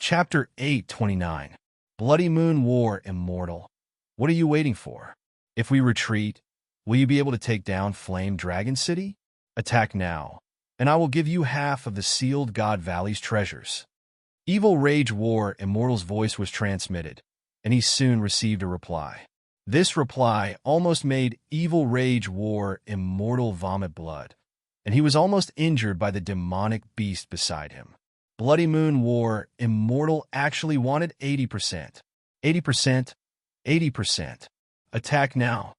Chapter 829. Bloody Moon War Immortal. What are you waiting for? If we retreat, will you be able to take down Flame Dragon City? Attack now, and I will give you half of the sealed God Valley's treasures. Evil Rage War Immortal's voice was transmitted, and he soon received a reply. This reply almost made Evil Rage War Immortal vomit blood, and he was almost injured by the demonic beast beside him. Bloody Moon War Immortal actually wanted 80%. 80%. 80%. Attack now.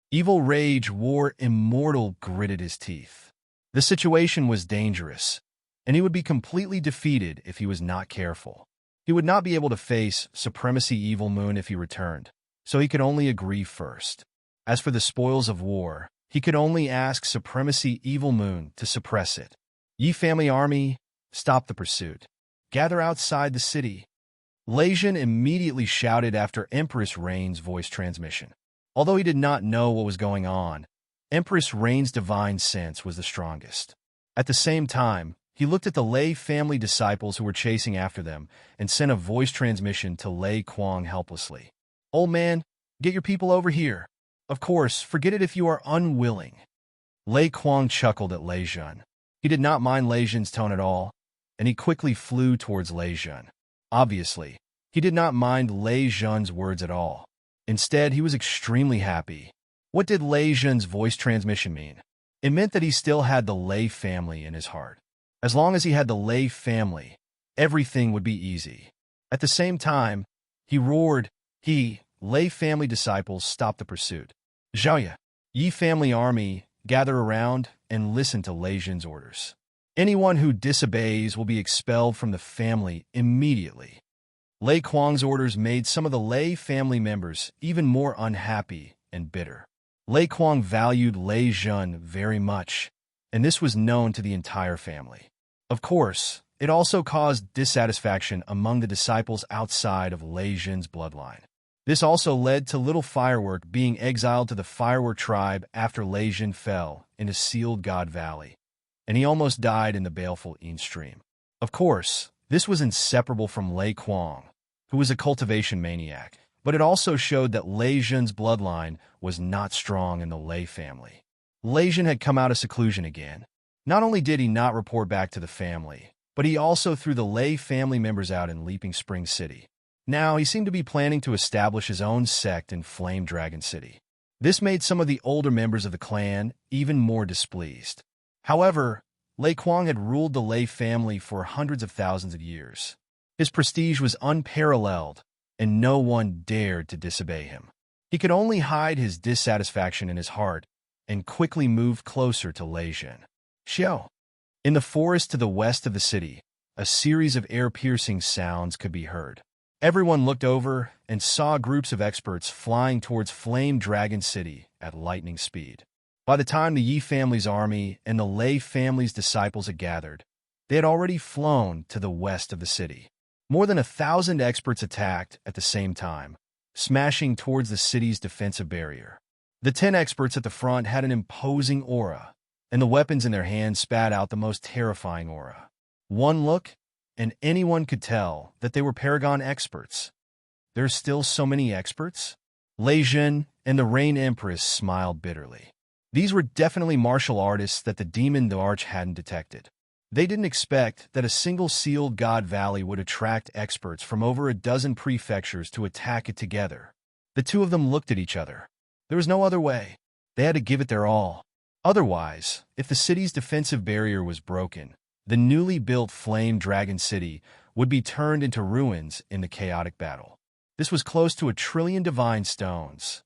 Evil Rage War Immortal gritted his teeth. The situation was dangerous, and he would be completely defeated if he was not careful. He would not be able to face Supremacy Evil Moon if he returned, so he could only agree first. As for the spoils of war, he could only ask Supremacy Evil Moon to suppress it. Yi Family Army, stop the pursuit. Gather outside the city. Leijun immediately shouted after Empress Rain's voice transmission. Although he did not know what was going on, Empress Rain's divine sense was the strongest. At the same time, he looked at the Lei family disciples who were chasing after them and sent a voice transmission to Lei Kuang helplessly. "Old man, get your people over here. Of course, forget it if you are unwilling." Lei Kuang chuckled at Leijun. He did not mind Leijun's tone at all, and he quickly flew towards Leijun. Obviously, he did not mind Leijun's words at all. Instead, he was extremely happy. What did Leijun's voice transmission mean? It meant that he still had the Lei family in his heart. As long as he had the Lei family, everything would be easy. At the same time, he roared, Lei family disciples, stop the pursuit. Zhaoya, Yi family army, gather around and listen to Leijun's orders. Anyone who disobeys will be expelled from the family immediately. Lei Kuang's orders made some of the Lei family members even more unhappy and bitter. Lei Kuang valued Leijun very much, and this was known to the entire family. Of course, it also caused dissatisfaction among the disciples outside of Leijun's bloodline. This also led to Little Firework being exiled to the Firework tribe after Leijun fell into Sealed God Valley, and he almost died in the baleful Yin stream. Of course, this was inseparable from Lei Kuang, who was a cultivation maniac, but it also showed that Leijun's bloodline was not strong in the Lei family. Leijun had come out of seclusion again. Not only did he not report back to the family, but he also threw the Lei family members out in Leaping Spring City. Now, he seemed to be planning to establish his own sect in Flame Dragon City. This made some of the older members of the clan even more displeased. However, Lei Kuang had ruled the Lei family for hundreds of thousands of years. His prestige was unparalleled, and no one dared to disobey him. He could only hide his dissatisfaction in his heart and quickly moved closer to Leijun. Xiao. In the forest to the west of the city, a series of ear-piercing sounds could be heard. Everyone looked over and saw groups of experts flying towards Flame Dragon City at lightning speed. By the time the Yi family's army and the Lei family's disciples had gathered, they had already flown to the west of the city. More than 1,000 experts attacked at the same time, smashing towards the city's defensive barrier. The 10 experts at the front had an imposing aura, and the weapons in their hands spat out the most terrifying aura. One look, and anyone could tell that they were Paragon experts. There's still so many experts? Leijun and the Rain Empress smiled bitterly. These were definitely martial artists that the Demon Arch hadn't detected. They didn't expect that a single Sealed God Valley would attract experts from over a dozen prefectures to attack it together. The two of them looked at each other. There was no other way. They had to give it their all. Otherwise, if the city's defensive barrier was broken, the newly built Flame Dragon City would be turned into ruins in the chaotic battle. This was close to 1 trillion divine stones.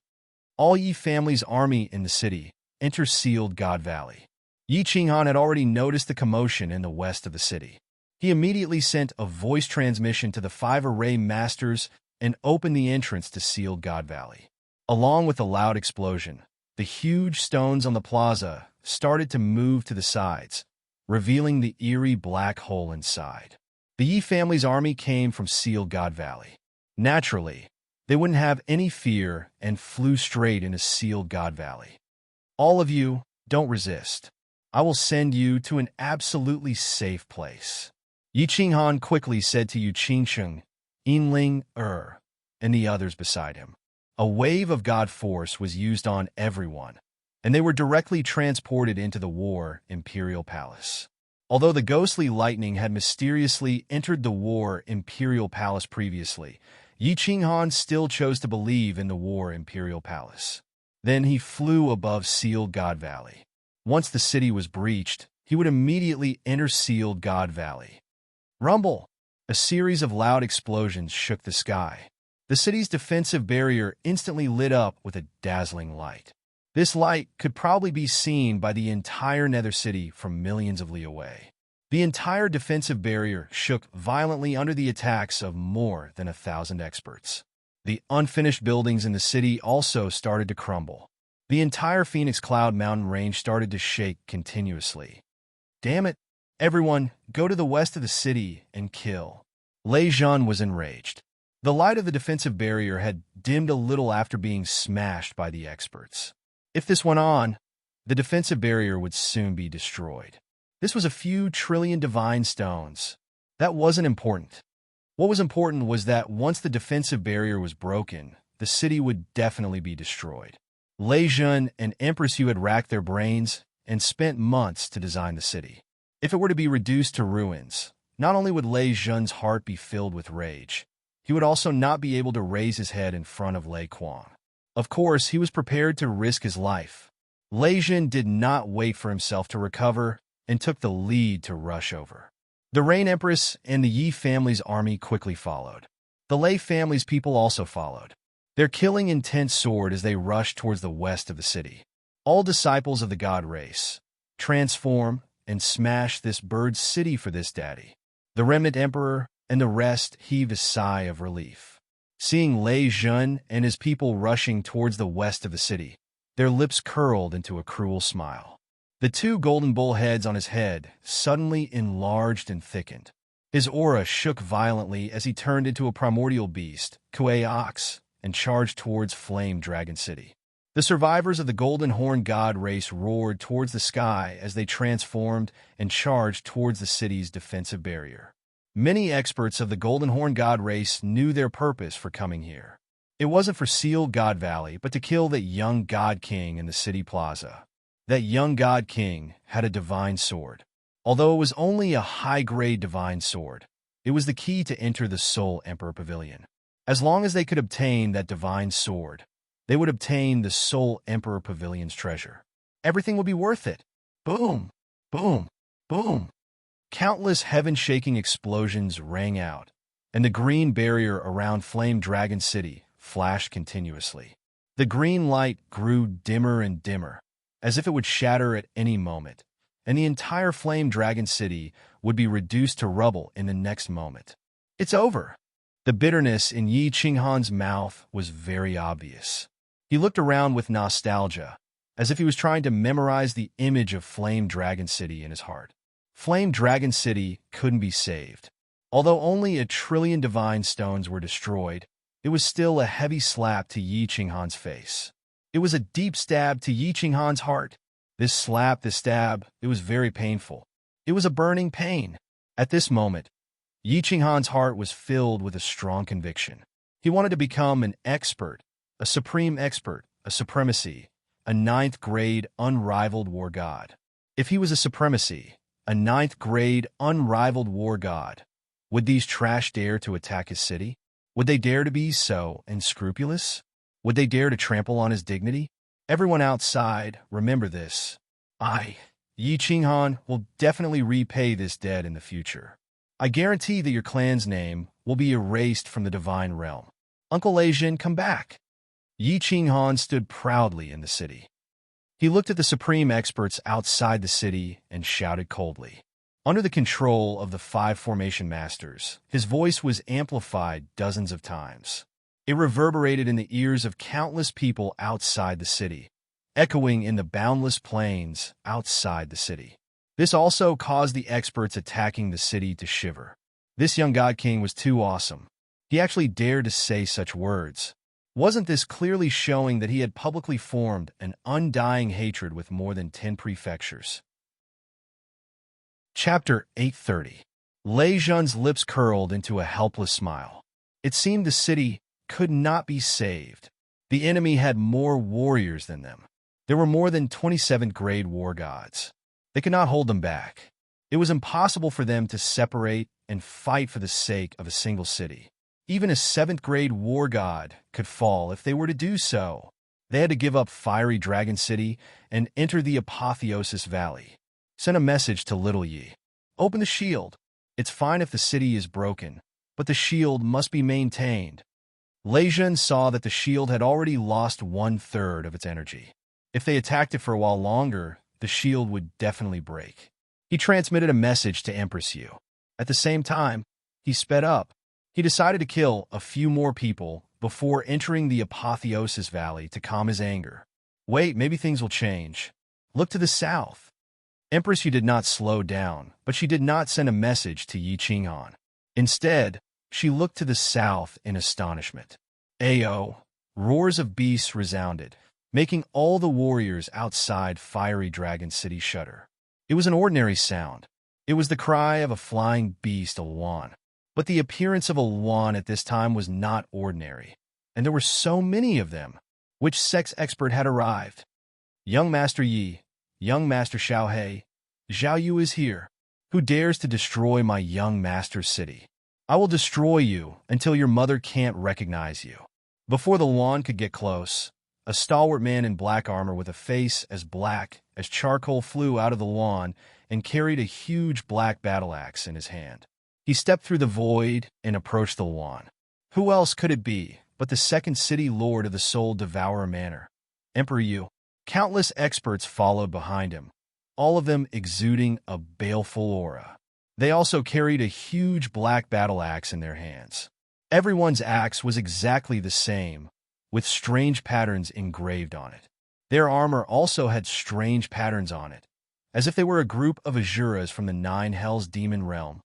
All Yi family's army in the city entered Sealed God Valley. Yi Qinghan had already noticed the commotion in the west of the city. He immediately sent a voice transmission to the 5 array masters and opened the entrance to Sealed God Valley. Along with a loud explosion, the huge stones on the plaza started to move to the sides, revealing the eerie black hole inside. The Yi family's army came from Sealed God Valley. Naturally, they wouldn't have any fear and flew straight into Sealed God Valley. All of you, don't resist. I will send you to an absolutely safe place. Yi Qinghan quickly said to Yu Qingsheng, Yinling, and the others beside him. A wave of God force was used on everyone, and they were directly transported into the War Imperial Palace. Although the ghostly lightning had mysteriously entered the War Imperial Palace previously, Yi Qinghan still chose to believe in the War Imperial Palace. Then he flew above Sealed God Valley. Once the city was breached, he would immediately enter Sealed God Valley. Rumble! A series of loud explosions shook the sky. The city's defensive barrier instantly lit up with a dazzling light. This light could probably be seen by the entire Nether City from millions of li away. The entire defensive barrier shook violently under the attacks of more than 1,000 experts. The unfinished buildings in the city also started to crumble. The entire Phoenix Cloud Mountain range started to shake continuously. Damn it! Everyone, go to the west of the city and kill. Lei Zhan was enraged. The light of the defensive barrier had dimmed a little after being smashed by the experts. If this went on, the defensive barrier would soon be destroyed. This was a few trillion divine stones. That wasn't important. What was important was that once the defensive barrier was broken, the city would definitely be destroyed. Lei Zhan and Empress Yu had racked their brains and spent months to design the city. If it were to be reduced to ruins, not only would Lei Zhan's heart be filled with rage, he would also not be able to raise his head in front of Lei Kuang. Of course, he was prepared to risk his life. Lei Zhan did not wait for himself to recover and took the lead to rush over. The Rain Empress and the Yi family's army quickly followed. The Lei family's people also followed, their killing intense sword as they rushed towards the west of the city. All disciples of the god race, transform and smash this bird's city for this daddy. The remnant emperor and the rest heaved a sigh of relief. Seeing Lei Zhan and his people rushing towards the west of the city, their lips curled into a cruel smile. The two golden bull heads on his head suddenly enlarged and thickened. His aura shook violently as he turned into a primordial beast, Kuei Ox, and charged towards Flame Dragon City. The survivors of the Golden Horn God race roared towards the sky as they transformed and charged towards the city's defensive barrier. Many experts of the Golden Horn God race knew their purpose for coming here. It wasn't for Sealed God Valley, but to kill that young God King in the city plaza. That young God King had a divine sword. Although it was only a high-grade divine sword, it was the key to enter the Soul Emperor Pavilion. As long as they could obtain that divine sword, they would obtain the Soul Emperor Pavilion's treasure. Everything would be worth it. Boom! Boom! Boom! Countless heaven-shaking explosions rang out, and the green barrier around Flame Dragon City flashed continuously. The green light grew dimmer and dimmer, as if it would shatter at any moment, and the entire Flame Dragon City would be reduced to rubble in the next moment. It's over. The bitterness in Yi Qinghan's mouth was very obvious. He looked around with nostalgia, as if he was trying to memorize the image of Flame Dragon City in his heart. Flame Dragon City couldn't be saved. Although only 1 trillion divine stones were destroyed, it was still a heavy slap to Yi Qinghan's face. It was a deep stab to Yi Qinghan's heart. This stab, it was very painful. It was a burning pain. At this moment, Yi Qinghan's heart was filled with a strong conviction. He wanted to become an expert, a supreme expert, a supremacy, a 9th grade unrivaled war god. If he was a supremacy, a 9th grade unrivaled war god, would these trash dare to attack his city? Would they dare to be so unscrupulous? Would they dare to trample on his dignity? Everyone outside, remember this. Yi Qinghan, will definitely repay this debt in the future. I guarantee that your clan's name will be erased from the divine realm. Uncle Lei Zhan, come back. Yi Qinghan stood proudly in the city. He looked at the supreme experts outside the city and shouted coldly. Under the control of the 5 formation masters, his voice was amplified dozens of times. It reverberated in the ears of countless people outside the city, echoing in the boundless plains outside the city. This also caused the experts attacking the city to shiver. This young God King was too awesome. He actually dared to say such words. Wasn't this clearly showing that he had publicly formed an undying hatred with more than 10 prefectures? Chapter 830. Lei Jun's lips curled into a helpless smile. It seemed the city could not be saved. The enemy had more warriors than them. There were more than 27th grade war gods. They could not hold them back. It was impossible for them to separate and fight for the sake of a single city. Even a 7th grade war god could fall if they were to do so. They had to give up Fiery Dragon City and enter the Apotheosis Valley. Send a message to Little Yi. Open the shield. It's fine if the city is broken, but the shield must be maintained. Lei Jun saw that the shield had already lost 1/3 of its energy. If they attacked it for a while longer, the shield would definitely break. He transmitted a message to Empress Yu. At the same time, he sped up. He decided to kill a few more people before entering the Apotheosis Valley to calm his anger. Wait, maybe things will change. Look to the south. Empress Yu did not slow down, but she did not send a message to Yi Qinghan. Instead, she looked to the south in astonishment. Ayo! Roars of beasts resounded, making all the warriors outside Fiery Dragon City shudder. It was an ordinary sound. It was the cry of a flying beast, a Luan. But the appearance of a Luan at this time was not ordinary, and there were so many of them. Which sex expert had arrived? Young Master Yi, young Master Xiaohei, Zhao Yu is here. Who dares to destroy my young master's city? I will destroy you until your mother can't recognize you. Before the Luan could get close, a stalwart man in black armor with a face as black as charcoal flew out of the Luan and carried a huge black battle axe in his hand. He stepped through the void and approached the Luan. Who else could it be but the second city lord of the Soul Devourer Manor, Emperor Yu? Countless experts followed behind him, all of them exuding a baleful aura. They also carried a huge black battle axe in their hands. Everyone's axe was exactly the same, with strange patterns engraved on it. Their armor also had strange patterns on it, as if they were a group of Asuras from the 9 Hells demon realm.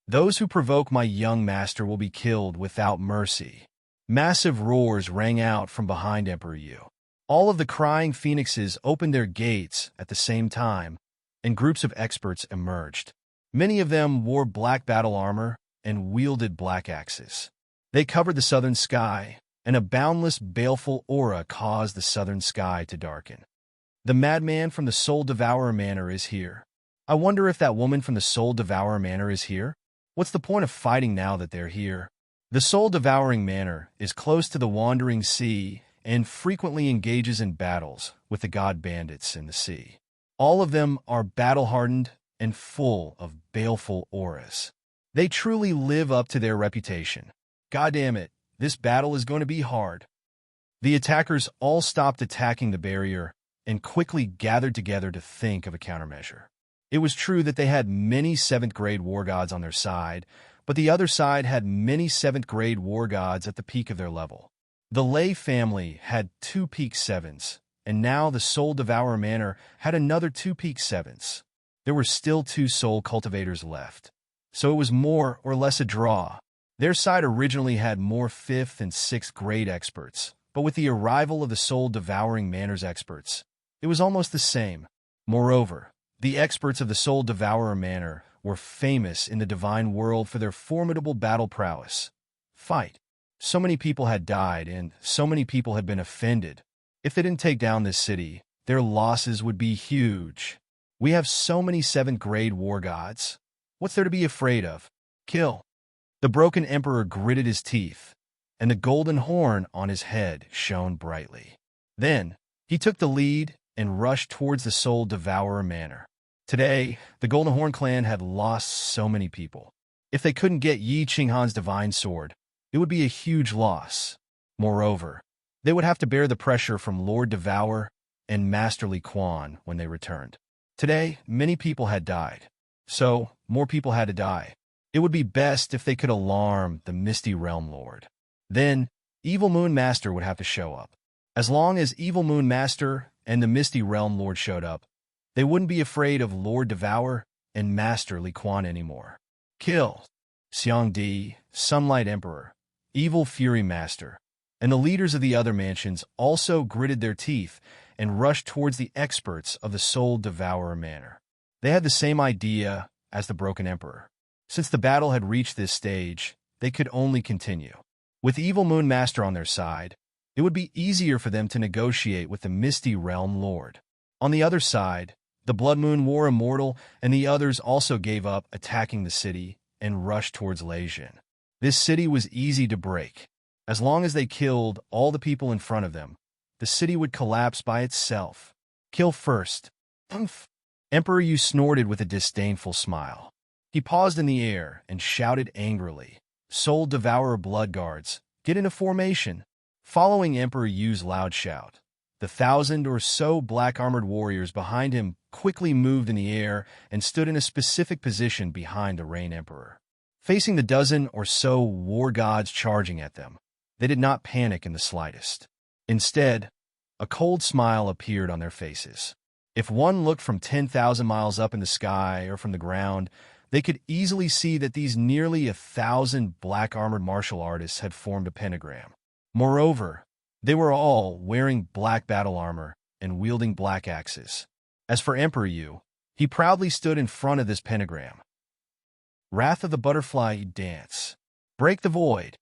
Those who provoke my young master will be killed without mercy. Massive roars rang out from behind Emperor Yu. All of the crying phoenixes opened their gates at the same time, and groups of experts emerged. Many of them wore black battle armor and wielded black axes. They covered the southern sky, and a boundless, baleful aura caused the southern sky to darken. The madman from the Soul Devourer Manor is here. I wonder if that woman from the Soul Devourer Manor is here? What's the point of fighting now that they're here? The Soul Devouring Manor is close to the Wandering Sea and frequently engages in battles with the god bandits in the sea. All of them are battle-hardened and full of baleful auras. They truly live up to their reputation. God damn it, this battle is going to be hard. The attackers all stopped attacking the barrier and quickly gathered together to think of a countermeasure. It was true that they had many 7th grade war gods on their side, but the other side had many 7th grade war gods at the peak of their level. The Lei family had 2 peak 7s, and now the Soul Devourer Manor had another 2 peak 7s. There were still 2 soul cultivators left, so it was more or less a draw. Their side originally had more 5th and 6th grade experts, but with the arrival of the Soul Devouring Manor's experts, it was almost the same. Moreover, the experts of the Soul Devourer Manor were famous in the divine world for their formidable battle prowess. Fight. So many people had died, and so many people had been offended. If they didn't take down this city, their losses would be huge. We have so many 7th grade war gods. What's there to be afraid of? Kill. The broken emperor gritted his teeth, and the golden horn on his head shone brightly. Then, he took the lead and rushed towards the Soul Devourer Manor. Today, the Golden Horn clan had lost so many people. If they couldn't get Yi Qinghan's divine sword, it would be a huge loss. Moreover, they would have to bear the pressure from Lord Devour and Master Li Quan when they returned. Today, many people had died, so more people had to die. It would be best if they could alarm the Misty Realm Lord. Then, Evil Moon Master would have to show up. As long as Evil Moon Master and the Misty Realm Lord showed up, they wouldn't be afraid of Lord Devour and Master Li Quan anymore. Kill. Xiang Di, Sunlight Emperor, Evil Fury Master, and the leaders of the other mansions also gritted their teeth and rushed towards the experts of the Soul Devourer Manor. They had the same idea as the Broken Emperor. Since the battle had reached this stage, they could only continue. With Evil Moon Master on their side, it would be easier for them to negotiate with the Misty Realm Lord. On the other side, the Blood Moon War Immortal and the others also gave up attacking the city and rushed towards Legion. This city was easy to break. As long as they killed all the people in front of them, the city would collapse by itself. Kill first. Umph. Emperor Yu snorted with a disdainful smile. He paused in the air and shouted angrily, "Soul Devourer Blood Guards, get into formation!" Following Emperor Yu's loud shout, the 1,000 or so black-armored warriors behind him quickly moved in the air and stood in a specific position behind the Rain Emperor. Facing the dozen or so war gods charging at them, they did not panic in the slightest. Instead, a cold smile appeared on their faces. If one looked from 10,000 miles up in the sky or from the ground, they could easily see that these nearly 1,000 black-armored martial artists had formed a pentagram. Moreover, they were all wearing black battle armor and wielding black axes. As for Emperor Yu, he proudly stood in front of this pentagram. Wrath of the Butterfly Dance. Break the void.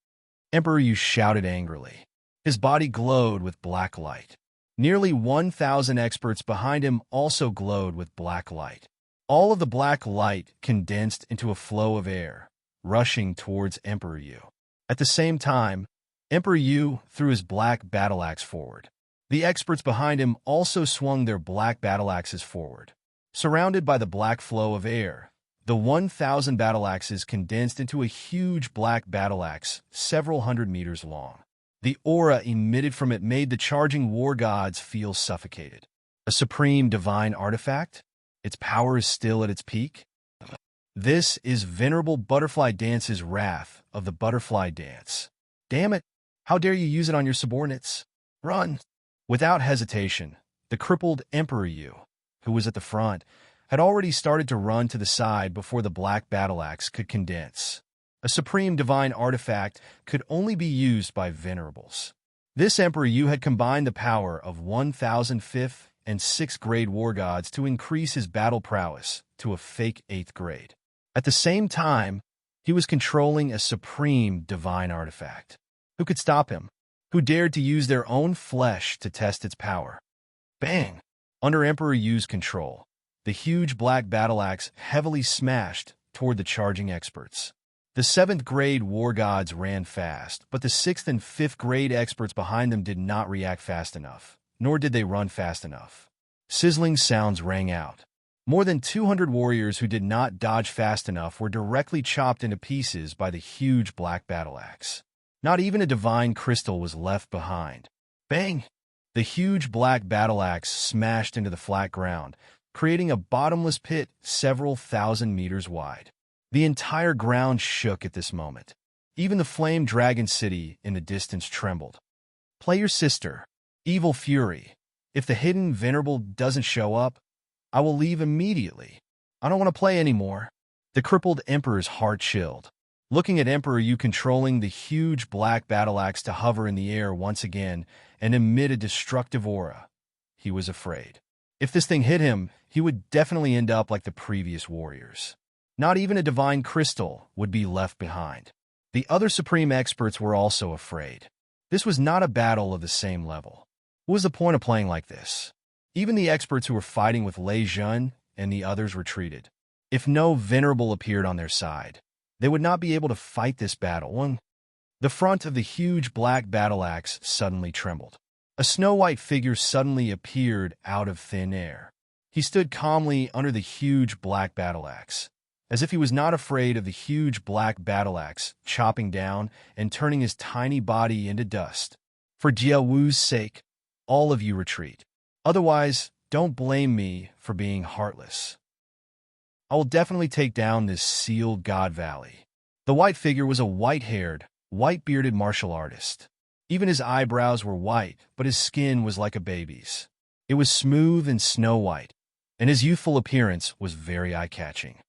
Emperor Yu shouted angrily. His body glowed with black light. Nearly 1,000 experts behind him also glowed with black light. All of the black light condensed into a flow of air, rushing towards Emperor Yu. At the same time, Emperor Yu threw his black battle axe forward. The experts behind him also swung their black battle axes forward. Surrounded by the black flow of air, the 1,000 battle axes condensed into a huge black battle axe several hundred meters long. The aura emitted from it made the charging war gods feel suffocated. A supreme divine artifact? Its power is still at its peak? This is Venerable Butterfly Dance's Wrath of the Butterfly Dance. Damn it! How dare you use it on your subordinates? Run! Without hesitation, the crippled Emperor Yu, who was at the front, had already started to run to the side before the black battle axe could condense. A supreme divine artifact could only be used by venerables. This Emperor Yu had combined the power of 1,000 5th and 6th grade war gods to increase his battle prowess to a fake 8th grade. At the same time, he was controlling a supreme divine artifact. Who could stop him? Who dared to use their own flesh to test its power? Bang! Under Emperor Yu's control, the huge black battle axe heavily smashed toward the charging experts. The 7th grade war gods ran fast, but the 6th and 5th grade experts behind them did not react fast enough, nor did they run fast enough. Sizzling sounds rang out. More than 200 warriors who did not dodge fast enough were directly chopped into pieces by the huge black battle axe. Not even a divine crystal was left behind. Bang! The huge black battle axe smashed into the flat ground, creating a bottomless pit several thousand meters wide. The entire ground shook at this moment. Even the flame dragon city in the distance trembled. Play your sister, Evil Fury. If the hidden venerable doesn't show up, I will leave immediately. I don't want to play anymore. The crippled Emperor's heart chilled. Looking at Emperor Yu controlling the huge black battle axe to hover in the air once again and emit a destructive aura, he was afraid. If this thing hit him, he would definitely end up like the previous warriors. Not even a divine crystal would be left behind. The other supreme experts were also afraid. This was not a battle of the same level. What was the point of playing like this? Even the experts who were fighting with Lei Jun and the others retreated. If no venerable appeared on their side, they would not be able to fight this battle. The front of the huge black battle axe suddenly trembled. A snow-white figure suddenly appeared out of thin air. He stood calmly under the huge black battle axe, as if he was not afraid of the huge black battle axe chopping down and turning his tiny body into dust. For Jia Wu's sake, all of you retreat. Otherwise, don't blame me for being heartless. I will definitely take down this sealed God Valley. The white figure was a white-haired, white-bearded martial artist. Even his eyebrows were white, but his skin was like a baby's. It was smooth and snow-white, and his youthful appearance was very eye-catching.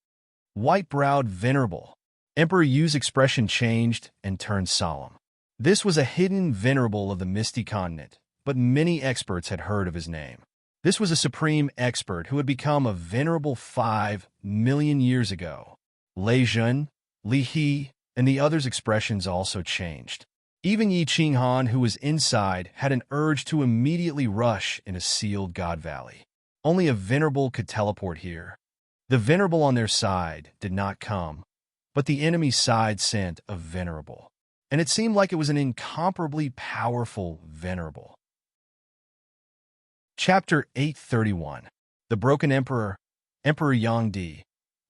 White-browed venerable. Emperor Yu's expression changed and turned solemn. This was a hidden venerable of the Misty Continent, but many experts had heard of his name. This was a supreme expert who had become a venerable 5 million years ago. Lei Jun, Li He, and the others' expressions also changed. Even Yi Qinghan, who was inside, had an urge to immediately rush into sealed God Valley. Only a venerable could teleport here. The venerable on their side did not come, but the enemy's side sent a venerable. And it seemed like it was an incomparably powerful venerable. Chapter 831. The Broken Emperor, Emperor Yangdi,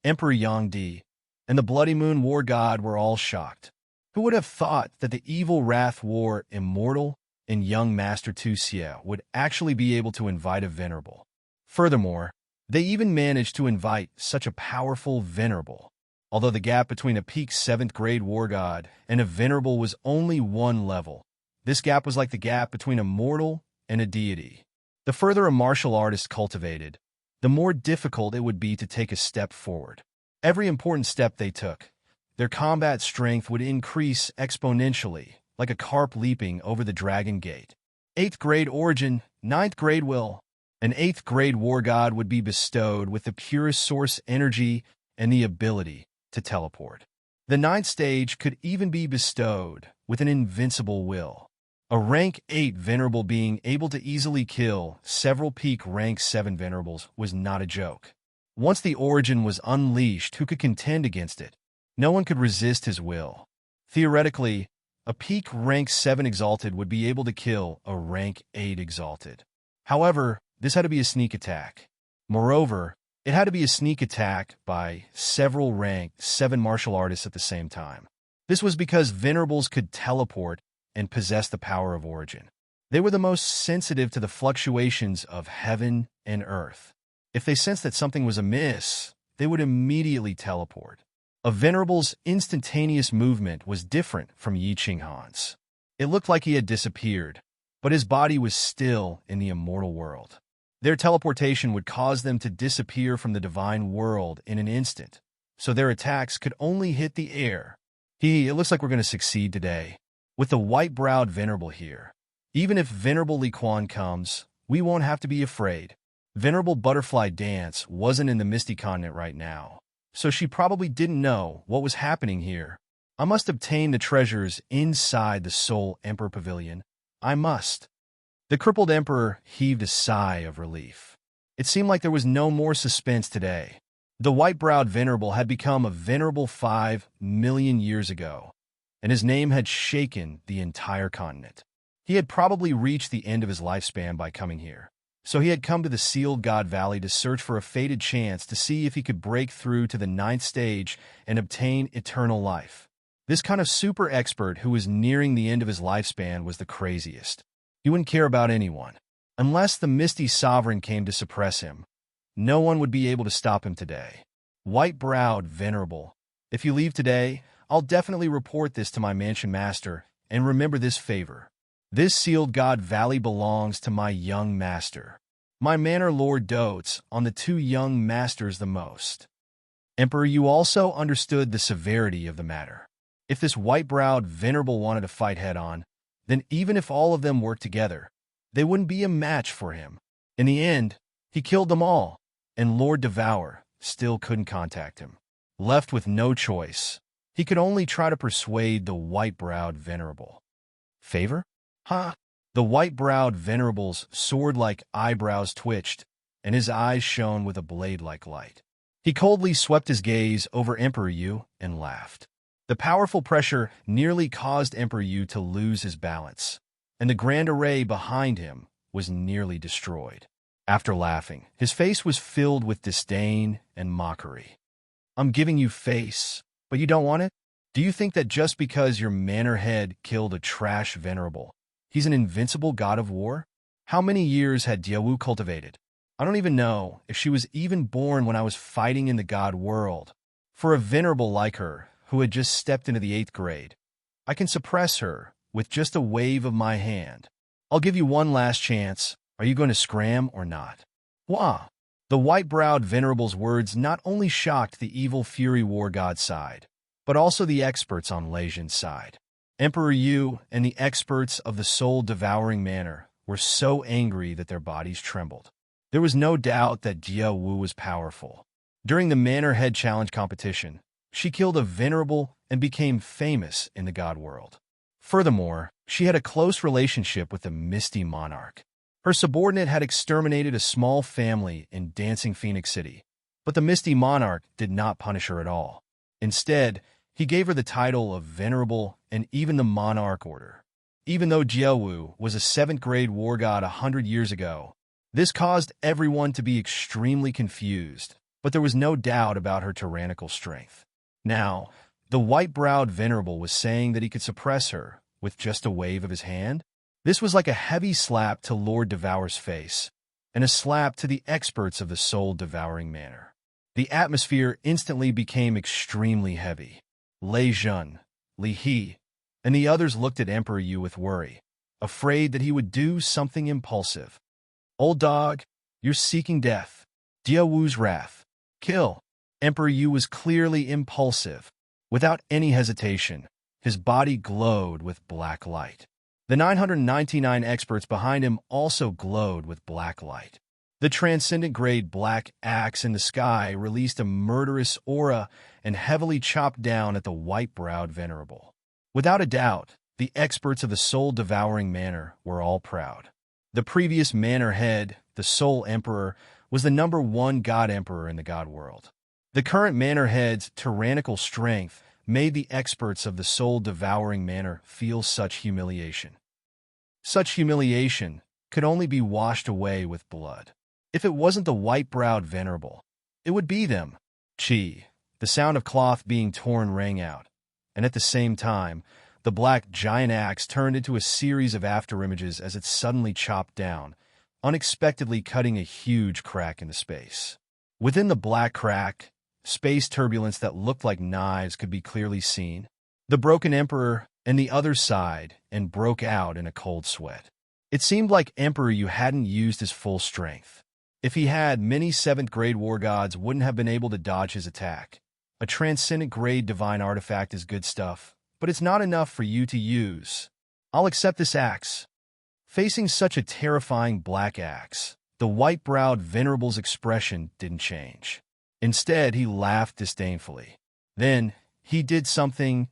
Emperor Yangdi, and the Bloody Moon War God were all shocked. Who would have thought that the evil Wrath War Immortal and young Master Tu Xie would actually be able to invite a venerable? Furthermore, they even managed to invite such a powerful venerable. Although the gap between a peak 7th grade war god and a venerable was only one level, this gap was like the gap between a mortal and a deity. The further a martial artist cultivated, the more difficult it would be to take a step forward. Every important step they took, their combat strength would increase exponentially, like a carp leaping over the dragon gate. 8th grade origin, 9th grade will. An 8th grade war god would be bestowed with the purest source energy and the ability to teleport. The 9th stage could even be bestowed with an invincible will. A rank 8 venerable being able to easily kill several peak rank 7 venerables was not a joke. Once the origin was unleashed, who could contend against it? No one could resist his will. Theoretically, a peak rank 7 exalted would be able to kill a rank 8 exalted. However, this had to be a sneak attack. Moreover, it had to be a sneak attack by several rank 7 martial artists at the same time. This was because venerables could teleport and possess the power of origin. They were the most sensitive to the fluctuations of heaven and earth. If they sensed that something was amiss, they would immediately teleport. A venerable's instantaneous movement was different from Yi Qinghan's. It looked like he had disappeared, but his body was still in the immortal world. Their teleportation would cause them to disappear from the divine world in an instant, so their attacks could only hit the air. It looks like we're going to succeed today. With the white-browed venerable here, even if Venerable Li Quan comes, we won't have to be afraid. Venerable Butterfly Dance wasn't in the Misty Continent right now, so she probably didn't know what was happening here. I must obtain the treasures inside the Soul Emperor Pavilion. I must. The crippled emperor heaved a sigh of relief. It seemed like there was no more suspense today. The white-browed venerable had become a venerable 5 million years ago, and his name had shaken the entire continent. He had probably reached the end of his lifespan by coming here, so he had come to the sealed God Valley to search for a fated chance to see if he could break through to the 9th stage and obtain eternal life. This kind of super expert who was nearing the end of his lifespan was the craziest. He wouldn't care about anyone. Unless the Misty Sovereign came to suppress him, no one would be able to stop him today. White-browed venerable, if you leave today, I'll definitely report this to my mansion master, and remember this favor. This sealed God Valley belongs to my young master. My manor lord dotes on the 2 young masters the most. Emperor, you also understood the severity of the matter. If this white-browed venerable wanted to fight head-on, then even if all of them worked together, they wouldn't be a match for him. In the end, he killed them all, and Lord Devour still couldn't contact him. Left with no choice, he could only try to persuade the white-browed venerable. Favor? Huh? The white-browed venerable's sword-like eyebrows twitched, and his eyes shone with a blade-like light. He coldly swept his gaze over Emperor Yu and laughed. The powerful pressure nearly caused Emperor Yu to lose his balance, and the grand array behind him was nearly destroyed. After laughing, his face was filled with disdain and mockery. I'm giving you face, but you don't want it? Do you think that just because your manor head killed a trash venerable, he's an invincible god of war? How many years had Diawu cultivated? I don't even know if she was even born when I was fighting in the god world. For a venerable like her, who had just stepped into the 8th grade, I can suppress her with just a wave of my hand. I'll give you one last chance. Are you going to scram or not? Wah! The white-browed venerable's words not only shocked the evil Fury War God side, but also the experts on Lesion's side. Emperor Yu and the experts of the soul-devouring manor were so angry that their bodies trembled. There was no doubt that Jia Wu was powerful. During the Manor Head Challenge competition, She killed a venerable and became famous in the god world. Furthermore, she had a close relationship with the Misty monarch. Her subordinate had exterminated a small family in Dancing Phoenix City, but the Misty monarch did not punish her at all. Instead, he gave her the title of Venerable and even the Monarch Order. Even though Jiaowu was a 7th-grade war god 100 years ago, this caused everyone to be extremely confused, but there was no doubt about her tyrannical strength. Now, the white-browed Venerable was saying that he could suppress her with just a wave of his hand. This was like a heavy slap to Lord Devour's face, and a slap to the experts of the soul-devouring manner. The atmosphere instantly became extremely heavy. Lei Jun, Li He, and the others looked at Emperor Yu with worry, afraid that he would do something impulsive. "Old dog, you're seeking death." Jiawu's wrath. "Kill." Emperor Yu was clearly impulsive. Without any hesitation, his body glowed with black light. The 999 experts behind him also glowed with black light. The transcendent-grade black axe in the sky released a murderous aura and heavily chopped down at the white-browed Venerable. Without a doubt, the experts of the soul-devouring manor were all proud. The previous manor head, the Soul Emperor, was the #1 god emperor in the god world. The current manor head's tyrannical strength made the experts of the soul-devouring manor feel such humiliation. Such humiliation could only be washed away with blood. If it wasn't the white-browed Venerable, it would be them. Chi, the sound of cloth being torn rang out, and at the same time, the black giant axe turned into a series of afterimages as it suddenly chopped down, unexpectedly cutting a huge crack into space. Within the black crack, space turbulence that looked like knives could be clearly seen. The broken Emperor and the other sighed and broke out in a cold sweat. It seemed like Emperor Yu hadn't used his full strength. If he had, many 7th-grade war gods wouldn't have been able to dodge his attack. A transcendent-grade divine artifact is good stuff, but it's not enough for you to use. I'll accept this axe. Facing such a terrifying black axe, the white-browed Venerable's expression didn't change. Instead, he laughed disdainfully. Then, he did something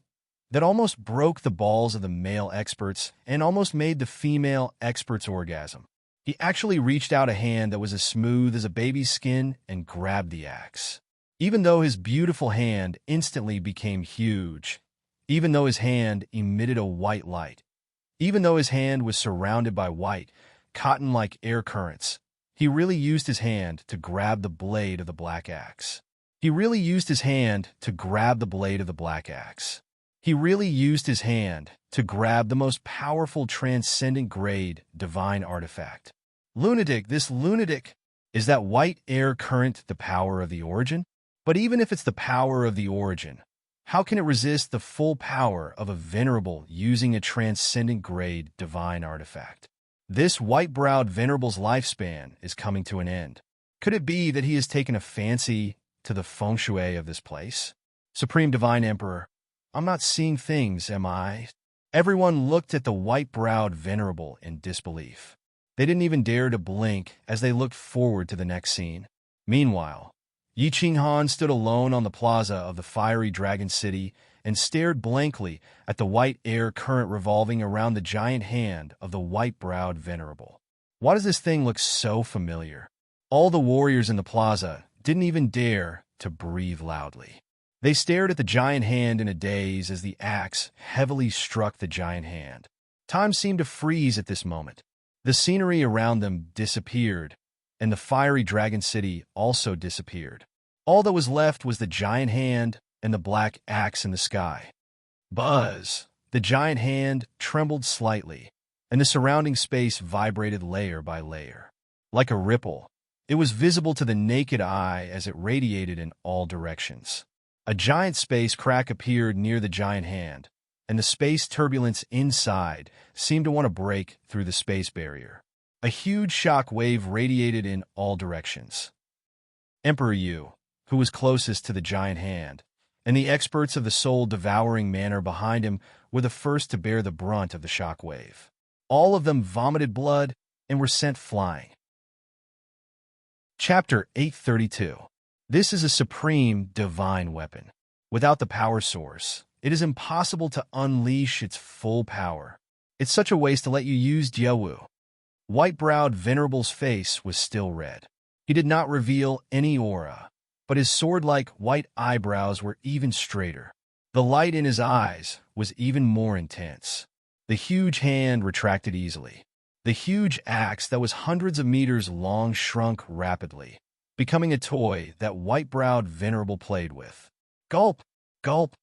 that almost broke the balls of the male experts and almost made the female experts orgasm. He actually reached out a hand that was as smooth as a baby's skin and grabbed the axe. Even though his beautiful hand instantly became huge, even though his hand emitted a white light, even though his hand was surrounded by white, cotton-like air currents, he really used his hand to grab the blade of the black axe. He really used his hand to grab the blade of the black axe. He really used his hand to grab the most powerful transcendent-grade divine artifact. Lunatic, this lunatic! Is that white air current the power of the origin? But even if it's the power of the origin, how can it resist the full power of a Venerable using a transcendent-grade divine artifact? This white-browed Venerable's lifespan is coming to an end. Could it be that he has taken a fancy to the feng shui of this place? Supreme Divine Emperor, I'm not seeing things, am I? Everyone looked at the white-browed Venerable in disbelief. They didn't even dare to blink as they looked forward to the next scene. Meanwhile, Yi Qinghan stood alone on the plaza of the fiery dragon city and stared blankly at the white air current revolving around the giant hand of the white-browed Venerable. Why does this thing look so familiar? All the warriors in the plaza didn't even dare to breathe loudly. They stared at the giant hand in a daze as the axe heavily struck the giant hand. Time seemed to freeze at this moment. The scenery around them disappeared, and the fiery dragon city also disappeared. All that was left was the giant hand and the black axe in the sky. Buzz! The giant hand trembled slightly, and the surrounding space vibrated layer by layer. Like a ripple, it was visible to the naked eye as it radiated in all directions. A giant space crack appeared near the giant hand, and the space turbulence inside seemed to want to break through the space barrier. A huge shock wave radiated in all directions. Emperor Yu, who was closest to the giant hand, and the experts of the soul-devouring manor behind him were the first to bear the brunt of the shock wave. All of them vomited blood and were sent flying. Chapter 832. This is a supreme divine weapon. Without the power source, it is impossible to unleash its full power. It's such a waste to let you use Jiawu. White-browed Venerable's face was still red. He did not reveal any aura, but his sword-like white eyebrows were even straighter. The light in his eyes was even more intense. The huge hand retracted easily. The huge axe that was hundreds of meters long shrunk rapidly, becoming a toy that white-browed Venerable played with. Gulp! Gulp!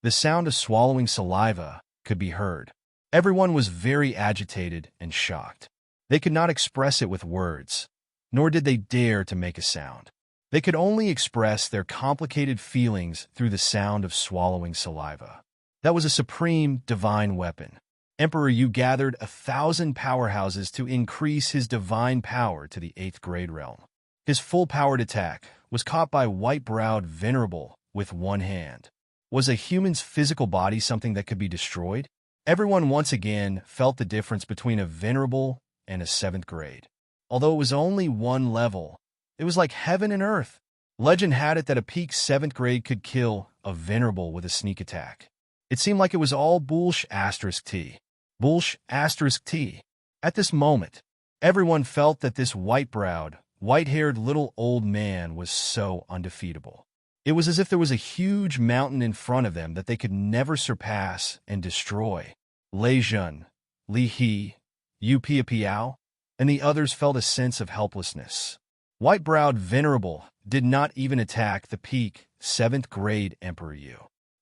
The sound of swallowing saliva could be heard. Everyone was very agitated and shocked. They could not express it with words, nor did they dare to make a sound. They could only express their complicated feelings through the sound of swallowing saliva. That was a supreme divine weapon. Emperor Yu gathered 1,000 powerhouses to increase his divine power to the 8th grade realm. His full-powered attack was caught by white-browed Venerable with one hand. Was a human's physical body something that could be destroyed? Everyone once again felt the difference between a Venerable and a 7th grade. Although it was only one level, it was like heaven and earth. Legend had it that a peak 7th grade could kill a Venerable with a sneak attack. It seemed like it was all bullsh*t. Bullsh*t. At this moment, everyone felt that this white-browed, white-haired little old man was so undefeatable. It was as if there was a huge mountain in front of them that they could never surpass and destroy. Lei Jun, Li He, Yu Piao, and the others felt a sense of helplessness. White-browed Venerable did not even attack the peak 7th grade Emperor Yu.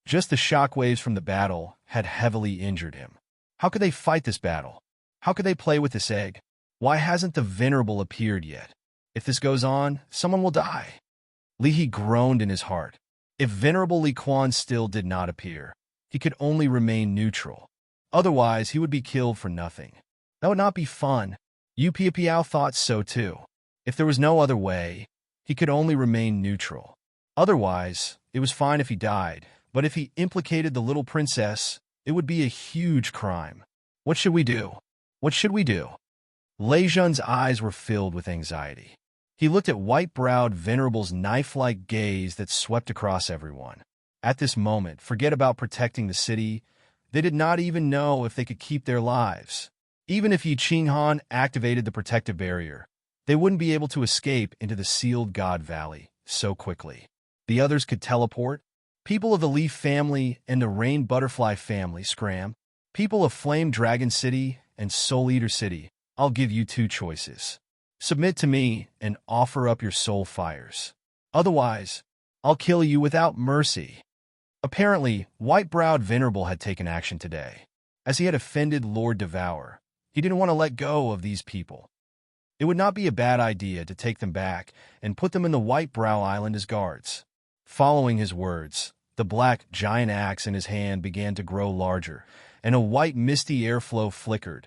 Just the shockwaves from the battle had heavily injured him. How could they fight this battle? How could they play with this egg? Why hasn't the Venerable appeared yet? If this goes on, someone will die. Li He groaned in his heart. If Venerable Li Quan still did not appear, he could only remain neutral. Otherwise, he would be killed for nothing. That would not be fun. Yu Piao thought so too. If there was no other way, he could only remain neutral. Otherwise, it was fine if he died, but if he implicated the little princess, it would be a huge crime. What should we do? What should we do? Lei Jun's eyes were filled with anxiety. He looked at white-browed Venerable's knife-like gaze that swept across everyone. At this moment, forget about protecting the city. They did not even know if they could keep their lives. Even if Yi Qinghan activated the protective barrier, they wouldn't be able to escape into the sealed God Valley so quickly. The others could teleport. People of the Leaf family and the Rain Butterfly family scram. People of Flame Dragon City and Soul Eater City, I'll give you 2 choices. Submit to me and offer up your soul fires. Otherwise, I'll kill you without mercy. Apparently, white-browed Venerable had taken action today. As he had offended Lord Devour, he didn't want to let go of these people. It would not be a bad idea to take them back and put them in the White Brow Island as guards. Following his words, the black giant axe in his hand began to grow larger, and a white misty airflow flickered,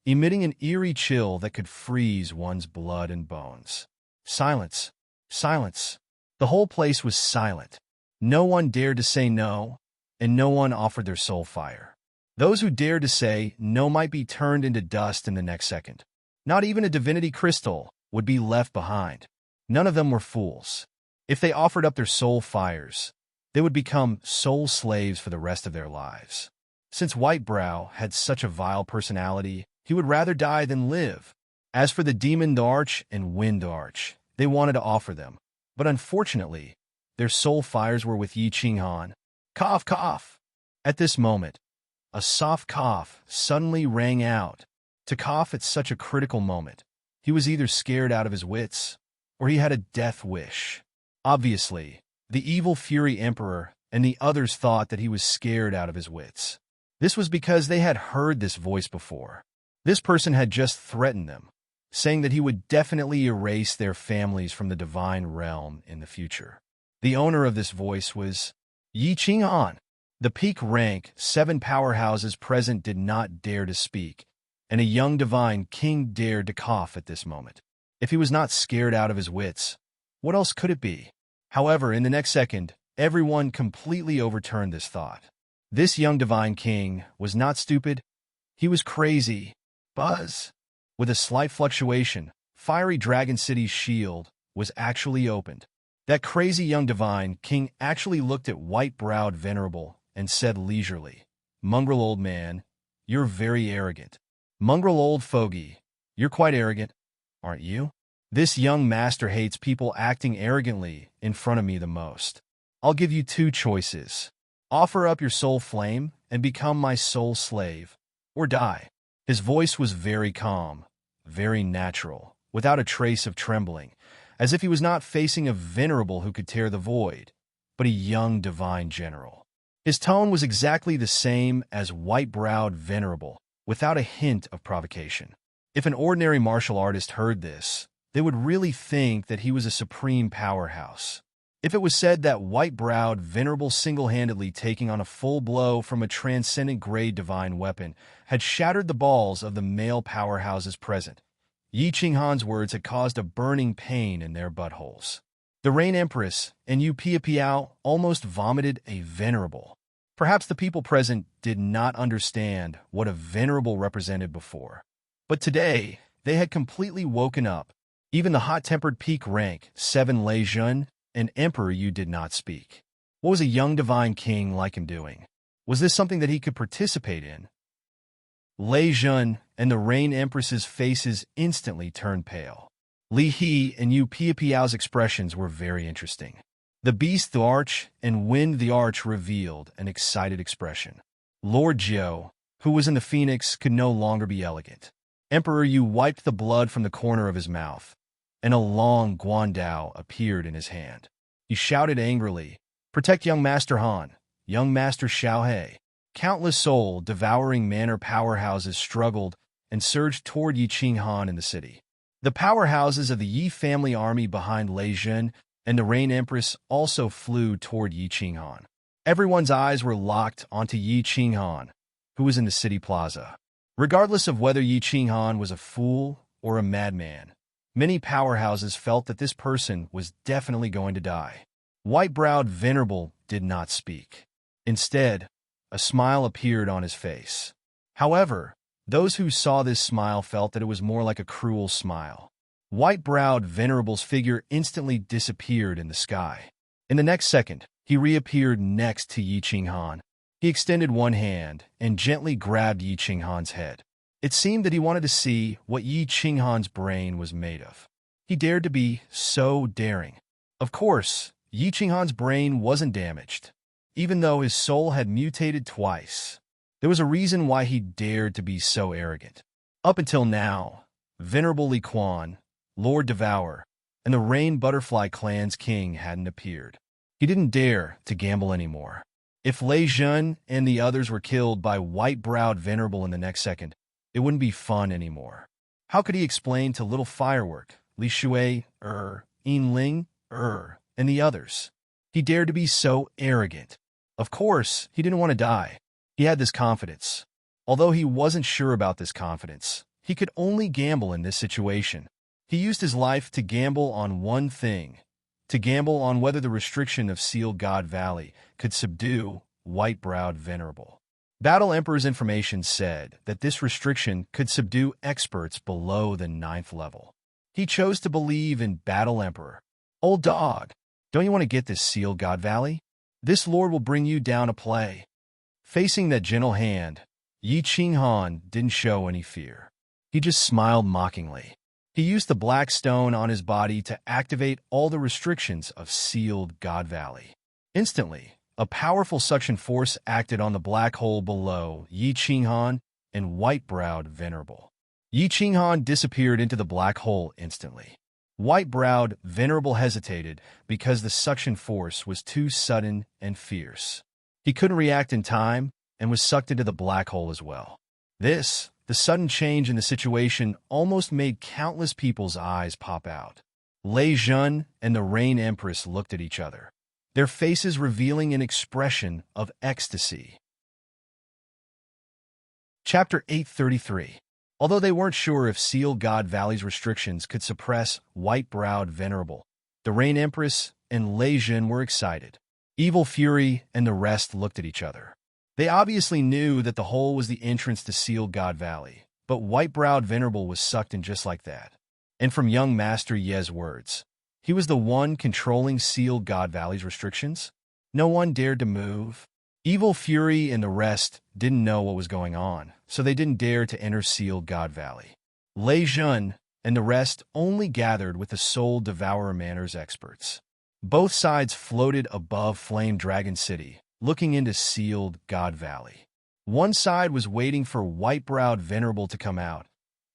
emitting an eerie chill that could freeze one's blood and bones. Silence. Silence. The whole place was silent. No one dared to say no, and no one offered their soul fire. Those who dared to say no might be turned into dust in the next second. Not even a divinity crystal would be left behind. None of them were fools. If they offered up their soul fires, they would become soul slaves for the rest of their lives. Since Whitebrow had such a vile personality, he would rather die than live. As for the Demon Arch and Wind Arch, they wanted to offer them, but unfortunately, their soul fires were with Yi Qinghan. Cough, cough. At this moment, a soft cough suddenly rang out. To cough at such a critical moment, he was either scared out of his wits, or he had a death wish. Obviously, the evil Fury Emperor and the others thought that he was scared out of his wits. This was because they had heard this voice before. This person had just threatened them, saying that he would definitely erase their families from the divine realm in the future. The owner of this voice was Yi Qinghan. The peak rank 7 powerhouses present did not dare to speak, and a young divine king dared to cough at this moment. If he was not scared out of his wits, what else could it be? However, in the next second, everyone completely overturned this thought. This young divine king was not stupid. He was crazy. Buzz. With a slight fluctuation, Fiery Dragon City's shield was actually opened. That crazy young divine king actually looked at white-browed venerable and said leisurely, "Mongrel old man, you're very arrogant. Mongrel old fogey, you're quite arrogant, aren't you? This young master hates people acting arrogantly in front of me the most. I'll give you two choices. Offer up your soul flame and become my soul slave, or die." His voice was very calm, very natural, without a trace of trembling, as if he was not facing a venerable who could tear the void, but a young divine general. His tone was exactly the same as white-browed venerable, without a hint of provocation. If an ordinary martial artist heard this, they would really think that he was a supreme powerhouse. If it was said that white-browed venerable single-handedly taking on a full blow from a transcendent grade divine weapon had shattered the balls of the male powerhouses present, Yi Qinghan's words had caused a burning pain in their buttholes. The Rain Empress and Yu Piapiao almost vomited a venerable. Perhaps the people present did not understand what a venerable represented before. But today, they had completely woken up. Even the hot-tempered peak rank 7 Lei Jun and Emperor Yu did not speak. What was a young divine king like him doing? Was this something that he could participate in? Lei Jun and the Rain Empress's faces instantly turned pale. Li He and Yu Piapiao's expressions were very interesting. The Beast the Arch and Wind the Arch revealed an excited expression. Lord Jiao, who was in the Phoenix, could no longer be elegant. Emperor Yu wiped the blood from the corner of his mouth, and a long guandao appeared in his hand. He shouted angrily, "Protect young Master Han, young Master Xiaohe." Countless soul-devouring manor powerhouses struggled and surged toward Yi Qinghan in the city. The powerhouses of the Yi family army behind Lei Jun and the Rain Empress also flew toward Yi Qinghan. Everyone's eyes were locked onto Yi Qinghan, who was in the city plaza. Regardless of whether Yi Qinghan was a fool or a madman, many powerhouses felt that this person was definitely going to die. White-browed Venerable did not speak. Instead, a smile appeared on his face. However, those who saw this smile felt that it was more like a cruel smile. White-browed Venerable's figure instantly disappeared in the sky. In the next second, he reappeared next to Yi Qinghan. He extended one hand and gently grabbed Yi Qinghan's head. It seemed that he wanted to see what Yi Qinghan's brain was made of. He dared to be so daring. Of course, Yi Qinghan's brain wasn't damaged, even though his soul had mutated twice. There was a reason why he dared to be so arrogant. Up until now, Venerable Li Quan, Lord Devourer, and the Rain Butterfly clan's king hadn't appeared. He didn't dare to gamble anymore. If Lei Jun and the others were killed by white-browed Venerable in the next second, it wouldn't be fun anymore. How could he explain to Little Firework, Li Shui, Yin Ling, and the others? He dared to be so arrogant. Of course, he didn't want to die. He had this confidence. Although he wasn't sure about this confidence, he could only gamble in this situation. He used his life to gamble on one thing, to gamble on whether the restriction of Sealed God Valley could subdue white-browed Venerable. Battle Emperor's information said that this restriction could subdue experts below the 9th level. He chose to believe in Battle Emperor. "Old dog, don't you want to get this Sealed God Valley? This lord will bring you down a play." Facing that gentle hand, Yi Qinghan didn't show any fear. He just smiled mockingly. He used the black stone on his body to activate all the restrictions of Sealed God Valley. Instantly, a powerful suction force acted on the black hole below Yi Qinghan and white-browed Venerable. Yi Qinghan disappeared into the black hole instantly. White-browed Venerable hesitated because the suction force was too sudden and fierce. He couldn't react in time and was sucked into the black hole as well. The sudden change in the situation almost made countless people's eyes pop out. Lei Jun and the Rain Empress looked at each other, their faces revealing an expression of ecstasy. Chapter 833. Although they weren't sure if Sealed God Valley's restrictions could suppress white-browed Venerable, the Rain Empress and Lei Jun were excited. Evil Fury and the rest looked at each other. They obviously knew that the hole was the entrance to Sealed God Valley, but white-browed Venerable was sucked in just like that. And from young Master Ye's words, He was the one controlling Sealed God Valley's restrictions. No one dared to move. Evil Fury and the rest didn't know what was going on, so they didn't dare to enter Sealed God Valley. Lei Jun and the rest only gathered with the Soul Devourer Manners experts. Both sides floated above Flame Dragon City, looking into Sealed God Valley. One side was waiting for White-Browed Venerable to come out,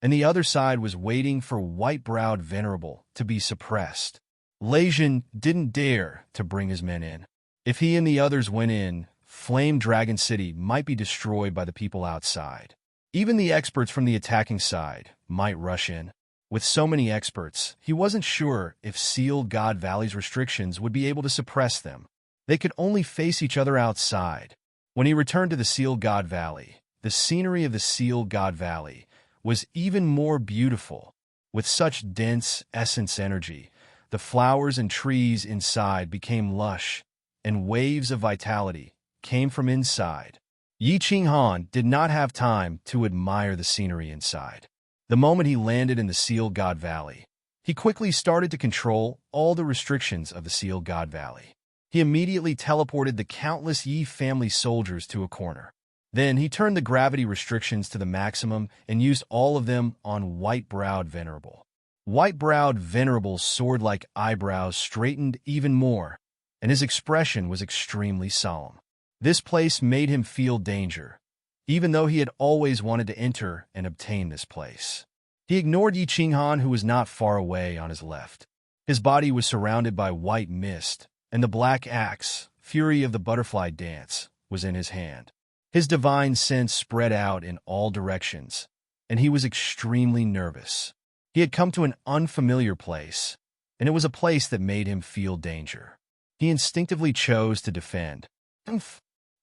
and the other side was waiting for White-Browed Venerable to be suppressed. Lei Jun didn't dare to bring his men in. If he and the others went in, Flame Dragon City might be destroyed by the people outside. Even the experts from the attacking side might rush in. With so many experts, he wasn't sure if Sealed God Valley's restrictions would be able to suppress them. They could only face each other outside. When he returned to the Sealed God Valley, the scenery of the Sealed God Valley was even more beautiful. With such dense essence energy, the flowers and trees inside became lush, and waves of vitality came from inside. Yi Qinghan did not have time to admire the scenery inside. The moment he landed in the Sealed God Valley, he quickly started to control all the restrictions of the Sealed God Valley. He immediately teleported the countless Yi family soldiers to a corner. Then he turned the gravity restrictions to the maximum and used all of them on White-Browed Venerable. White-Browed Venerable's sword-like eyebrows straightened even more, and his expression was extremely solemn. This place made him feel danger, even though he had always wanted to enter and obtain this place. He ignored Yi Qinghan, who was not far away on his left. His body was surrounded by white mist, and the black axe, Fury of the Butterfly Dance, was in his hand. His divine sense spread out in all directions, and he was extremely nervous. He had come to an unfamiliar place, and it was a place that made him feel danger. He instinctively chose to defend.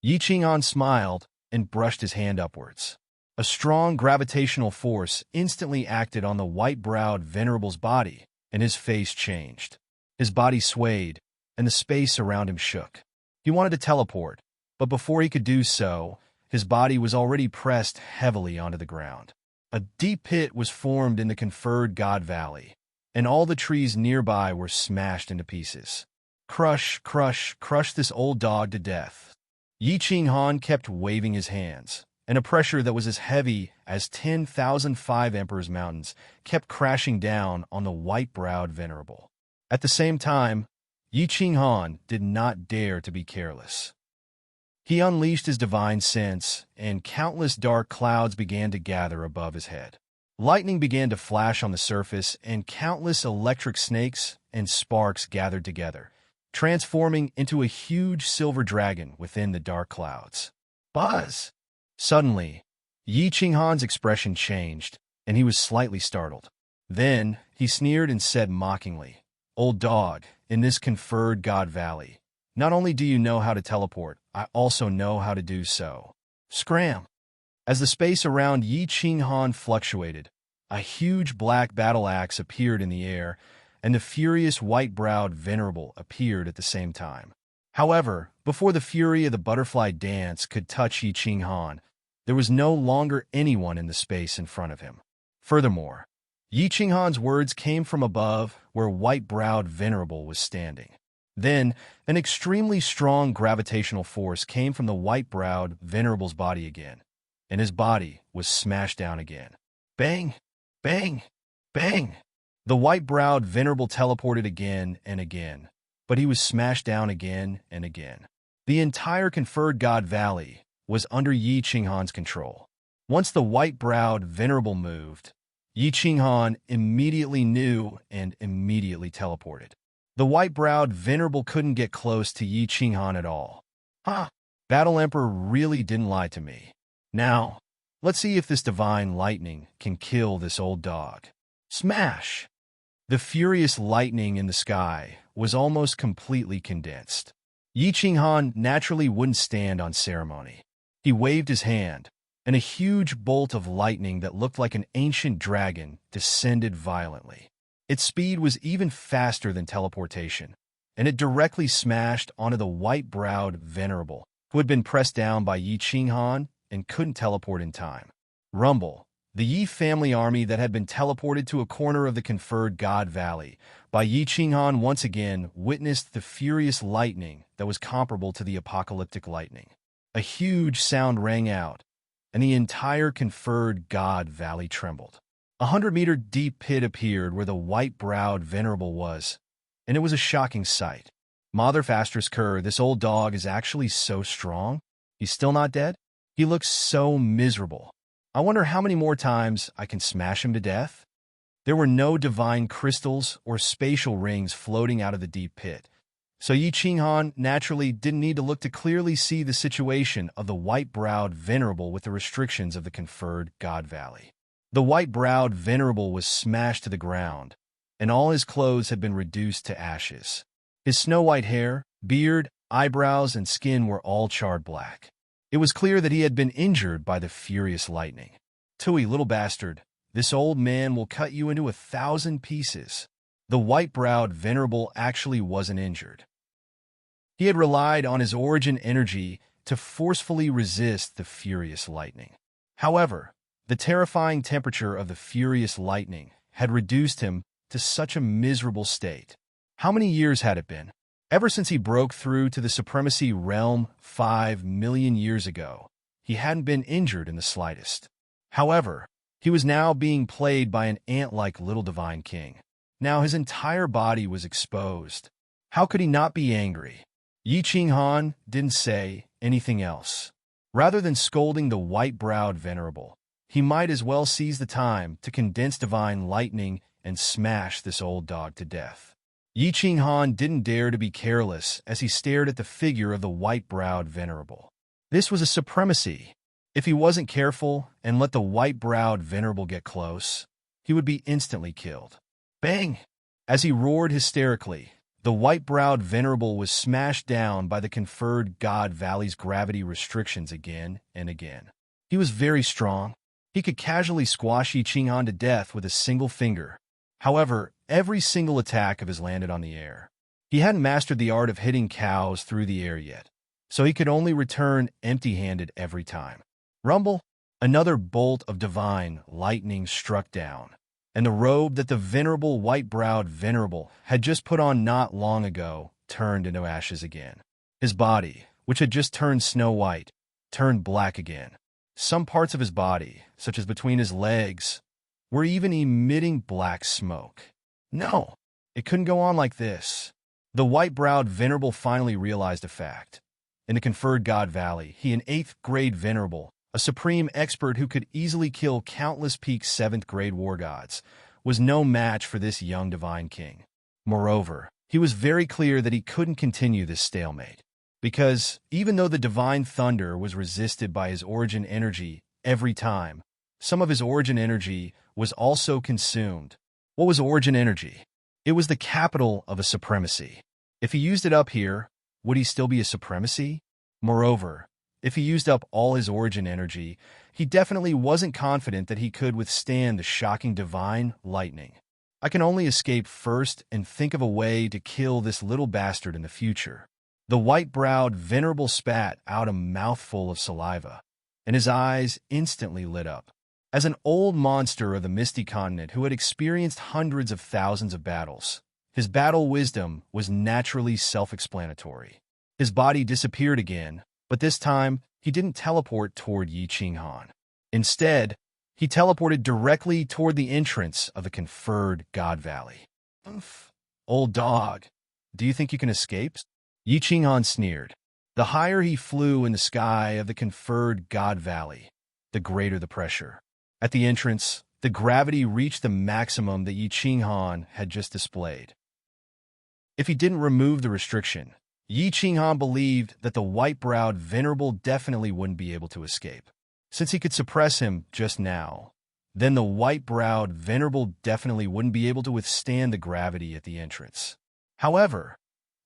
Yi Qinghan smiled and brushed his hand upwards. A strong gravitational force instantly acted on the white-browed Venerable's body, and his face changed. His body swayed, and the space around him shook. He wanted to teleport, but before he could do so, his body was already pressed heavily onto the ground. A deep pit was formed in the conferred God Valley, and all the trees nearby were smashed into pieces. Crush, crush, crush this old dog to death. Yi Qinghan kept waving his hands, and a pressure that was as heavy as 10,000 Five Emperors Mountains kept crashing down on the white-browed Venerable. At the same time, Yi Qinghan did not dare to be careless. He unleashed his divine sense, and countless dark clouds began to gather above his head. Lightning began to flash on the surface, and countless electric snakes and sparks gathered together, transforming into a huge silver dragon within the dark clouds. Buzz! Suddenly, Yi Qinghan's expression changed, and he was slightly startled. Then, he sneered and said mockingly, "Old dog, in this conferred God Valley, not only do you know how to teleport, I also know how to do so." Scram! As the space around Yi Qinghan fluctuated, a huge black battle axe appeared in the air, and the furious white-browed Venerable appeared at the same time. However, before the Fury of the Butterfly Dance could touch Yi Qinghan, there was no longer anyone in the space in front of him. Furthermore, Yi Qinghan's words came from above, where white-browed Venerable was standing. Then, an extremely strong gravitational force came from the white-browed Venerable's body again, and his body was smashed down again. Bang! Bang! Bang! The white-browed Venerable teleported again and again, but he was smashed down again and again. The entire conferred God Valley was under Yi Qinghan's control. Once the white-browed Venerable moved, Yi Qinghan immediately knew and immediately teleported. The white-browed Venerable couldn't get close to Yi Qinghan at all. Ha! Battle Emperor really didn't lie to me. Now, let's see if this divine lightning can kill this old dog. Smash! The furious lightning in the sky was almost completely condensed. Yi Qinghan naturally wouldn't stand on ceremony. He waved his hand, and a huge bolt of lightning that looked like an ancient dragon descended violently. Its speed was even faster than teleportation, and it directly smashed onto the white-browed Venerable, who had been pressed down by Yi Qinghan and couldn't teleport in time. Rumble, The Yi family army that had been teleported to a corner of the conferred God Valley by Yi Qinghan once again witnessed the furious lightning that was comparable to the apocalyptic lightning. A huge sound rang out, and the entire conferred God Valley trembled. 100-meter deep pit appeared where the white-browed venerable was, and it was a shocking sight. Mother Fastris Kerr, this old dog is actually so strong. He's still not dead? He looks so miserable. I wonder how many more times I can smash him to death? There were no divine crystals or spatial rings floating out of the deep pit, so Yi Qinghan naturally didn't need to look to clearly see the situation of the white-browed venerable with the restrictions of the conferred God Valley. The white-browed venerable was smashed to the ground, and all his clothes had been reduced to ashes. His snow-white hair, beard, eyebrows, and skin were all charred black. It was clear that he had been injured by the furious lightning. "Tui, little bastard, this old man will cut you into 1,000 pieces." The white-browed venerable actually wasn't injured. He had relied on his origin energy to forcefully resist the furious lightning. However, the terrifying temperature of the furious lightning had reduced him to such a miserable state. How many years had it been? Ever since he broke through to the supremacy realm 5 million years ago, he hadn't been injured in the slightest. However, he was now being played by an ant-like little divine king. Now his entire body was exposed. How could he not be angry? Yi Qinghan didn't say anything else. Rather than scolding the white-browed venerable, he might as well seize the time to condense divine lightning and smash this old dog to death. Yi Qinghan didn't dare to be careless as he stared at the figure of the white-browed venerable. This was a supremacy. If he wasn't careful and let the white-browed venerable get close, he would be instantly killed. Bang! As he roared hysterically, the white-browed venerable was smashed down by the conferred God Valley's gravity restrictions again and again. He was very strong. He could casually squash Yi Qinghan to death with a single finger. However, every single attack of his landed on the air. He hadn't mastered the art of hitting cows through the air yet, so he could only return empty-handed every time. Rumble! Another bolt of divine lightning struck down, and the robe that the venerable white-browed venerable had just put on not long ago turned into ashes again. His body, which had just turned snow-white, turned black again. Some parts of his body, such as between his legs, were even emitting black smoke. No, it couldn't go on like this. The white-browed venerable finally realized a fact. In the conferred God Valley, he, an 8th-grade venerable, a supreme expert who could easily kill countless peak 7th-grade war gods, was no match for this young divine king. Moreover, he was very clear that he couldn't continue this stalemate, because even though the divine thunder was resisted by his origin energy every time, some of his origin energy was also consumed. What was origin energy? It was the capital of a supremacy. If he used it up here, would he still be a supremacy? Moreover, if he used up all his origin energy, he definitely wasn't confident that he could withstand the shocking divine lightning. I can only escape first and think of a way to kill this little bastard in the future. The white-browed venerable spat out a mouthful of saliva, and his eyes instantly lit up. As an old monster of the misty continent who had experienced hundreds of thousands of battles, his battle wisdom was naturally self-explanatory. His body disappeared again, but this time he didn't teleport toward Yi Qinghan. Instead, he teleported directly toward the entrance of the conferred God Valley. Old dog, do you think you can escape? Yi Qinghan sneered. The higher he flew in the sky of the conferred God Valley, the greater the pressure. At the entrance, the gravity reached the maximum that Yi Qinghan had just displayed. If he didn't remove the restriction, Yi Qinghan believed that the white-browed venerable definitely wouldn't be able to escape. Since he could suppress him just now, then the white-browed venerable definitely wouldn't be able to withstand the gravity at the entrance. However,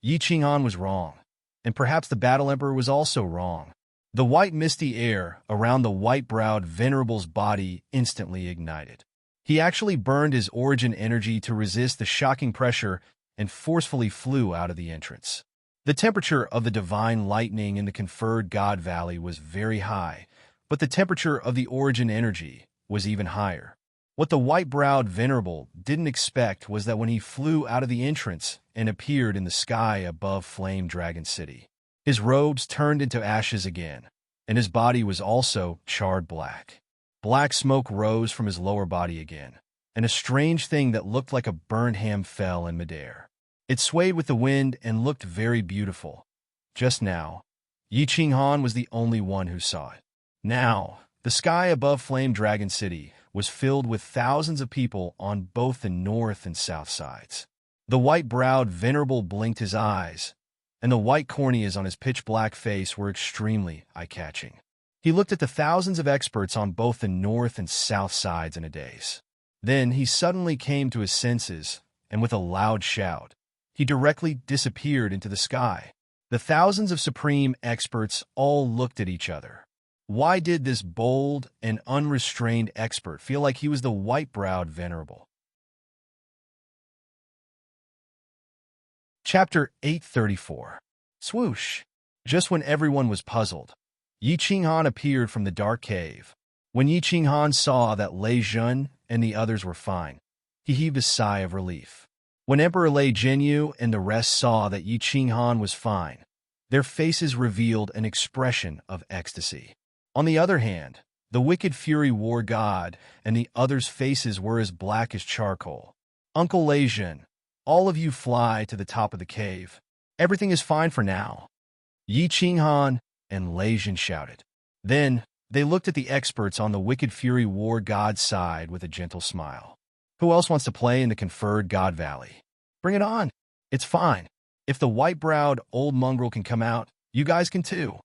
Yi Qinghan was wrong, and perhaps the Battle Emperor was also wrong. The white misty air around the white-browed venerable's body instantly ignited. He actually burned his origin energy to resist the shocking pressure and forcefully flew out of the entrance. The temperature of the divine lightning in the conferred God Valley was very high, but the temperature of the origin energy was even higher. What the white-browed venerable didn't expect was that when he flew out of the entrance and appeared in the sky above Flame Dragon City, his robes turned into ashes again, and his body was also charred black. Black smoke rose from his lower body again, and a strange thing that looked like a burned ham fell in midair. It swayed with the wind and looked very beautiful. Just now, Yi Qinghan was the only one who saw it. Now, the sky above Flame Dragon City was filled with thousands of people on both the north and south sides. The white-browed venerable blinked his eyes, and the white corneas on his pitch-black face were extremely eye-catching. He looked at the thousands of experts on both the north and south sides in a daze. Then he suddenly came to his senses, and with a loud shout, he directly disappeared into the sky. The thousands of supreme experts all looked at each other. Why did this bold and unrestrained expert feel like he was the white-browed venerable? Chapter 834. Swoosh! Just when everyone was puzzled, Yi Qinghan appeared from the dark cave. When Yi Qinghan saw that Lei Jun and the others were fine, he heaved a sigh of relief. When Emperor Lei Jinyu and the rest saw that Yi Qinghan was fine, their faces revealed an expression of ecstasy. On the other hand, the Wicked Fury War God and the others' faces were as black as charcoal. Uncle Lei Jun, all of you fly to the top of the cave. Everything is fine for now. Yi Qinghan and Lei Jun shouted. Then, they looked at the experts on the Wicked Fury War God's side with a gentle smile. Who else wants to play in the conferred God Valley? Bring it on. It's fine. If the white-browed old mongrel can come out, you guys can too.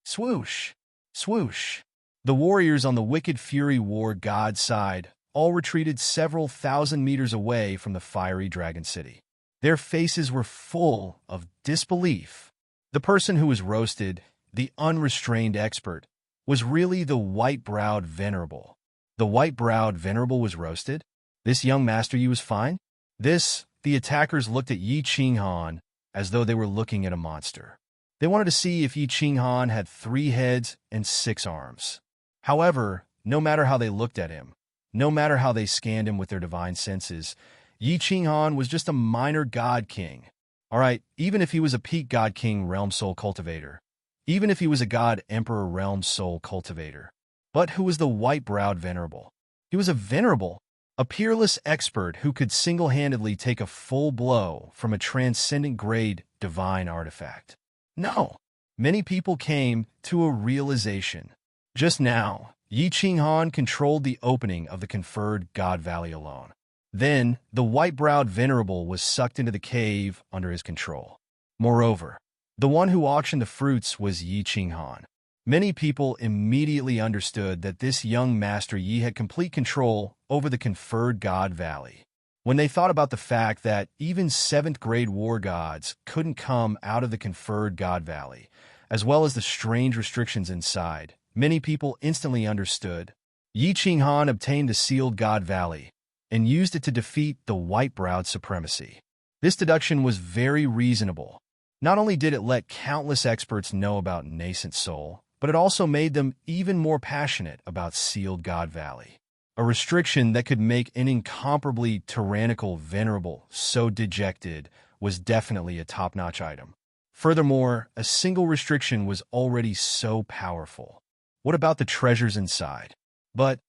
Swoosh! Swoosh! The warriors on the Wicked Fury War God's side all retreated several thousand meters away from the fiery Dragon City. Their faces were full of disbelief. The person who was roasted, the unrestrained expert, was really the white-browed venerable. The white-browed venerable was roasted? This young Master Yi was fine? The attackers looked at Yi Qinghan as though they were looking at a monster. They wanted to see if Yi Qinghan had 3 heads and 6 arms. However, no matter how they looked at him, no matter how they scanned him with their divine senses, Yi Qinghan was just a minor god king. Alright, even if he was a peak god king realm soul cultivator, even if he was a god emperor realm soul cultivator. But who was the white-browed venerable? He was a venerable, a peerless expert who could single-handedly take a full blow from a transcendent grade divine artifact. No, many people came to a realization. Just now, Yi Qinghan controlled the opening of the conferred God Valley alone. Then, the white-browed venerable was sucked into the cave under his control. Moreover, the one who auctioned the fruits was Yi Qinghan. Many people immediately understood that this young Master Yi had complete control over the conferred God Valley. When they thought about the fact that even 7th-grade war gods couldn't come out of the conferred God Valley, as well as the strange restrictions inside, many people instantly understood. Yi Qinghan obtained the sealed God Valley and used it to defeat the white-browed supremacy. This deduction was very reasonable. Not only did it let countless experts know about nascent soul, but it also made them even more passionate about sealed God Valley. A restriction that could make an incomparably tyrannical venerable so dejected was definitely a top-notch item. Furthermore, a single restriction was already so powerful. What about the treasures inside? But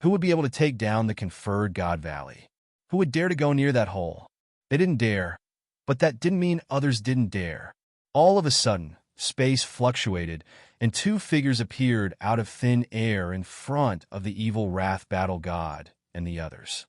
who would be able to take down the conferred God Valley? Who would dare to go near that hole? They didn't dare, but that didn't mean others didn't dare. All of a sudden, space fluctuated, and 2 figures appeared out of thin air in front of the evil wrath battle god and the others.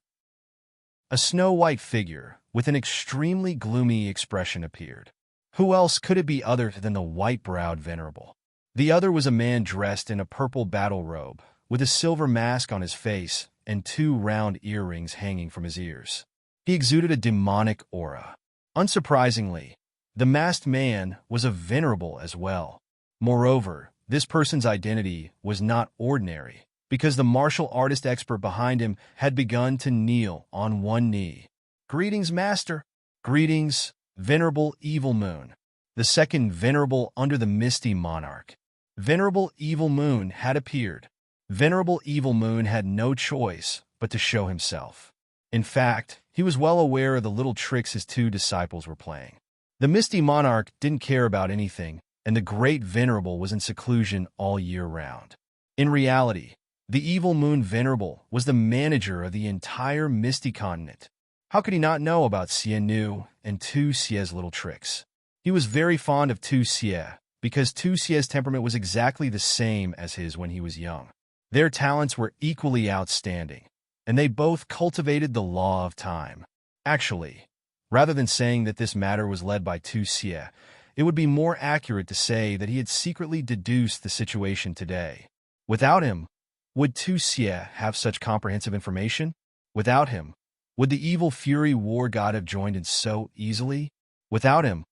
A snow-white figure with an extremely gloomy expression appeared. Who else could it be other than the white-browed venerable? The other was a man dressed in a purple battle robe, with a silver mask on his face and 2 round earrings hanging from his ears. He exuded a demonic aura. Unsurprisingly, the masked man was a venerable as well. Moreover, this person's identity was not ordinary, because the martial artist expert behind him had begun to kneel on one knee. Greetings, Master. Greetings, Venerable Evil Moon, the second venerable under the Misty Monarch. Venerable Evil Moon had appeared. Venerable Evil Moon had no choice but to show himself. In fact, he was well aware of the little tricks his two disciples were playing. The Misty Monarch didn't care about anything, and the Great Venerable was in seclusion all year round. In reality, the Evil Moon Venerable was the manager of the entire Misty continent. How could he not know about Xie Nu and Tu Xie's little tricks? He was very fond of Tu Xie, because Tu Xie's temperament was exactly the same as his when he was young. Their talents were equally outstanding, and they both cultivated the law of time. Actually, rather than saying that this matter was led by Tu Xie, it would be more accurate to say that he had secretly deduced the situation today. Without him, would Tu Xie have such comprehensive information? Without him, would the evil Fury war god have joined in so easily? Without him,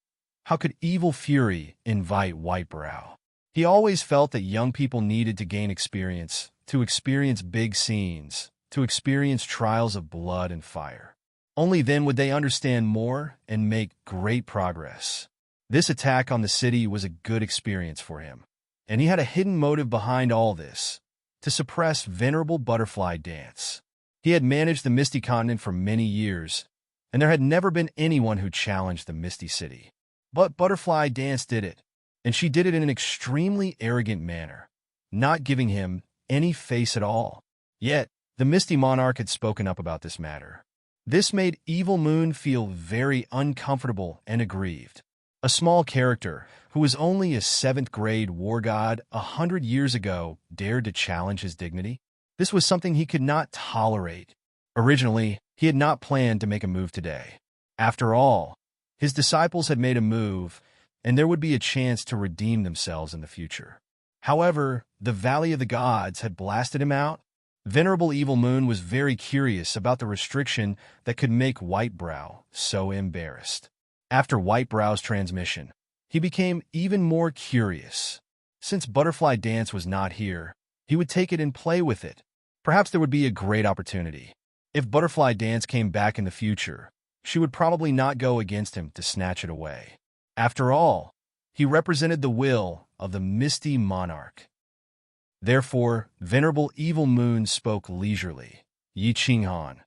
how could evil Fury invite Whitebrow? He always felt that young people needed to gain experience, to experience big scenes, to experience trials of blood and fire. Only then would they understand more and make great progress. This attack on the city was a good experience for him, and he had a hidden motive behind all this: to suppress Venerable Butterfly Dance. He had managed the Misty Continent for many years, and there had never been anyone who challenged the Misty City. But Butterfly Dance did it, and she did it in an extremely arrogant manner, not giving him any face at all. Yet, the Misty Monarch had spoken up about this matter. This made Evil Moon feel very uncomfortable and aggrieved. A small character, who was only a 7th-grade war god 100 years ago, dared to challenge his dignity? This was something he could not tolerate. Originally, he had not planned to make a move today. After all, his disciples had made a move, and there would be a chance to redeem themselves in the future. However, the Valley of the Gods had blasted him out. Venerable Evil Moon was very curious about the restriction that could make Whitebrow so embarrassed. After Whitebrow's transmission, he became even more curious. Since Butterfly Dance was not here, he would take it and play with it. Perhaps there would be a great opportunity. If Butterfly Dance came back in the future, she would probably not go against him to snatch it away. After all, he represented the will of the Misty Monarch. Therefore, Venerable Evil Moon spoke leisurely. Yi Qinghan,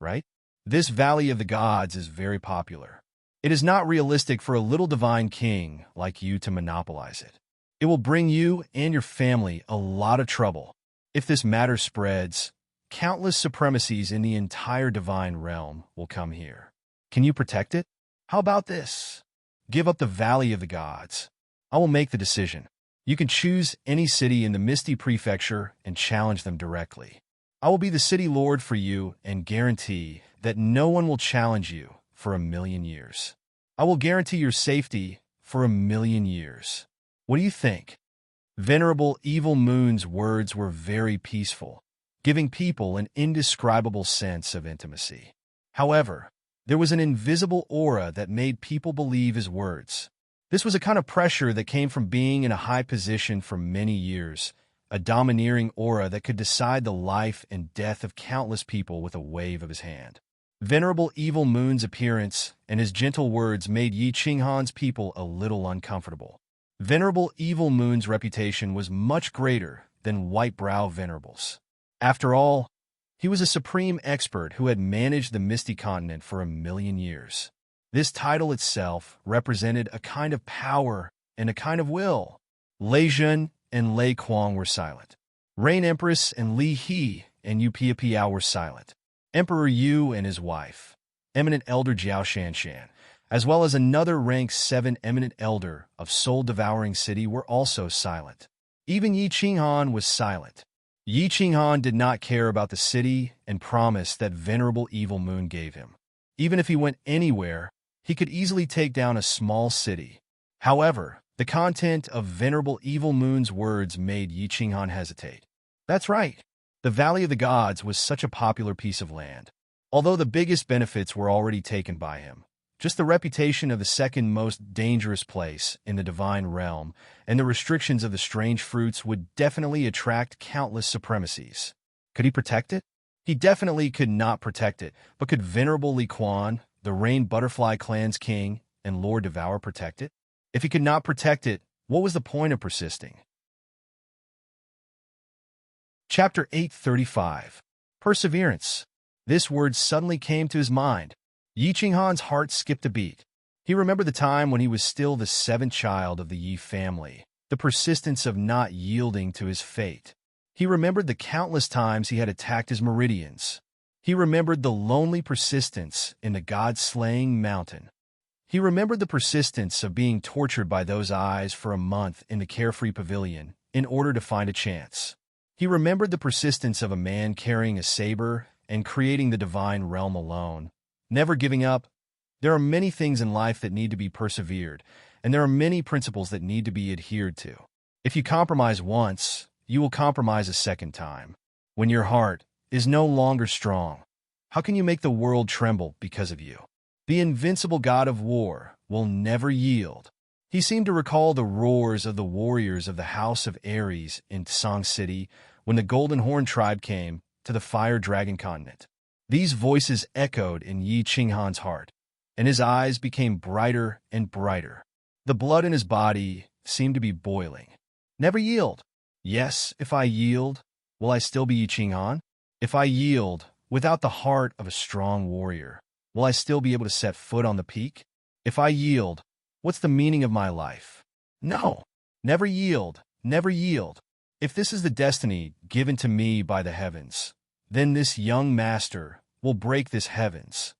right? This Valley of the Gods is very popular. It is not realistic for a little divine king like you to monopolize it. It will bring you and your family a lot of trouble. If this matter spreads, countless supremacies in the entire divine realm will come here. Can you protect it? How about this? Give up the Valley of the Gods. I will make the decision. You can choose any city in the Misty Prefecture and challenge them directly. I will be the city lord for you and guarantee that no one will challenge you for 1,000,000 years. I will guarantee your safety for 1,000,000 years. What do you think? Venerable Evil Moon's words were very peaceful, giving people an indescribable sense of intimacy. However, there was an invisible aura that made people believe his words. This was a kind of pressure that came from being in a high position for many years, a domineering aura that could decide the life and death of countless people with a wave of his hand. Venerable Evil Moon's appearance and his gentle words made Yi Qinghan's people a little uncomfortable. Venerable Evil Moon's reputation was much greater than Whitebrow Venerable's. After all, he was a supreme expert who had managed the Misty Continent for 1,000,000 years. This title itself represented a kind of power and a kind of will. Lei Zhen and Lei Kuang were silent. Reign Empress and Li He and Yu Piapiao were silent. Emperor Yu and his wife, Eminent Elder Jiao Shanshan, as well as another rank 7 Eminent Elder of Soul-Devouring City were also silent. Even Yi Qinghan was silent. Yi Qinghan did not care about the city and promise that Venerable Evil Moon gave him. Even if he went anywhere, he could easily take down a small city. However, the content of Venerable Evil Moon's words made Yi Qinghan hesitate. That's right. The Valley of the Gods was such a popular piece of land. Although the biggest benefits were already taken by him, just the reputation of the second most dangerous place in the divine realm and the restrictions of the strange fruits would definitely attract countless supremacies. Could he protect it? He definitely could not protect it, but could Venerable Li Quan, the Rain Butterfly Clan's king and Lord Devour, protect it? If he could not protect it, what was the point of persisting? Chapter 835. Perseverance. This word suddenly came to his mind. Yi Qinghan's heart skipped a beat. He remembered the time when he was still the seventh child of the Yi family, the persistence of not yielding to his fate. He remembered the countless times he had attacked his meridians. He remembered the lonely persistence in the god-slaying mountain. He remembered the persistence of being tortured by those eyes for a month in the carefree pavilion in order to find a chance. He remembered the persistence of a man carrying a saber and creating the divine realm alone, never giving up. There are many things in life that need to be persevered, and there are many principles that need to be adhered to. If you compromise once, you will compromise a second time. When your heart is no longer strong, how can you make the world tremble because of you? The invincible god of war will never yield. He seemed to recall the roars of the warriors of the House of Ares in Song City when the Golden Horn tribe came to the Fire Dragon continent. These voices echoed in Yi Qinghan's heart, and his eyes became brighter and brighter. The blood in his body seemed to be boiling. Never yield. Yes, if I yield, will I still be Yi Qinghan? If I yield without the heart of a strong warrior, will I still be able to set foot on the peak? If I yield, what's the meaning of my life? No, never yield, never yield. If this is the destiny given to me by the heavens, then this young master will break this heavens.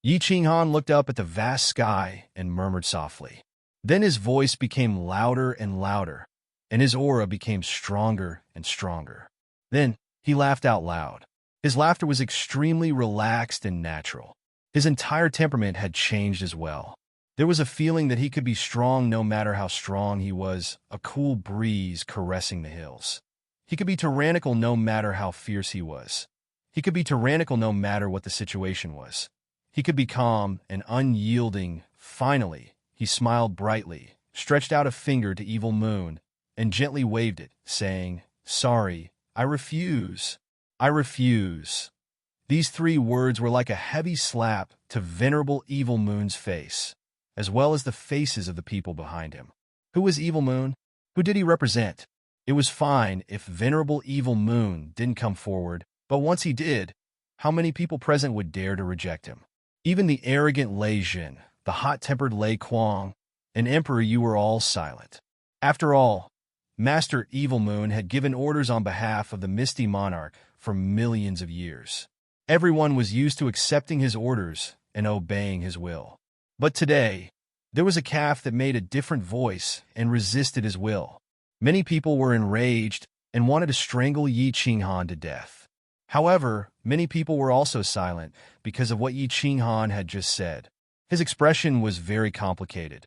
Yi Qinghan looked up at the vast sky and murmured softly. Then his voice became louder and louder, and his aura became stronger and stronger. Then he laughed out loud. His laughter was extremely relaxed and natural. His entire temperament had changed as well. There was a feeling that he could be strong no matter how strong he was, a cool breeze caressing the hills. He could be tyrannical no matter how fierce he was. He could be tyrannical no matter what the situation was. He could be calm and unyielding. Finally, he smiled brightly, stretched out a finger to Evil Moon, and gently waved it, saying, "Sorry, I refuse. I refuse." These three words were like a heavy slap to venerable Evil Moon's face, as well as the faces of the people behind him. Who was Evil Moon? Who did he represent? It was fine if venerable Evil Moon didn't come forward, but once he did, how many people present would dare to reject him? Even the arrogant Lei Jin, the hot-tempered Lei Kuang, and Emperor, you were all silent. After all, Master Evil Moon had given orders on behalf of the Misty Monarch for millions of years. Everyone was used to accepting his orders and obeying his will. But today, there was a calf that made a different voice and resisted his will. Many people were enraged and wanted to strangle Yi Qinghan to death. However, many people were also silent because of what Yi Qinghan had just said. His expression was very complicated.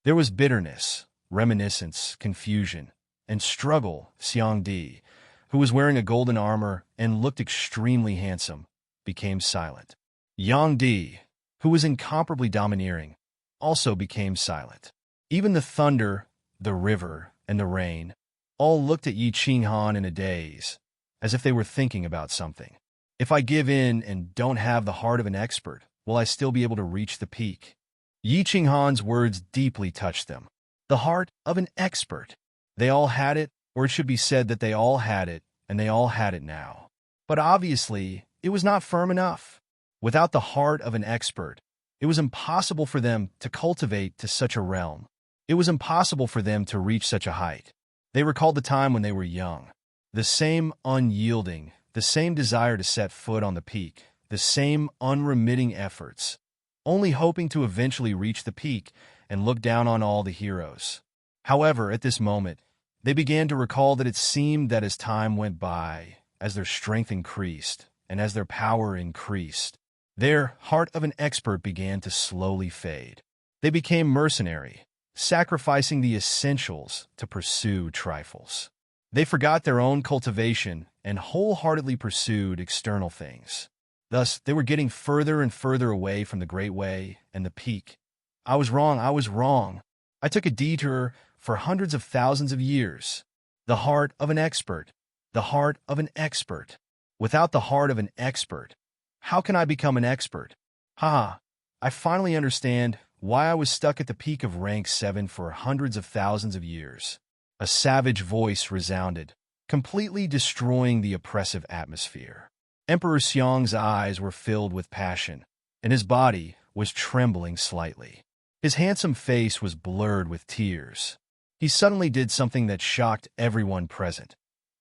There was bitterness, reminiscence, confusion, and struggle. Xiangdi, who was wearing a golden armor and looked extremely handsome, became silent. Yang Di, who was incomparably domineering, also became silent. Even the thunder, the river, and the rain all looked at Yi Qinghan in a daze, as if they were thinking about something. If I give in and don't have the heart of an expert, will I still be able to reach the peak? Yi Qinghan's words deeply touched them. The heart of an expert. They all had it, or it should be said that they all had it, and they all had it now. But obviously, it was not firm enough. Without the heart of an expert, it was impossible for them to cultivate to such a realm. It was impossible for them to reach such a height. They recalled the time when they were young. The same unyielding, the same desire to set foot on the peak, the same unremitting efforts, only hoping to eventually reach the peak and look down on all the heroes. However, at this moment, they began to recall that it seemed that as time went by, as their strength increased, and as their power increased, their heart of an expert began to slowly fade. They became mercenary, sacrificing the essentials to pursue trifles. They forgot their own cultivation and wholeheartedly pursued external things. Thus, they were getting further and further away from the Great Way and the peak. I was wrong, I was wrong. I took a detour for hundreds of thousands of years. The heart of an expert. The heart of an expert. Without the heart of an expert, how can I become an expert? I finally understand why I was stuck at the peak of rank 7 for hundreds of thousands of years. A savage voice resounded. completely destroying the oppressive atmosphere. Emperor Xiang's eyes were filled with passion, and his body was trembling slightly. His handsome face was blurred with tears. He suddenly did something that shocked everyone present.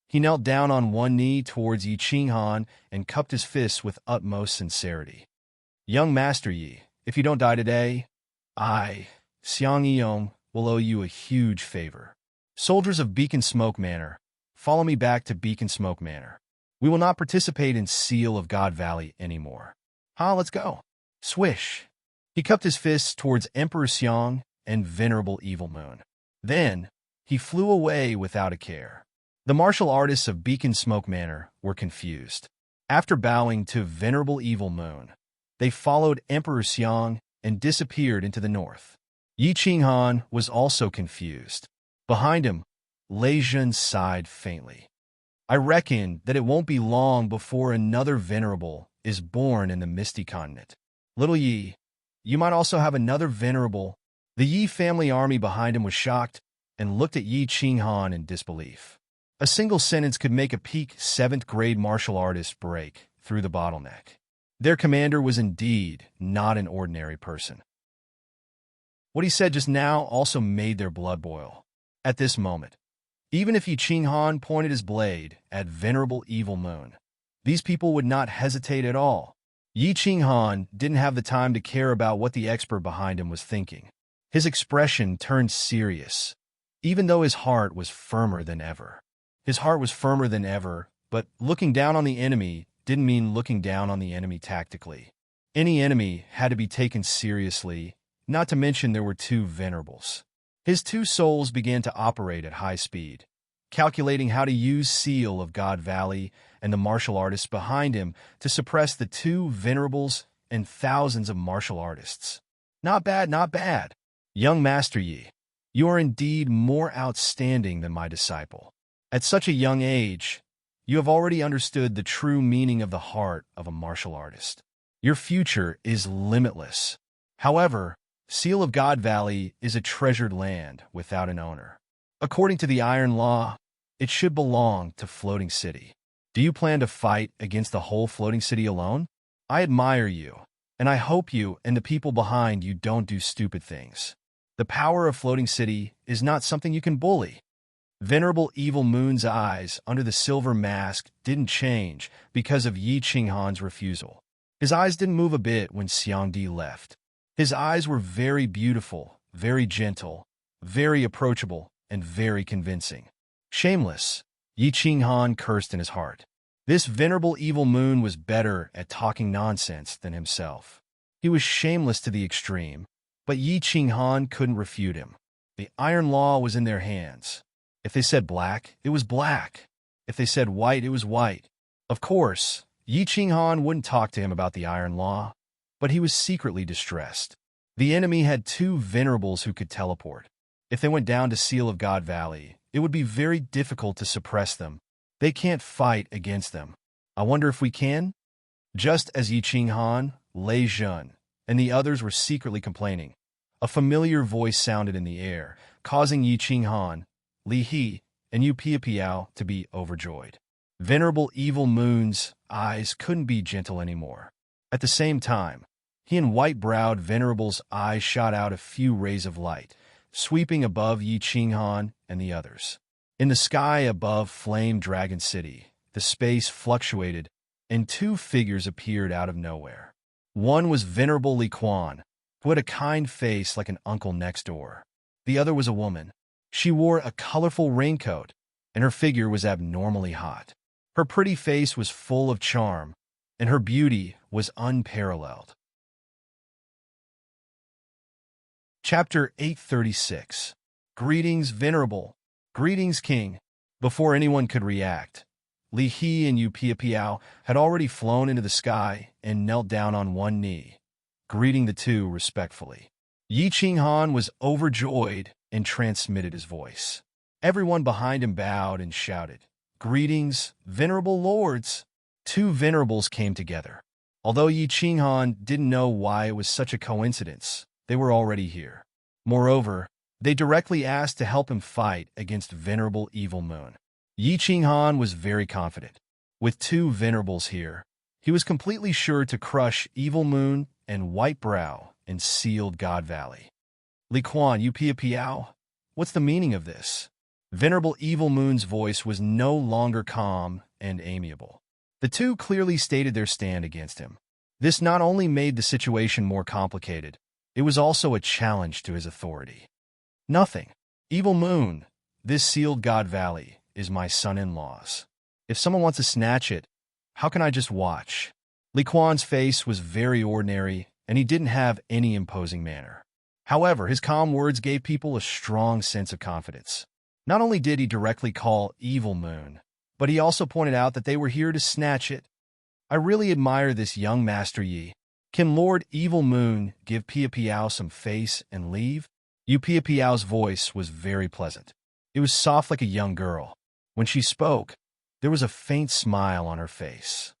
He knelt down on one knee towards Yi Qinghan and cupped his fists with utmost sincerity. "Young Master Yi, if you don't die today, I, Xiang Yiyong, will owe you a huge favor. Soldiers of Beacon Smoke Manor, follow me back to Beacon Smoke Manor. We will not participate in Seal of God Valley anymore. Let's go." Swish! He cupped his fists towards Emperor Xiang and Venerable Evil Moon. Then, he flew away without a care. The martial artists of Beacon Smoke Manor were confused. After bowing to Venerable Evil Moon, they followed Emperor Xiang and disappeared into the north. Yi Qinghan was also confused. Behind him, Lei Jun sighed faintly. "I reckon that it won't be long before another Venerable is born in the Misty Continent. Little Yi, you might also have another Venerable." The Yi family army behind him was shocked and looked at Yi Qinghan in disbelief. A single sentence could make a peak 7th grade martial artist break through the bottleneck. Their commander was indeed not an ordinary person. What he said just now also made their blood boil. At this moment, even if Yi Qinghan pointed his blade at Venerable Evil Moon, these people would not hesitate at all. Yi Qinghan didn't have the time to care about what the expert behind him was thinking. His expression turned serious, even though his heart was firmer than ever. His heart was firmer than ever, but looking down on the enemy didn't mean looking down on the enemy tactically. Any enemy had to be taken seriously, not to mention there were two venerables. His two souls began to operate at high speed, calculating how to use Seal of God Valley and the martial artists behind him to suppress the two venerables and thousands of martial artists. Not bad, not bad. Young Master Yi, you are indeed more outstanding than my disciple. At such a young age, you have already understood the true meaning of the heart of a martial artist. Your future is limitless. However, Seal of God Valley is a treasured land without an owner. According to the Iron Law, it should belong to Floating City. Do you plan to fight against the whole Floating City alone? I admire you, and I hope you and the people behind you don't do stupid things. The power of Floating City is not something you can bully. Venerable Evil Moon's eyes under the silver mask didn't change because of Yi Qinghan's refusal. His eyes didn't move a bit when Xiangdi left. His eyes were very beautiful, very gentle, very approachable, and very convincing. Shameless, Yi Qinghan cursed in his heart. This Venerable Evil Moon was better at talking nonsense than himself. He was shameless to the extreme, but Yi Qinghan couldn't refute him. The Iron Law was in their hands. If they said black, it was black. If they said white, it was white. Of course, Yi Qinghan wouldn't talk to him about the Iron Law, but he was secretly distressed. The enemy had two venerables who could teleport. If they went down to Seal of God Valley, it would be very difficult to suppress them. They can't fight against them. I wonder if we can? Just as Yi Qinghan, Lei Jun, and the others were secretly complaining, a familiar voice sounded in the air, causing Yi Qinghan, Li He, and Yu Piapiao to be overjoyed. Venerable Evil Moon's eyes couldn't be gentle anymore. At the same time, he and white-browed Venerable's eyes shot out a few rays of light, sweeping above Yi Qinghan and the others. In the sky above Flame Dragon City, the space fluctuated, and two figures appeared out of nowhere. One was Venerable Li Quan, who had a kind face like an uncle next door. The other was a woman. She wore a colorful raincoat, and her figure was abnormally hot. Her pretty face was full of charm, and her beauty was unparalleled. Chapter 836. Greetings, Venerable. Greetings, King. Before anyone could react, Li He and Yu Piapiao had already flown into the sky and knelt down on one knee, greeting the two respectfully. Yi Qinghan was overjoyed and transmitted his voice. Everyone behind him bowed and shouted, "Greetings, Venerable Lords." Two venerables came together. Although Yi Qinghan didn't know why it was such a coincidence, they were already here. Moreover, they directly asked to help him fight against Venerable Evil Moon. Yi Qinghan was very confident. With two venerables here, he was completely sure to crush Evil Moon and White Brow in sealed God Valley. Li Quan, you pia piao? What's the meaning of this? Venerable Evil Moon's voice was no longer calm and amiable. The two clearly stated their stand against him. This not only made the situation more complicated, it was also a challenge to his authority. Nothing. Evil Moon, this sealed God Valley is my son-in-law's. If someone wants to snatch it, how can I just watch? Li Quan's face was very ordinary, and he didn't have any imposing manner. However, his calm words gave people a strong sense of confidence. Not only did he directly call Evil Moon, but he also pointed out that they were here to snatch it. I really admire this young Master Yi. Can Lord Evil Moon give Pia Piao some face and leave? Yu Pia Piao's voice was very pleasant. It was soft like a young girl. When she spoke, there was a faint smile on her face.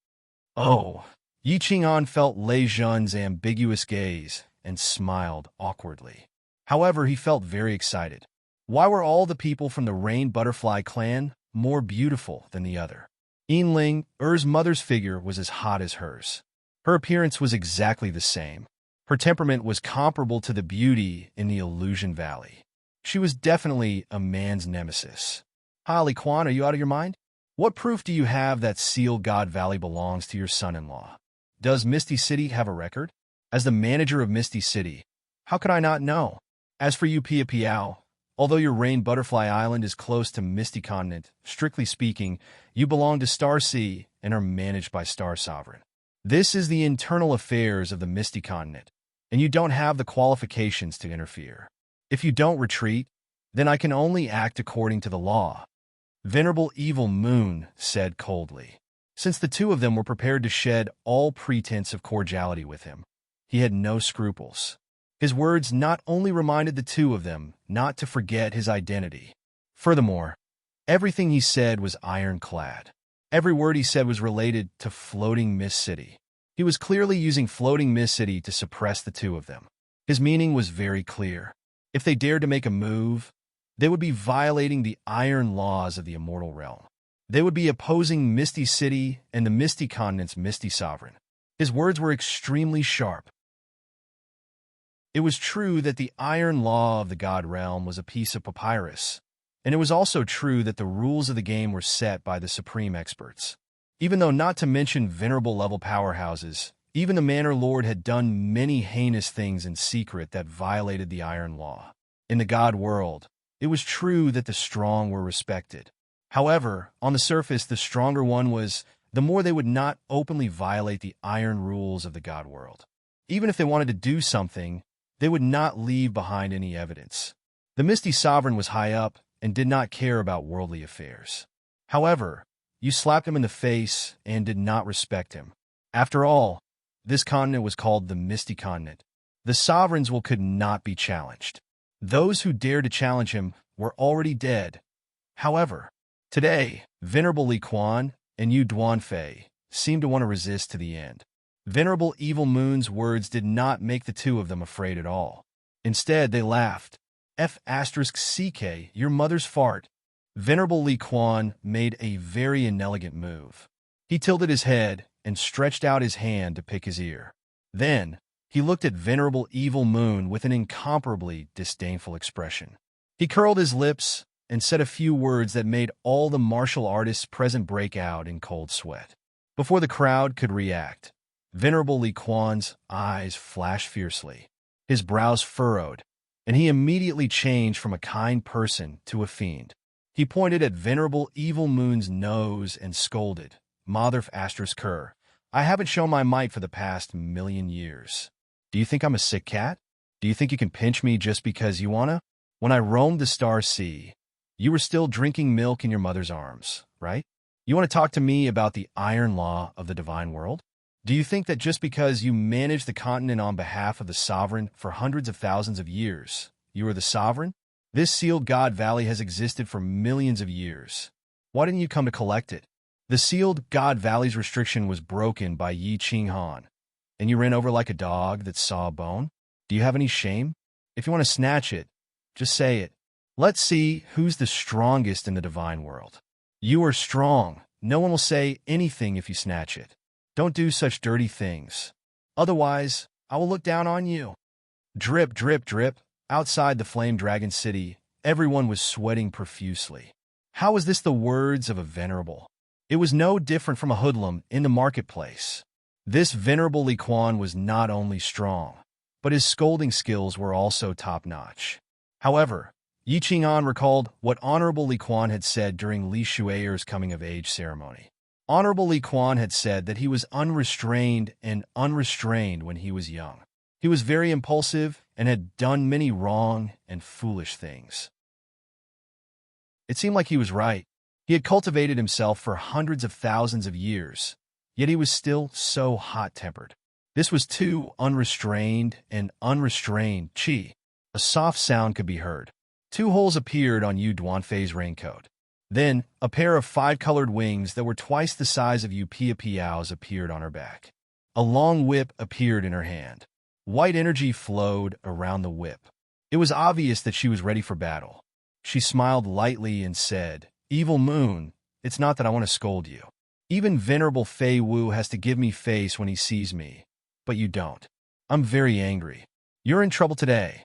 Oh, Yi Qing'an felt Lei Zhen's ambiguous gaze and smiled awkwardly. However, he felt very excited. Why were all the people from the Rain Butterfly clan more beautiful than the other? Yinling, Er's mother's figure was as hot as hers. Her appearance was exactly the same. Her temperament was comparable to the beauty in the Illusion Valley. She was definitely a man's nemesis. Li Quan, are you out of your mind? What proof do you have that sealed God Valley belongs to your son-in-law? Does Misty City have a record? As the manager of Misty City, how could I not know? As for you, Pia Piao, although your Rain Butterfly Island is close to Misty Continent, strictly speaking, you belong to Star Sea and are managed by Star Sovereign. This is the internal affairs of the Misty Continent, and you don't have the qualifications to interfere. If you don't retreat, then I can only act according to the law. Venerable Evil Moon said coldly. Since the two of them were prepared to shed all pretense of cordiality with him, he had no scruples. His words not only reminded the two of them not to forget his identity. Furthermore, everything he said was ironclad. Every word he said was related to Floating Mist City. He was clearly using Floating Mist City to suppress the two of them. His meaning was very clear. If they dared to make a move, they would be violating the iron laws of the immortal realm. They would be opposing Misty City and the Misty Continent's Misty Sovereign. His words were extremely sharp. It was true that the iron law of the God Realm was a piece of papyrus, and it was also true that the rules of the game were set by the supreme experts. Even though not to mention venerable level powerhouses, even the Manor Lord had done many heinous things in secret that violated the iron law. In the God world, it was true that the strong were respected. However, on the surface, the stronger one was, the more they would not openly violate the iron rules of the God world. Even if they wanted to do something, they would not leave behind any evidence. The Misty Sovereign was high up and did not care about worldly affairs. However, you slapped him in the face and did not respect him. After all, this continent was called the Misty Continent. The Sovereign's will could not be challenged. Those who dared to challenge him were already dead. However, today, Venerable Li Quan and Yu Duanfei seemed to want to resist to the end. Venerable Evil Moon's words did not make the two of them afraid at all. Instead, they laughed. F***CK, your mother's fart. Venerable Li Quan made a very inelegant move. He tilted his head and stretched out his hand to pick his ear. Then, he looked at Venerable Evil Moon with an incomparably disdainful expression. He curled his lips and said a few words that made all the martial artists present break out in cold sweat. Before the crowd could react, Venerable Li Quan's eyes flashed fiercely. His brows furrowed, and he immediately changed from a kind person to a fiend. He pointed at Venerable Evil Moon's nose and scolded, Mother Kerr, I haven't shown my might for the past 1,000,000 years. Do you think I'm a sick cat? Do you think you can pinch me just because you wanna? When I roamed the Star Sea, you were still drinking milk in your mother's arms, right? You want to talk to me about the iron law of the divine world? Do you think that just because you managed the continent on behalf of the sovereign for hundreds of thousands of years, you are the sovereign? This sealed God Valley has existed for millions of years. Why didn't you come to collect it? The sealed God Valley's restriction was broken by Yi Qinghan, and you ran over like a dog that saw a bone? Do you have any shame? If you want to snatch it, just say it. Let's see who's the strongest in the divine world. You are strong. No one will say anything if you snatch it. Don't do such dirty things. Otherwise, I will look down on you. Drip, drip, drip. Outside the flame dragon city, everyone was sweating profusely. How was this the words of a venerable? It was no different from a hoodlum in the marketplace. This venerable Li Quan was not only strong, but his scolding skills were also top-notch. However, Yi Qing'an recalled what Honorable Li Quan had said during Li Shueyer's coming-of-age ceremony. Honorable Li Quan had said that he was unrestrained when he was young. He was very impulsive and had done many wrong and foolish things. It seemed like he was right. He had cultivated himself for hundreds of thousands of years, yet he was still so hot-tempered. This was too unrestrained. Qi. A soft sound could be heard. 2 holes appeared on Yu Duanfei's raincoat. Then, a pair of 5-colored wings that were twice the size of Yu Piao's appeared on her back. A long whip appeared in her hand. White energy flowed around the whip. It was obvious that she was ready for battle. She smiled lightly and said, "Evil Moon, it's not that I want to scold you. Even Venerable Fei Wu has to give me face when he sees me, but you don't. I'm very angry. You're in trouble today."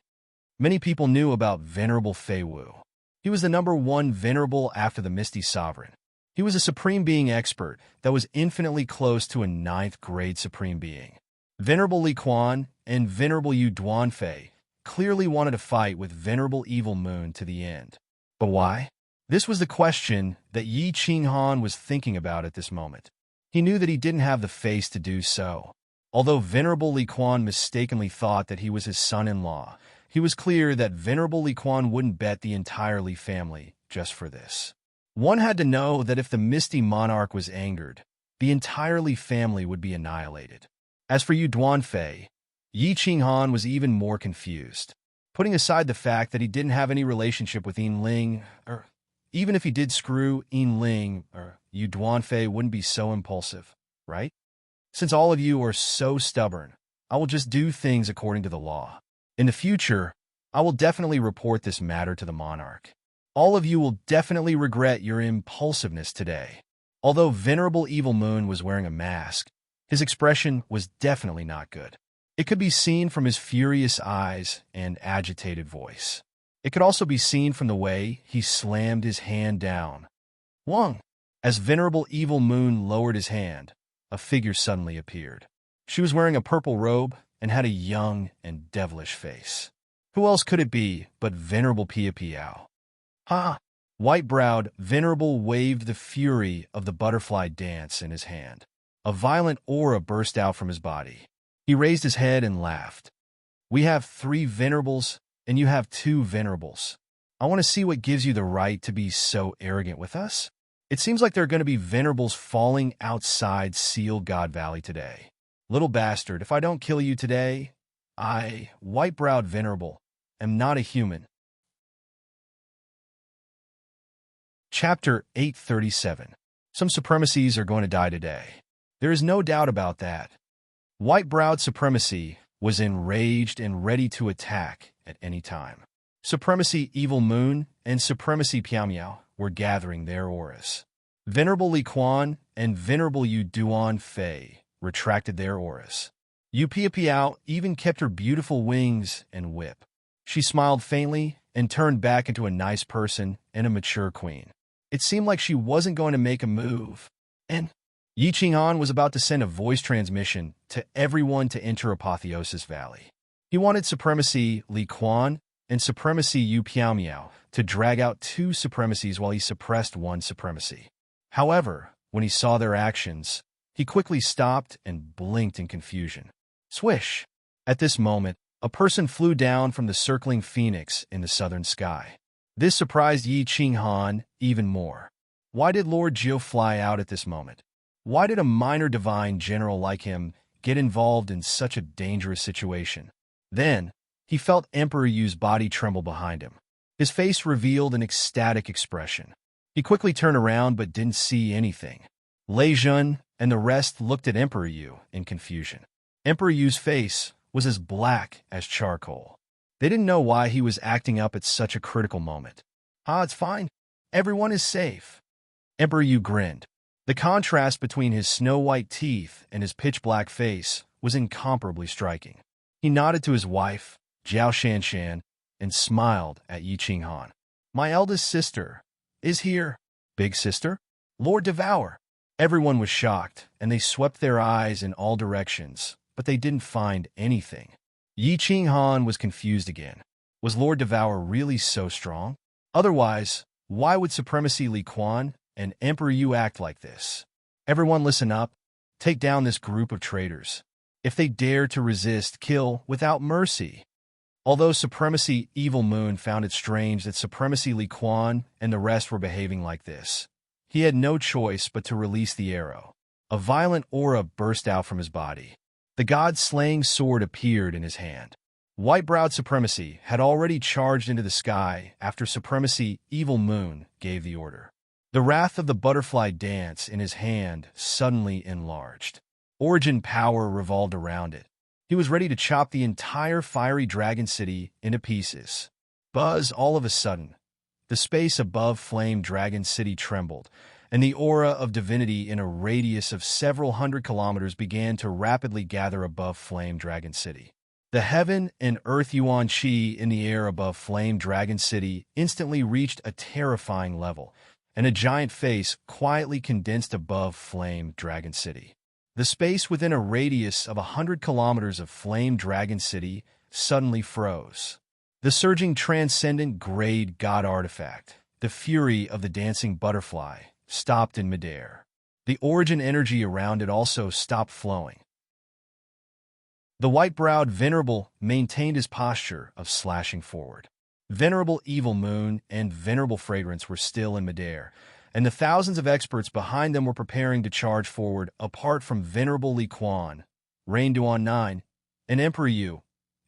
Many people knew about Venerable Fei Wu. He was the #1 venerable after the Misty Sovereign. He was a Supreme Being expert that was infinitely close to a 9th-grade Supreme Being. Venerable Li Quan and Venerable Yu Duanfei clearly wanted to fight with Venerable Evil Moon to the end. But why? This was the question that Yi Qing'an was thinking about at this moment. He knew that he didn't have the face to do so. Although Venerable Li Quan mistakenly thought that he was his son-in-law, he was clear that Venerable Li Quan wouldn't bet the entire Li family just for this. One had to know that if the Misty Monarch was angered, the entire Li family would be annihilated. As for Yu Duanfei, Yi Qing'an was even more confused. Putting aside the fact that he didn't have any relationship with Yin Ling, or even if he did screw Yin Ling, Yu Duanfei wouldn't be so impulsive, right? Since all of you are so stubborn, I will just do things according to the law. In the future, I will definitely report this matter to the monarch. All of you will definitely regret your impulsiveness today. Although Venerable Evil Moon was wearing a mask, his expression was definitely not good. It could be seen from his furious eyes and agitated voice. It could also be seen from the way he slammed his hand down. Wang! As Venerable Evil Moon lowered his hand, a figure suddenly appeared. She was wearing a purple robe and had a young and devilish face. Who else could it be but Venerable Piao? Ha! White-browed, Venerable waved the fury of the butterfly dance in his hand. A violent aura burst out from his body. He raised his head and laughed. "We have 3 venerables, and you have 2 venerables. I want to see what gives you the right to be so arrogant with us. It seems like there are going to be venerables falling outside Seal God Valley today. Little bastard, if I don't kill you today, I, white-browed venerable, am not a human." Chapter 837. Some supremacies are going to die today. There is no doubt about that. White-browed supremacy was enraged and ready to attack at any time. Supremacy Evil Moon and Supremacy Piao were gathering their auras. Venerable Li Quan and Venerable Yu Duanfei retracted their auras. Yu Piao even kept her beautiful wings and whip. She smiled faintly and turned back into a nice person and a mature queen. It seemed like she wasn't going to make a move. And Yi Qing'an was about to send a voice transmission to everyone to enter Apotheosis Valley. He wanted Supremacy Li Quan and Supremacy Yu Piao to drag out 2 supremacies while he suppressed 1 supremacy. However, when he saw their actions, he quickly stopped and blinked in confusion. Swish! At this moment, a person flew down from the circling phoenix in the southern sky. This surprised Yi Qing'an even more. Why did Lord Jiu fly out at this moment? Why did a minor divine general like him get involved in such a dangerous situation? Then, he felt Emperor Yu's body tremble behind him. His face revealed an ecstatic expression. He quickly turned around but didn't see anything. Lei Jun and the rest looked at Emperor Yu in confusion. Emperor Yu's face was as black as charcoal. They didn't know why he was acting up at such a critical moment. "Ah, it's fine. Everyone is safe." Emperor Yu grinned. The contrast between his snow-white teeth and his pitch-black face was incomparably striking. He nodded to his wife, Jiao Shanshan, and smiled at Yi Qinghan. "My eldest sister is here." "Big sister?" "Lord Devour." Everyone was shocked, and they swept their eyes in all directions, but they didn't find anything. Yi Qinghan was confused again. Was Lord Devour really so strong? Otherwise, why would Supremacy Li Quan and Emperor Yu act like this? "Everyone listen up. Take down this group of traitors. If they dare to resist, kill without mercy." Although Supremacy Evil Moon found it strange that Supremacy Li Quan and the rest were behaving like this, he had no choice but to release the arrow. A violent aura burst out from his body. The god-slaying sword appeared in his hand. White-browed Supremacy had already charged into the sky after Supremacy Evil Moon gave the order. The wrath of the butterfly dance in his hand suddenly enlarged. Origin power revolved around it. He was ready to chop the entire fiery dragon city into pieces. Buzz, all of a sudden, the space above Flame Dragon City trembled, and the aura of divinity in a radius of several hundred kilometers began to rapidly gather above Flame Dragon City. The heaven and earth yuan qi in the air above Flame Dragon City instantly reached a terrifying level, and a giant face quietly condensed above Flame Dragon City. The space within a radius of 100 kilometers of Flame Dragon City suddenly froze. The surging transcendent grade god artifact, the fury of the dancing butterfly, stopped in midair. The origin energy around it also stopped flowing. The white-browed Venerable maintained his posture of slashing forward. Venerable Evil Moon and Venerable Fragrance were still in midair, and the thousands of experts behind them were preparing to charge forward apart from Venerable Li Quan, Rain Duan 9, and Emperor Yu.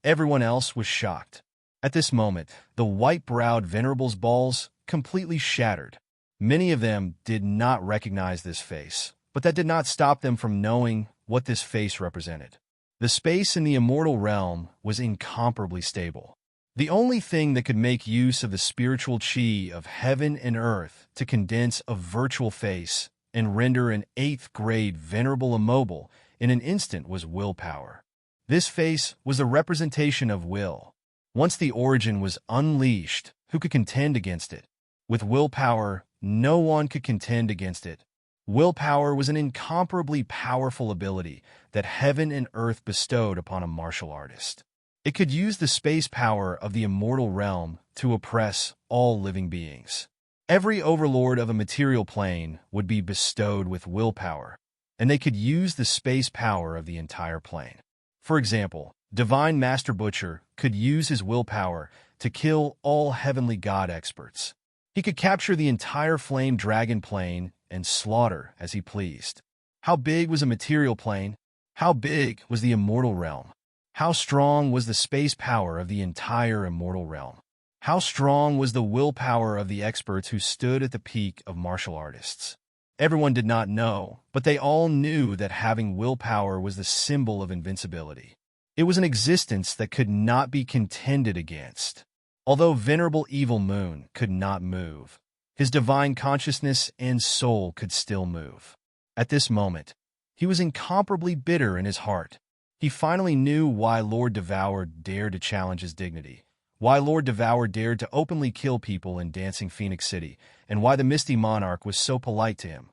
Everyone else was shocked. At this moment, the white-browed Venerable's balls completely shattered. Many of them did not recognize this face, but that did not stop them from knowing what this face represented. The space in the immortal realm was incomparably stable. The only thing that could make use of the spiritual chi of heaven and earth to condense a virtual face and render an 8th grade Venerable immobile in an instant was willpower. This face was the representation of will. Once the origin was unleashed, who could contend against it? With willpower, no one could contend against it. Willpower was an incomparably powerful ability that heaven and earth bestowed upon a martial artist. It could use the space power of the immortal realm to oppress all living beings. Every overlord of a material plane would be bestowed with willpower, and they could use the space power of the entire plane. For example, Divine Master Butcher could use his willpower to kill all heavenly god experts. He could capture the entire flame dragon plane and slaughter as he pleased. How big was a material plane? How big was the immortal realm? How strong was the space power of the entire immortal realm? How strong was the willpower of the experts who stood at the peak of martial artists? Everyone did not know, but they all knew that having willpower was the symbol of invincibility. It was an existence that could not be contended against. Although Venerable Evil Moon could not move, his divine consciousness and soul could still move. At this moment, he was incomparably bitter in his heart. He finally knew why Lord Devour dared to challenge his dignity, why Lord Devour dared to openly kill people in Dancing Phoenix City, and why the Misty Monarch was so polite to him.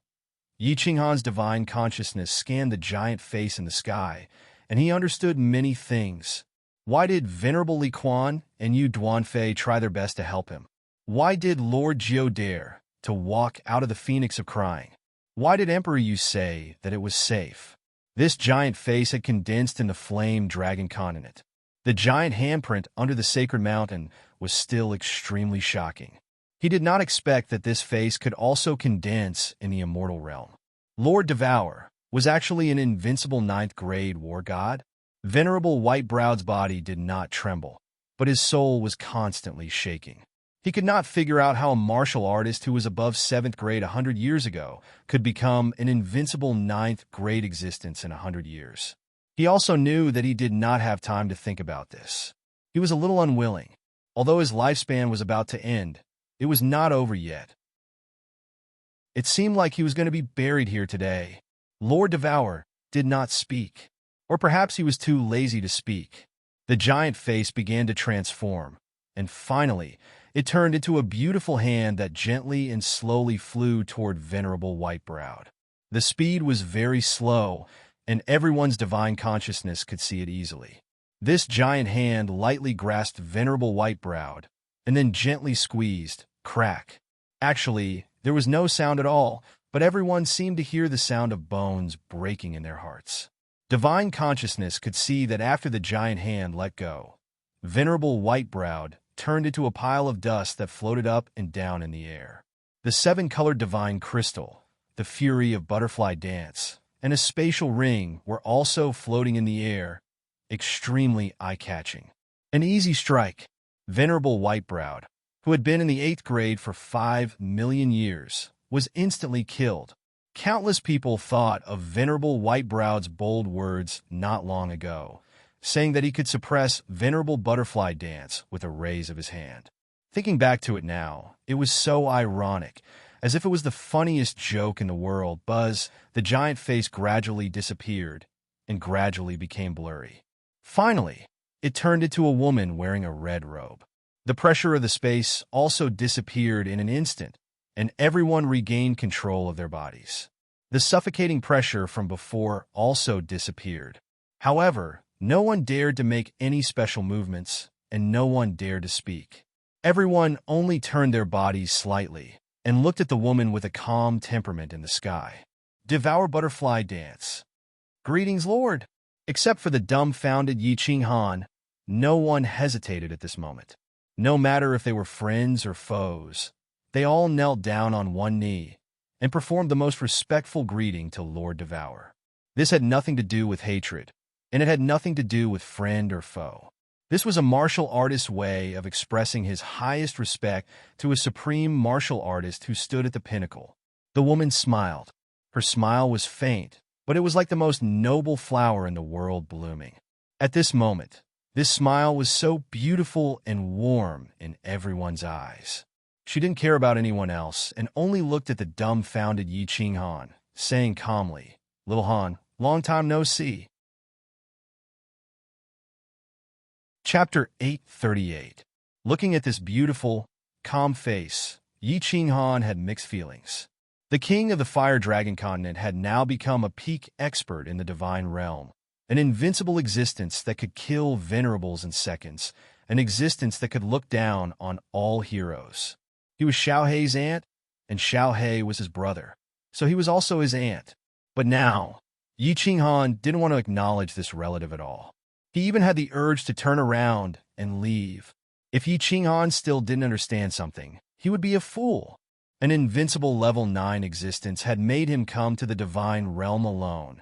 Yi Qinghan's divine consciousness scanned the giant face in the sky, and he understood many things. Why did Venerable Li Quan and Yu Duanfei try their best to help him? Why did Lord Jiu dare to walk out of the Phoenix of Crying? Why did Emperor Yu say that it was safe? This giant face had condensed in the Flame Dragon Continent. The giant handprint under the sacred mountain was still extremely shocking. He did not expect that this face could also condense in the immortal realm. Lord Devour was actually an invincible 9th grade war god. Venerable White-Browed's body did not tremble, but his soul was constantly shaking. He could not figure out how a martial artist who was above 7th grade 100 years ago could become an invincible 9th grade existence in 100 years. He also knew that he did not have time to think about this. He was a little unwilling. Although his lifespan was about to end, it was not over yet. It seemed like he was going to be buried here today. Lord Devour did not speak. Or perhaps he was too lazy to speak. The giant face began to transform, and finally, it turned into a beautiful hand that gently and slowly flew toward Venerable Whitebrowed. The speed was very slow, and everyone's divine consciousness could see it easily. This giant hand lightly grasped Venerable Whitebrowed, and then gently squeezed, crack. Actually, there was no sound at all, but everyone seemed to hear the sound of bones breaking in their hearts. Divine consciousness could see that after the giant hand let go, Venerable Whitebrowed turned into a pile of dust that floated up and down in the air. The seven-colored divine crystal, the fury of butterfly dance, and a spatial ring were also floating in the air, extremely eye-catching. An easy strike. Venerable Whitebrowed, who had been in the 8th grade for 5 million years, was instantly killed. Countless people thought of Venerable Whitebrowd's bold words not long ago, saying that he could suppress Venerable Butterfly Dance with a raise of his hand. Thinking back to it now, it was so ironic, as if it was the funniest joke in the world. The giant face gradually disappeared and gradually became blurry. Finally, it turned into a woman wearing a red robe. The pressure of the space also disappeared in an instant, and everyone regained control of their bodies. The suffocating pressure from before also disappeared. However, no one dared to make any special movements, and no one dared to speak. Everyone only turned their bodies slightly and looked at the woman with a calm temperament in the sky. Devour Butterfly Dance. Greetings, Lord. Except for the dumbfounded Yi Ching Han, no one hesitated at this moment. No matter if they were friends or foes, they all knelt down on one knee and performed the most respectful greeting to Lord Devour. This had nothing to do with hatred, and it had nothing to do with friend or foe. This was a martial artist's way of expressing his highest respect to a supreme martial artist who stood at the pinnacle. The woman smiled. Her smile was faint, but it was like the most noble flower in the world blooming. At this moment, this smile was so beautiful and warm in everyone's eyes. She didn't care about anyone else and only looked at the dumbfounded Yi Ching Han, saying calmly, "Little Han, long time no see." Chapter 838. Looking at this beautiful, calm face, Yi Ching Han had mixed feelings. The king of the Fire Dragon continent had now become a peak expert in the divine realm, an invincible existence that could kill venerables in seconds, an existence that could look down on all heroes. He was Xiao Hei's aunt, and Xiao Hei was his brother, so he was also his aunt. But now, Yi Ching Han didn't want to acknowledge this relative at all. He even had the urge to turn around and leave. If Yi Ching Han still didn't understand something, he would be a fool. An invincible level 9 existence had made him come to the divine realm alone,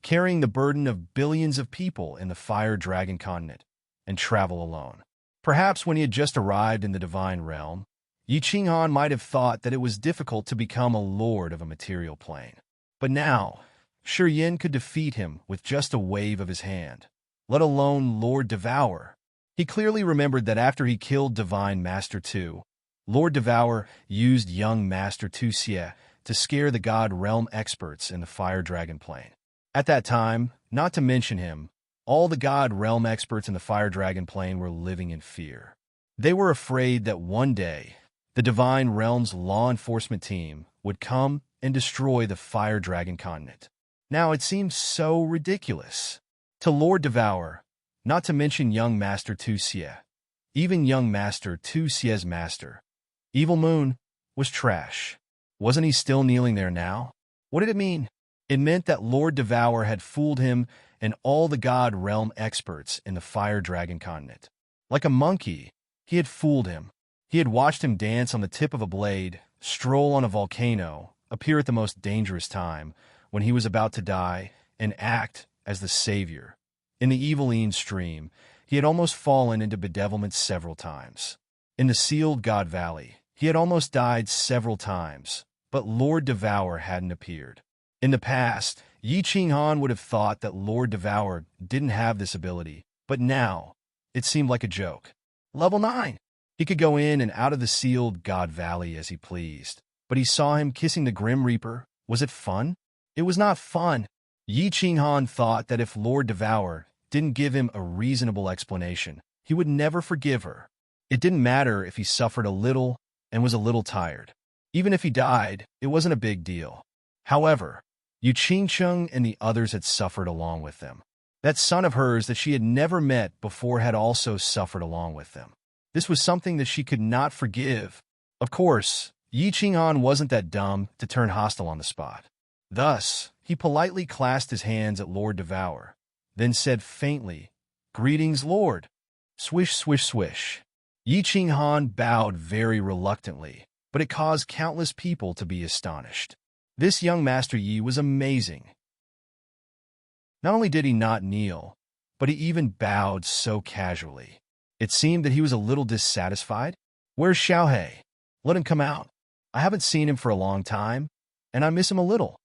carrying the burden of billions of people in the Fire Dragon continent, and travel alone. Perhaps when he had just arrived in the divine realm, Yi Ching Han might have thought that it was difficult to become a lord of a material plane. But now, Shi Yin could defeat him with just a wave of his hand, let alone Lord Devour. He clearly remembered that after he killed Divine Master Tu, Lord Devour used young Master Tu Xie to scare the God Realm experts in the Fire Dragon plane. At that time, not to mention him, all the God Realm experts in the Fire Dragon plane were living in fear. They were afraid that one day, the Divine Realm's law enforcement team would come and destroy the Fire Dragon continent. Now it seems so ridiculous. To Lord Devour, not to mention young Master Tu Xie, even young Master Tu Xie's master, Evil Moon, was trash. Wasn't he still kneeling there now? What did it mean? It meant that Lord Devour had fooled him and all the God Realm experts in the Fire Dragon continent. Like a monkey, he had fooled him. He had watched him dance on the tip of a blade, stroll on a volcano, appear at the most dangerous time, when he was about to die, and act as the savior. In the Eveline stream, he had almost fallen into bedevilment several times. In the sealed God Valley, he had almost died several times, but Lord Devour hadn't appeared. In the past, Yi Ching Han would have thought that Lord Devour didn't have this ability, but now, it seemed like a joke. Level 9! He could go in and out of the sealed God Valley as he pleased. but he saw him kissing the Grim Reaper. Was it fun? It was not fun. Yi Qinghan thought that if Lord Devour didn't give him a reasonable explanation, he would never forgive her. It didn't matter if he suffered a little and was a little tired. Even if he died, it wasn't a big deal. However, Yu Qingcheng and the others had suffered along with them. That son of hers that she had never met before had also suffered along with them. This was something that she could not forgive. Of course, Yi Qinghan wasn't that dumb to turn hostile on the spot. Thus, he politely clasped his hands at Lord Devour, then said faintly, "Greetings, Lord." Swish, swish, swish. Yi Qinghan bowed very reluctantly, but it caused countless people to be astonished. This young Master Yi was amazing. Not only did he not kneel, but he even bowed so casually. It seemed that he was a little dissatisfied. "Where's Xiaohe? Let him come out. I haven't seen him for a long time, and I miss him a little."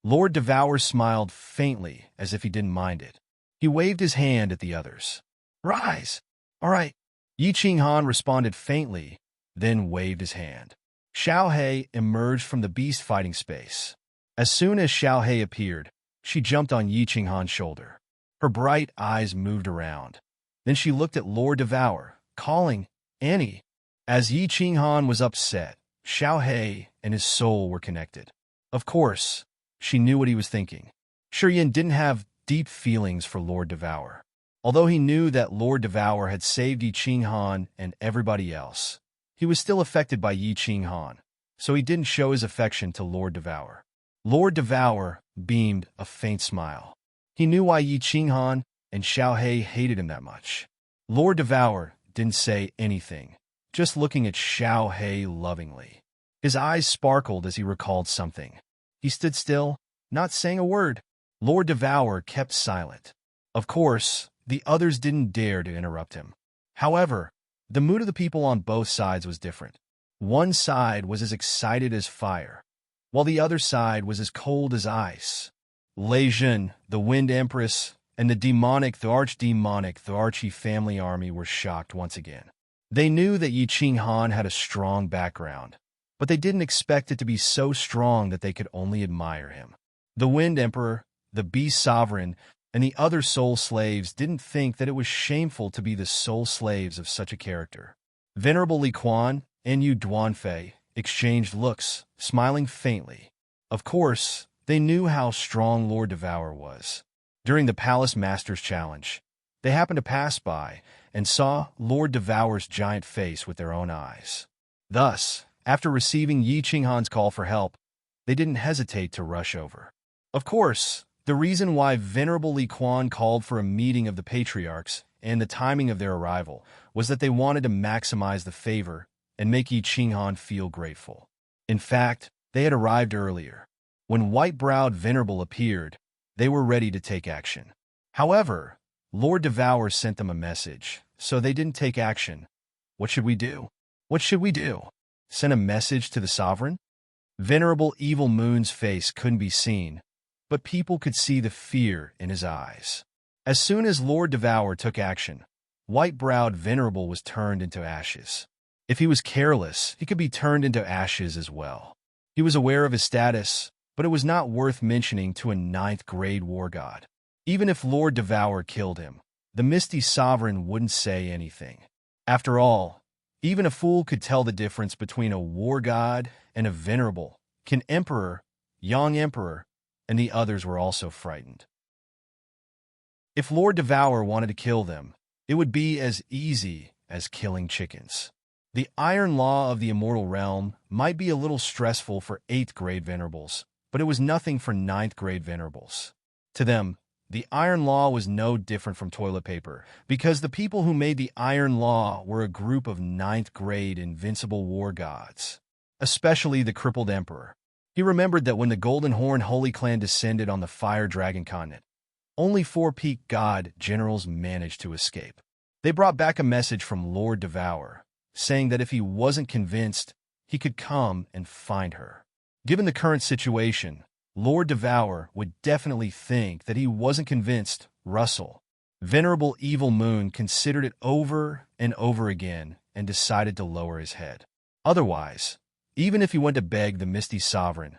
Lord Devour smiled faintly as if he didn't mind it. He waved his hand at the others. "Rise." "All right." Yi Qinghan responded faintly, then waved his hand. Xiaohe emerged from the beast fighting space. As soon as Xiaohe appeared, she jumped on Yi Qinghan's shoulder. Her bright eyes moved around. Then she looked at Lord Devour, calling, "Annie." As Yi Qinghan was upset, Xiaohe and his soul were connected. Of course, she knew what he was thinking. Shiyin didn't have deep feelings for Lord Devour. Although he knew that Lord Devour had saved Yi Qinghan and everybody else, he was still affected by Yi Qinghan, so he didn't show his affection to Lord Devour. Lord Devour beamed a faint smile. He knew why Yi Qinghan and Xiaohe hated him that much. Lord Devour didn't say anything, just looking at Xiaohe lovingly. His eyes sparkled as he recalled something. He stood still, not saying a word. Lord Devour kept silent. Of course, the others didn't dare to interrupt him. However, the mood of the people on both sides was different. One side was as excited as fire, while the other side was as cold as ice. Lei Jun, the Wind Empress, and the archdemonic, the Archie family army were shocked once again. They knew that Yi Qinghan had a strong background, but they didn't expect it to be so strong that they could only admire him. The Wind Emperor, the Beast Sovereign, and the other soul slaves didn't think that it was shameful to be the sole slaves of such a character. Venerable Li Quan and Yu Duanfei exchanged looks, smiling faintly. Of course, they knew how strong Lord Devour was. During the Palace Masters Challenge, they happened to pass by and saw Lord Devour's giant face with their own eyes. Thus, after receiving Yi Qinghan's call for help, they didn't hesitate to rush over. Of course, the reason why Venerable Li Quan called for a meeting of the patriarchs and the timing of their arrival was that they wanted to maximize the favor and make Yi Qinghan feel grateful. In fact, they had arrived earlier. When white-browed Venerable appeared, they were ready to take action. However, Lord Devour sent them a message, so they didn't take action. What should we do? What should we do? Send a message to the sovereign? Venerable Evil Moon's face couldn't be seen, but people could see the fear in his eyes. As soon as Lord Devour took action, white-browed Venerable was turned into ashes. If he was careless, he could be turned into ashes as well. He was aware of his status, but it was not worth mentioning to a 9th-grade war god. Even if Lord Devour killed him, the Misty Sovereign wouldn't say anything. After all, even a fool could tell the difference between a war god and a venerable. Qin Emperor, Yang Emperor, and the others were also frightened. If Lord Devour wanted to kill them, it would be as easy as killing chickens. The iron law of the immortal realm might be a little stressful for 8th-grade venerables, but it was nothing for 9th-grade venerables. To them, the iron law was no different from toilet paper, because the people who made the iron law were a group of 9th-grade invincible war gods, especially the crippled emperor. He remembered that when the Golden Horn Holy Clan descended on the Fire Dragon continent, only 4 peak god generals managed to escape. They brought back a message from Lord Devour, saying that if he wasn't convinced, he could come and find her. Given the current situation, Lord Devour would definitely think that he wasn't convinced. Russell, Venerable Evil Moon, considered it over and over again and decided to lower his head. Otherwise, Even if he went to beg the misty sovereign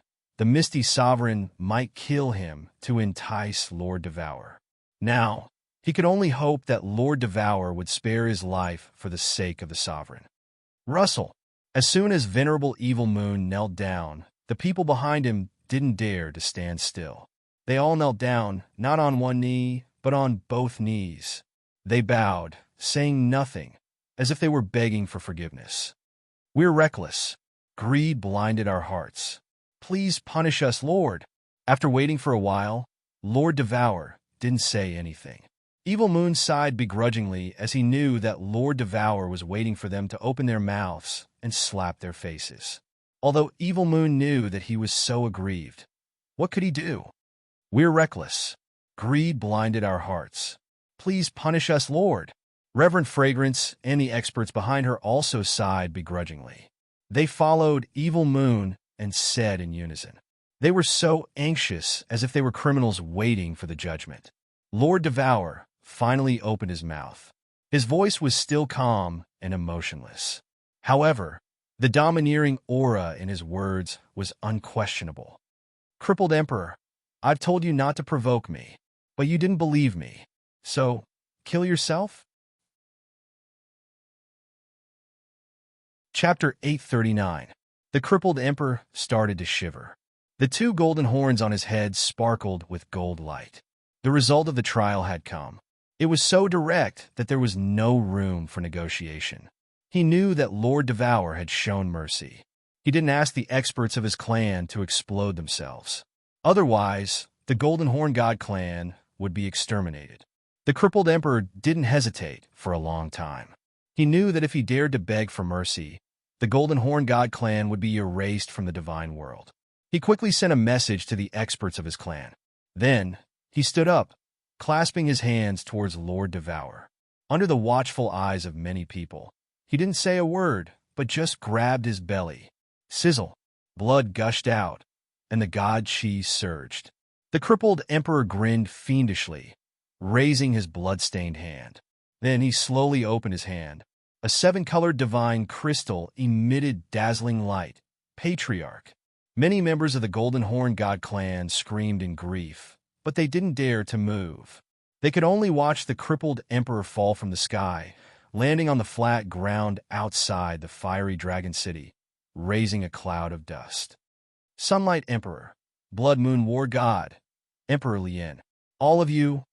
might kill him to entice Lord Devour. Now, he could only hope that Lord Devour would spare his life for the sake of the sovereign. Russell. As soon as Venerable Evil Moon knelt down, the people behind him didn't dare to stand still. They all knelt down, not on one knee, but on both knees. They bowed, saying nothing, as if they were begging for forgiveness. We're reckless. Greed blinded our hearts. Please punish us, Lord. After waiting for a while, Lord Devour didn't say anything. Evil Moon sighed begrudgingly as he knew that Lord Devour was waiting for them to open their mouths and slap their faces. Although Evil Moon knew that he was so aggrieved, what could he do? We're reckless. Greed blinded our hearts. Please punish us, Lord. Reverend Fragrance and the experts behind her also sighed begrudgingly. They followed Evil Moon and said in unison. They were so anxious, as if they were criminals waiting for the judgment. Lord Devour finally opened his mouth. His voice was still calm and emotionless. However, the domineering aura in his words was unquestionable. Crippled Emperor, I've told you not to provoke me, but you didn't believe me. So, kill yourself? Chapter 839. The crippled emperor started to shiver. The two golden horns on his head sparkled with gold light. The result of the trial had come. It was so direct that there was no room for negotiation. He knew that Lord Devour had shown mercy. He didn't ask the experts of his clan to explode themselves. Otherwise, the Golden Horn God clan would be exterminated. The crippled emperor didn't hesitate for a long time. He knew that if he dared to beg for mercy, the Golden Horn God clan would be erased from the divine world. He quickly sent a message to the experts of his clan. Then, he stood up, clasping his hands towards Lord Devour. Under the watchful eyes of many people, he didn't say a word, but just grabbed his belly. Sizzle. Blood gushed out, and the god cheese surged. The crippled emperor grinned fiendishly, raising his blood-stained hand. Then he slowly opened his hand. A seven-colored divine crystal emitted dazzling light. Patriarch. Many members of the Golden Horn God clan screamed in grief, but they didn't dare to move. They could only watch the crippled emperor fall from the sky, landing on the flat ground outside the fiery dragon city, raising a cloud of dust. Sunlight Emperor, Blood Moon War God, Emperor Lien, all of you,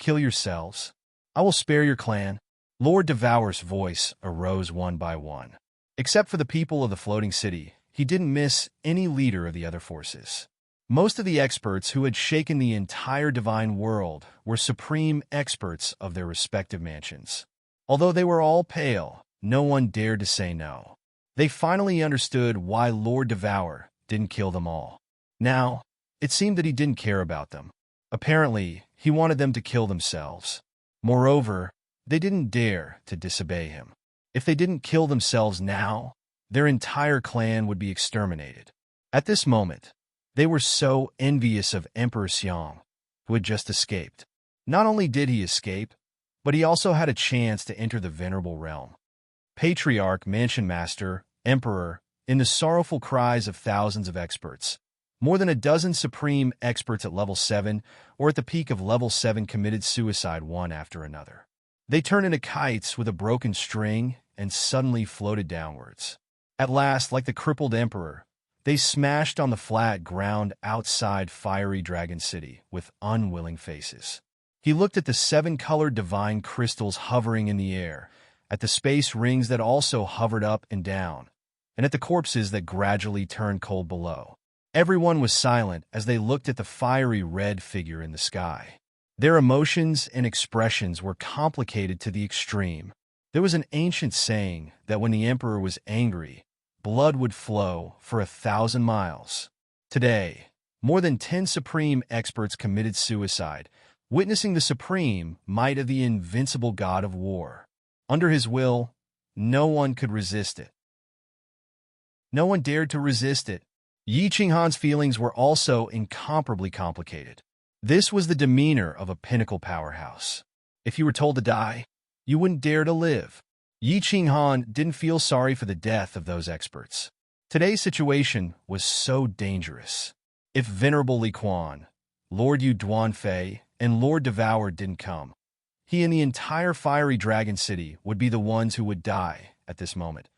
kill yourselves. I will spare your clan. Lord Devour's voice arose one by one. Except for the people of the floating city, he didn't miss any leader of the other forces. Most of the experts who had shaken the entire divine world were supreme experts of their respective mansions. Although they were all pale, no one dared to say no. They finally understood why Lord Devour didn't kill them all. Now, it seemed that he didn't care about them. Apparently, he wanted them to kill themselves. Moreover, they didn't dare to disobey him. If they didn't kill themselves now, their entire clan would be exterminated. At this moment, they were so envious of Emperor Xiang, who had just escaped. Not only did he escape, but he also had a chance to enter the venerable realm. Patriarch, Mansion Master, Emperor, in the sorrowful cries of thousands of experts. More than a dozen supreme experts at level 7 or at the peak of level 7 committed suicide one after another. They turned into kites with a broken string and suddenly floated downwards. At last, like the crippled emperor, they smashed on the flat ground outside fiery Dragon City with unwilling faces. He looked at the 7-colored divine crystals hovering in the air, at the space rings that also hovered up and down, and at the corpses that gradually turned cold below. Everyone was silent as they looked at the fiery red figure in the sky. Their emotions and expressions were complicated to the extreme. There was an ancient saying that when the emperor was angry, blood would flow for 1,000 miles. Today, more than 10 supreme experts committed suicide, witnessing the supreme might of the invincible god of war. Under his will, no one could resist it. No one dared to resist it. Yi Qinghan's feelings were also incomparably complicated. This was the demeanor of a pinnacle powerhouse. If you were told to die, you wouldn't dare to live. Yi Qinghan didn't feel sorry for the death of those experts. Today's situation was so dangerous. If Venerable Li Quan, Lord Yu Duanfei, and Lord Devour didn't come, he and the entire fiery dragon city would be the ones who would die at this moment.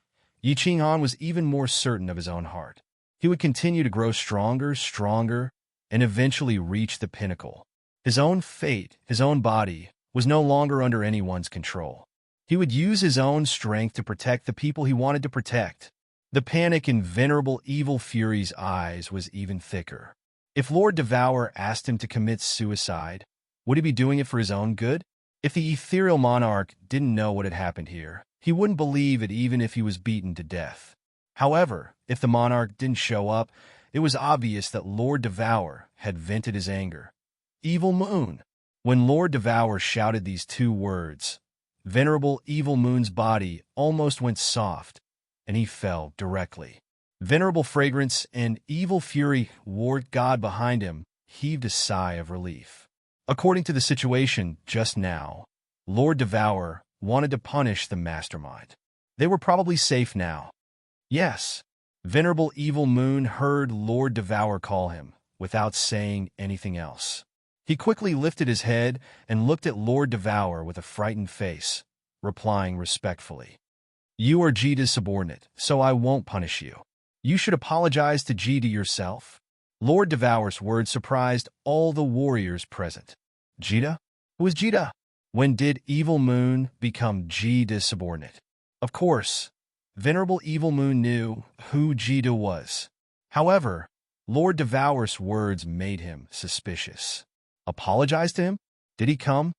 Yi Qinghan was even more certain of his own heart. He would continue to grow stronger, and eventually reach the pinnacle. His own fate, his own body, was no longer under anyone's control. He would use his own strength to protect the people he wanted to protect. The panic in Venerable Evil Fury's eyes was even thicker. If Lord Devour asked him to commit suicide, would he be doing it for his own good? If the ethereal monarch didn't know what had happened here, he wouldn't believe it even if he was beaten to death. However, if the monarch didn't show up, it was obvious that Lord Devour had vented his anger. Evil Moon. When Lord Devour shouted these two words, Venerable Evil Moon's body almost went soft, and he fell directly. Venerable Fragrance and Evil Fury, Ward God behind him, heaved a sigh of relief. According to the situation just now, Lord Devour wanted to punish the mastermind. They were probably safe now. Yes, Venerable Evil Moon heard Lord Devour call him, without saying anything else. He quickly lifted his head and looked at Lord Devour with a frightened face, replying respectfully. You are Jita's subordinate, so I won't punish you. You should apologize to Jita yourself. Lord Devour's words surprised all the warriors present. Jita? Who is Jita? When did Evil Moon become Jita's subordinate? Of course, Venerable Evil Moon knew who Jita was. However, Lord Devour's words made him suspicious. Apologize to him? Did he come?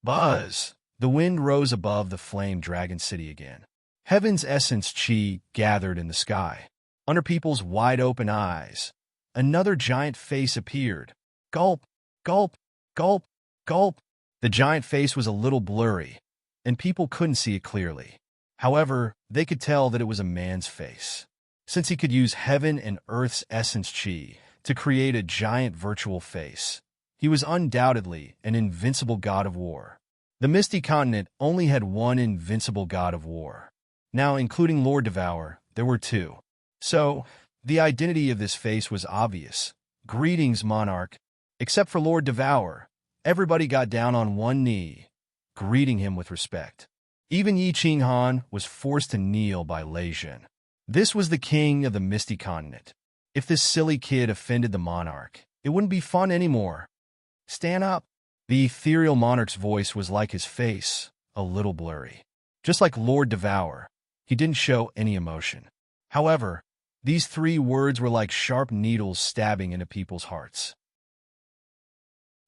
Buzz! The wind rose above the flame dragon city again. Heaven's essence chi gathered in the sky. Under people's wide-open eyes, another giant face appeared. Gulp! Gulp! Gulp! Gulp! The giant face was a little blurry, and people couldn't see it clearly. However, they could tell that it was a man's face. Since he could use heaven and earth's essence chi to create a giant virtual face, he was undoubtedly an invincible god of war. The Misty Continent only had one invincible god of war. Now, including Lord Devour, there were two. So, the identity of this face was obvious. Greetings, monarch. Except for Lord Devour, everybody got down on one knee, greeting him with respect. Even Yi Qinghan was forced to kneel by Lei Jin. This was the king of the Misty Continent. If this silly kid offended the monarch, it wouldn't be fun anymore. Stand up. The ethereal monarch's voice was like his face, a little blurry. Just like Lord Devour, he didn't show any emotion. However, these three words were like sharp needles stabbing into people's hearts.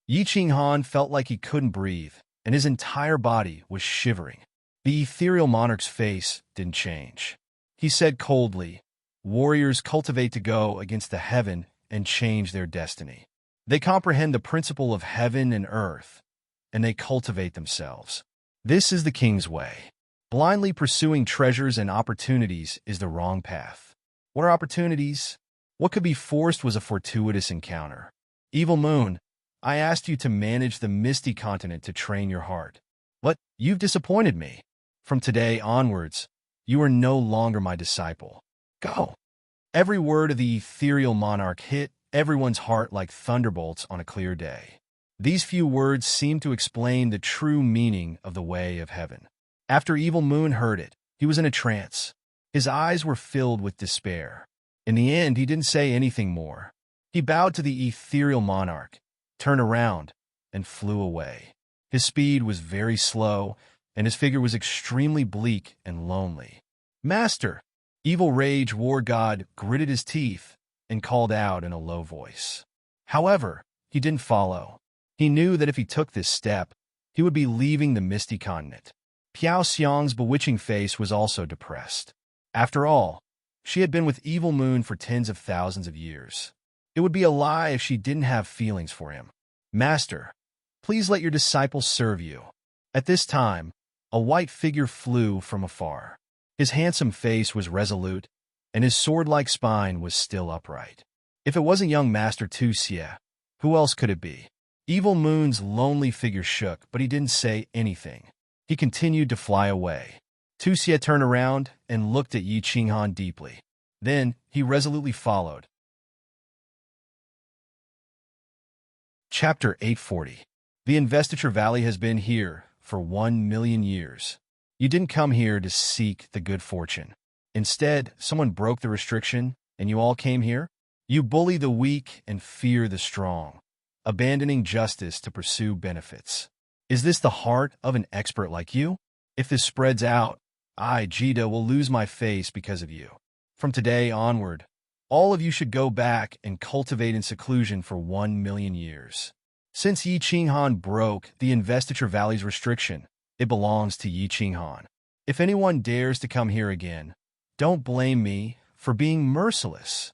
Yi Qinghan felt like he couldn't breathe, and his entire body was shivering. The ethereal monarch's face didn't change. He said coldly, warriors cultivate to go against the heaven and change their destiny. They comprehend the principle of heaven and earth, and they cultivate themselves. This is the king's way. Blindly pursuing treasures and opportunities is the wrong path. What are opportunities? What could be forced was a fortuitous encounter. Evil Moon, I asked you to manage the Misty Continent to train your heart. But you've disappointed me. From today onwards, you are no longer my disciple. Go. Every word of the ethereal monarch hit everyone's heart like thunderbolts on a clear day. These few words seemed to explain the true meaning of the way of heaven. After Evil Moon heard it, he was in a trance. His eyes were filled with despair. In the end, he didn't say anything more. He bowed to the ethereal monarch, turned around, and flew away. His speed was very slow, and his figure was extremely bleak and lonely. Master! Evil Rage War God gritted his teeth and called out in a low voice. However, he didn't follow. He knew that if he took this step, he would be leaving the Misty Continent. Piao Xiang's bewitching face was also depressed. After all, she had been with Evil Moon for tens of thousands of years. It would be a lie if she didn't have feelings for him. Master, please let your disciple serve you. At this time, a white figure flew from afar. His handsome face was resolute, and his sword-like spine was still upright. If it wasn't young Master Tu Xie, who else could it be? Evil Moon's lonely figure shook, but he didn't say anything. He continued to fly away. Tu Xie turned around and looked at Yi Qinghan deeply. Then he resolutely followed. Chapter 840. The Investiture Valley has been here for 1,000,000 years. You didn't come here to seek the good fortune. Instead, someone broke the restriction, and you all came here? You bully the weak and fear the strong, abandoning justice to pursue benefits. Is this the heart of an expert like you? If this spreads out, I, Jita, will lose my face because of you. From today onward, all of you should go back and cultivate in seclusion for 1,000,000 years. Since Yi Qinghan broke the Investiture Valley's restriction, it belongs to Yi Qinghan. If anyone dares to come here again, don't blame me for being merciless.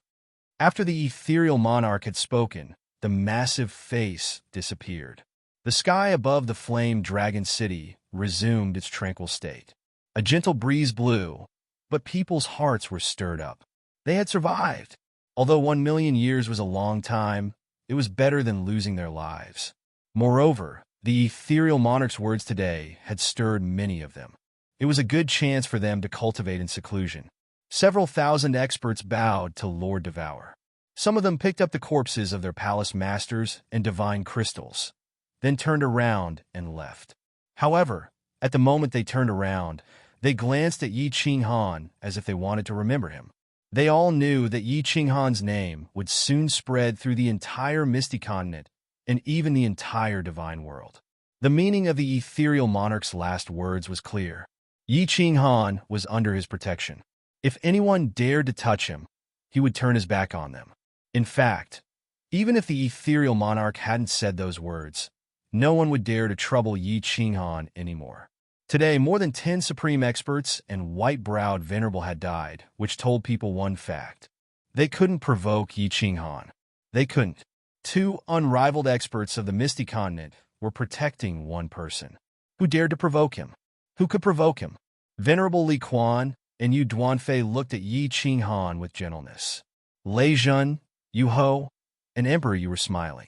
After the ethereal monarch had spoken, the massive face disappeared. The sky above the flame dragon city resumed its tranquil state. A gentle breeze blew, but people's hearts were stirred up. They had survived. Although 1,000,000 years was a long time, it was better than losing their lives. Moreover, the ethereal monarch's words today had stirred many of them. It was a good chance for them to cultivate in seclusion. Several thousand experts bowed to Lord Devour. Some of them picked up the corpses of their palace masters and divine crystals, then turned around and left. However, at the moment they turned around, they glanced at Yi Qinghan as if they wanted to remember him. They all knew that Yi Qinghan's name would soon spread through the entire Misty continent and even the entire divine world. The meaning of the ethereal monarch's last words was clear. Yi Qinghan was under his protection. If anyone dared to touch him, he would turn his back on them. In fact, even if the ethereal monarch hadn't said those words, no one would dare to trouble Yi Qinghan anymore. Today, more than 10 supreme experts and white-browed venerable had died, which told people one fact. They couldn't provoke Yi Qinghan. They couldn't. 2 unrivaled experts of the Misty continent were protecting one person. Who dared to provoke him? Who could provoke him? Venerable Li Quan and Yu Duanfei looked at Yi Qinghan with gentleness. Lei Zhen, Yu Ho, and Emperor, you were smiling.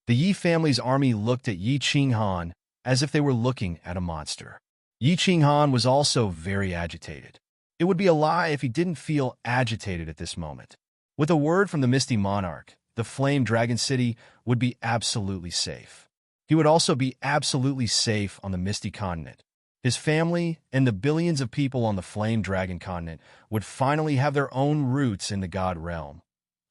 The Yi family's army looked at Yi Qinghan as if they were looking at a monster. Yi Qinghan was also very agitated. It would be a lie if he didn't feel agitated at this moment. With a word from the Misty Monarch, the Flame Dragon City would be absolutely safe. He would also be absolutely safe on the Misty Continent. His family and the billions of people on the Flame Dragon Continent would finally have their own roots in the God realm.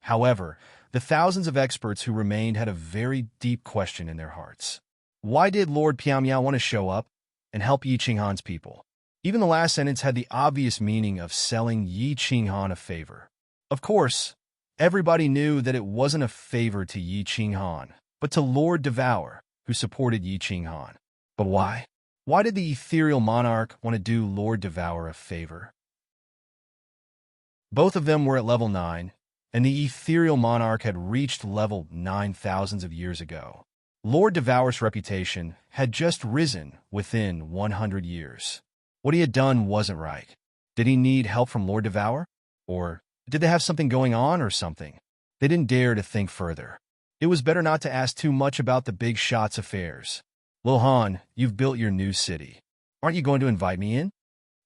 However, the thousands of experts who remained had a very deep question in their hearts. Why did Lord Piao want to show up and help Yi Qinghan's people? Even the last sentence had the obvious meaning of selling Yi Qinghan a favor. Of course, everybody knew that it wasn't a favor to Yi Qinghan, but to Lord Devour, who supported Yi Qinghan. But why? Why did the ethereal monarch want to do Lord Devour a favor? Both of them were at level 9, and the ethereal monarch had reached level 9 thousands of years ago. Lord Devour's reputation had just risen within 100 years. What he had done wasn't right. Did he need help from Lord Devour? Or did they have something going on or something? They didn't dare to think further. It was better not to ask too much about the big shot's affairs. Lil Han, you've built your new city. Aren't you going to invite me in?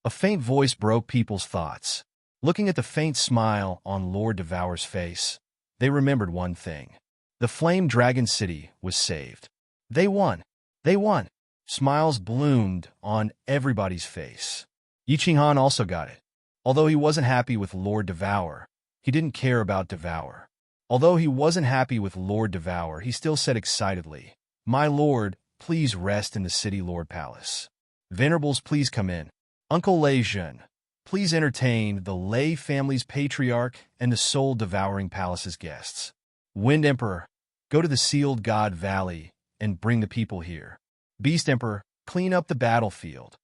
A faint voice broke people's thoughts. Looking at the faint smile on Lord Devour's face, they remembered one thing. The Flame Dragon City was saved. They won. They won. Smiles bloomed on everybody's face. Yi Qinghan also got it. Although he wasn't happy with Lord Devour, he didn't care about Devour. Although he wasn't happy with Lord Devour, he still said excitedly, "My lord, please rest in the City Lord Palace. Venerables, please come in. Uncle Lei Zhen, please entertain the Lei family's patriarch and the soul-devouring palace's guests. Wind Emperor, go to the Sealed God Valley and bring the people here. Beast Emperor, clean up the battlefield."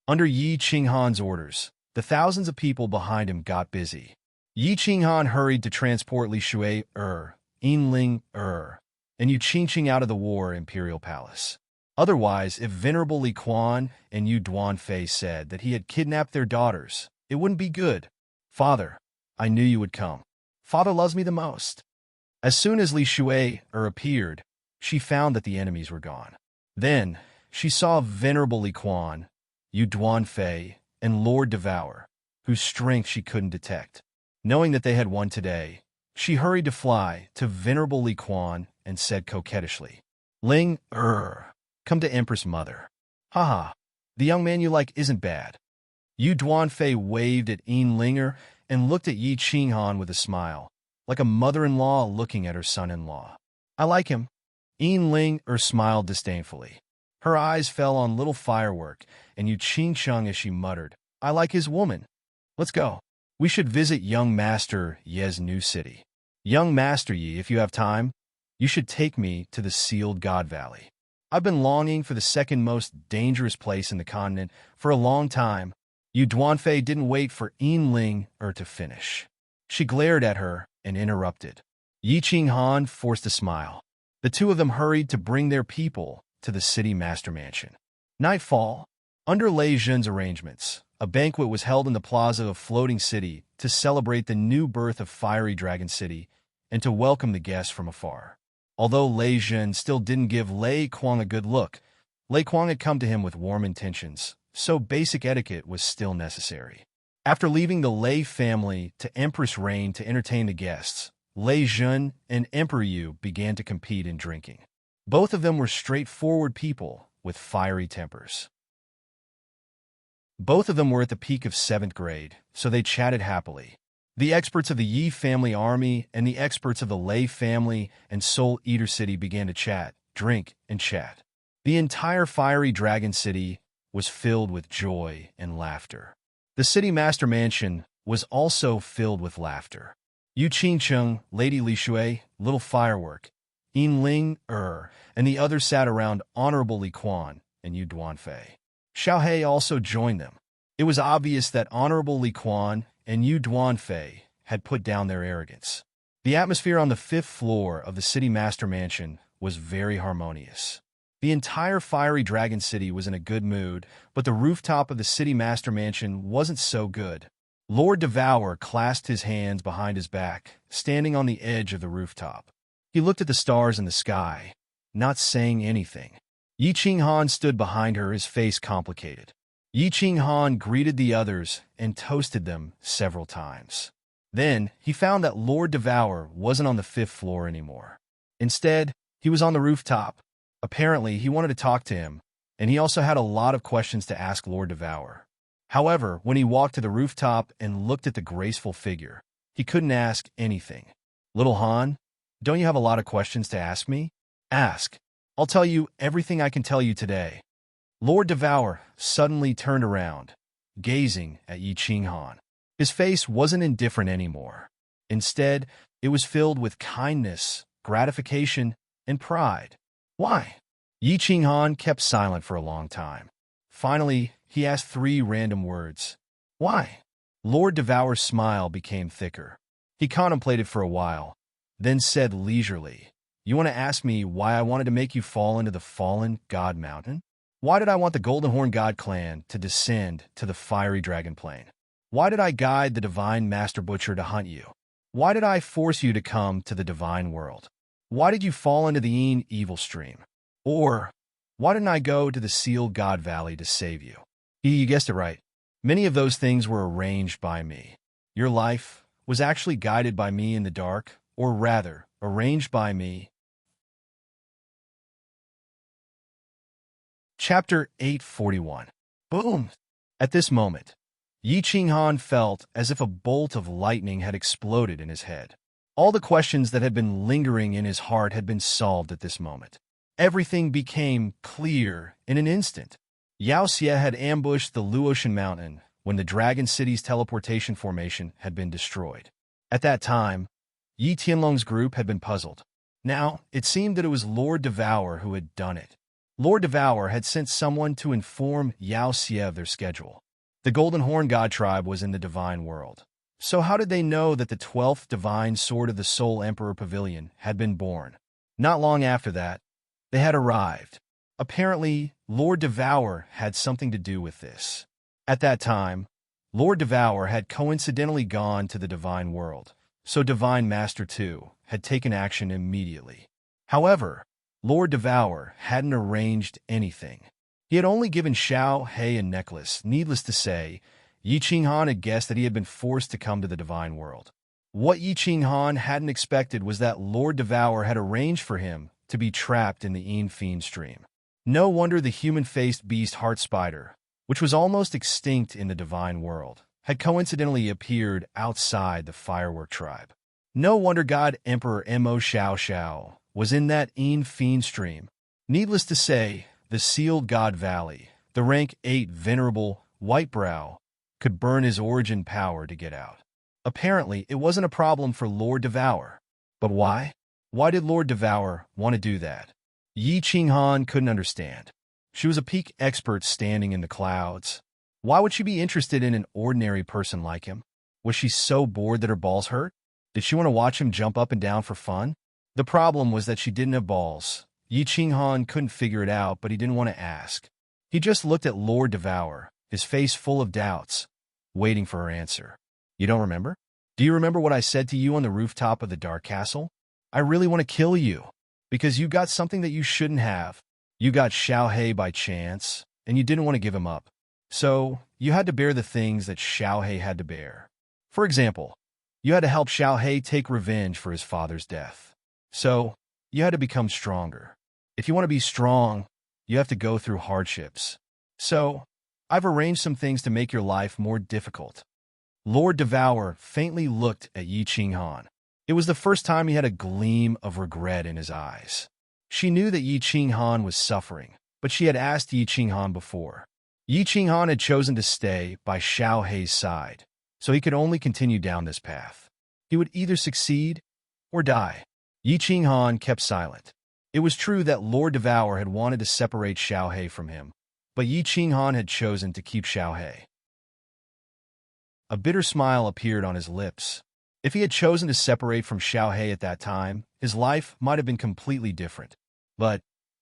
Under Yi Qinghan's orders, the thousands of people behind him got busy. Yi Qinghan hurried to transport Li Shui, Yinling, and Yu Qingqing out of the War Imperial Palace. Otherwise, if Venerable Li Quan and Yu Duanfei said that he had kidnapped their daughters, it wouldn't be good. "Father, I knew you would come. Father loves me the most." As soon as Li Shui appeared, she found that the enemies were gone. Then, she saw Venerable Li Quan, Yu Duanfei, and Lord Devour, whose strength she couldn't detect. Knowing that they had won today, she hurried to fly to venerable Li Quan and said coquettishly, Ling, come to Empress Mother. Haha, the young man you like isn't bad. Yu Duanfei waved at Yin Linger and looked at Yi Qinghan with a smile, like a mother-in-law looking at her son-in-law. I like him. Yin Linger smiled disdainfully. Her eyes fell on little firework, and Yu Qingsheng as she muttered, I like his woman. Let's go. We should visit young Master Ye's new city. Young Master Yi, if you have time, you should take me to the sealed God Valley. I've been longing for the second most dangerous place in the continent for a long time. Yu Duanfei didn't wait for Yin Linger to finish. She glared at her and interrupted. Yi Qinghan forced a smile. The two of them hurried to bring their people to the city master mansion. Nightfall. Under Lei Zhen's arrangements, a banquet was held in the plaza of Floating City to celebrate the new birth of Fiery Dragon City and to welcome the guests from afar. Although Lei Zhen still didn't give Lei Kuang a good look, Lei Kuang had come to him with warm intentions, so basic etiquette was still necessary. After leaving the Lei family to Empress Reign to entertain the guests, Lei Zhen and Emperor Yu began to compete in drinking. Both of them were straightforward people with fiery tempers. Both of them were at the peak of 7th grade, so they chatted happily. The experts of the Yi family army and the experts of the Lei family and Soul Eater City began to chat, drink, and chat. The entire Fiery Dragon City was filled with joy and laughter. The city master mansion was also filled with laughter. Yu Qingcheng, Lady Li Shui, Little Firework, Yin Linger, and the others sat around Honorable Li Quan and Yu Duanfei. Xiao He also joined them. It was obvious that Honorable Li Quan and Yu Duanfei had put down their arrogance. The atmosphere on the 5th floor of the city master mansion was very harmonious. The entire Fiery Dragon City was in a good mood, but the rooftop of the city master mansion wasn't so good. Lord Devour clasped his hands behind his back, standing on the edge of the rooftop. He looked at the stars in the sky, not saying anything. Yi Qinghan stood behind her, his face complicated. Yi Qinghan greeted the others and toasted them several times. Then, he found that Lord Devour wasn't on the 5th floor anymore. Instead, he was on the rooftop. Apparently, he wanted to talk to him, and he also had a lot of questions to ask Lord Devour. However, when he walked to the rooftop and looked at the graceful figure, he couldn't ask anything. Little Han, don't you have a lot of questions to ask me? Ask. I'll tell you everything I can tell you today. Lord Devour suddenly turned around, gazing at Yi Qinghan. His face wasn't indifferent anymore. Instead, it was filled with kindness, gratification, and pride. Why? Yi Qinghan kept silent for a long time. Finally, he asked 3 random words. Why? Lord Devour's smile became thicker. He contemplated for a while, then said leisurely, You want to ask me why I wanted to make you fall into the fallen God Mountain? Why did I want the Golden Horn God clan to descend to the Fiery Dragon Plain? Why did I guide the Divine Master Butcher to hunt you? Why did I force you to come to the Divine World? Why did you fall into the Yin Evil Stream? Or, why didn't I go to the Sealed God Valley to save you? You guessed it right. Many of those things were arranged by me. Your life was actually guided by me in the dark, or rather, arranged by me. Chapter 841. Boom! At this moment, Yi Qinghan felt as if a bolt of lightning had exploded in his head. All the questions that had been lingering in his heart had been solved at this moment. Everything became clear in an instant. Yao Xie had ambushed the Luotian Mountain when the Dragon City's teleportation formation had been destroyed. At that time, Yi Tianlong's group had been puzzled. Now, it seemed that it was Lord Devour who had done it. Lord Devour had sent someone to inform Yao Xie of their schedule. The Golden Horn God tribe was in the Divine World. So how did they know that the 12th Divine Sword of the Soul Emperor Pavilion had been born? Not long after that, they had arrived. Apparently, Lord Devour had something to do with this. At that time, Lord Devour had coincidentally gone to the Divine World, so Divine Master 2 had taken action immediately. However, Lord Devour hadn't arranged anything. He had only given Xiao He a necklace. Needless to say, Yi Qinghan had guessed that he had been forced to come to the divine world. What Yi Qinghan hadn't expected was that Lord Devour had arranged for him to be trapped in the Fiend stream. No wonder the human-faced beast Heart Spider, which was almost extinct in the divine world, had coincidentally appeared outside the firework tribe. No wonder God Emperor Mo Xiao Xiao was in that Fiend stream. Needless to say, the sealed God Valley, the rank 8 venerable Whitebrow, could burn his origin power to get out. Apparently, it wasn't a problem for Lord Devour. But why? Why did Lord Devour want to do that? Yi Qinghan couldn't understand. She was a peak expert standing in the clouds. Why would she be interested in an ordinary person like him? Was she so bored that her balls hurt? Did she want to watch him jump up and down for fun? The problem was that she didn't have balls. Yi Qinghan couldn't figure it out, but he didn't want to ask. He just looked at Lord Devour, his face full of doubts, waiting for her answer. You don't remember? Do you remember what I said to you on the rooftop of the Dark Castle? I really want to kill you, because you got something that you shouldn't have. You got Xiao He by chance, and you didn't want to give him up. So, you had to bear the things that Xiao He had to bear. For example, you had to help Xiao He take revenge for his father's death. So, you had to become stronger. If you want to be strong, you have to go through hardships. So, I've arranged some things to make your life more difficult. Lord Devour faintly looked at Yi Qinghan. It was the first time he had a gleam of regret in his eyes. She knew that Yi Qinghan was suffering, but she had asked Yi Qinghan before. Yi Qinghan had chosen to stay by Xiao He's side, so he could only continue down this path. He would either succeed or die. Yi Qinghan kept silent. It was true that Lord Devour had wanted to separate Xiao He from him, but Yi Qinghan had chosen to keep Xiao He. A bitter smile appeared on his lips. If he had chosen to separate from Xiao He at that time, his life might have been completely different. But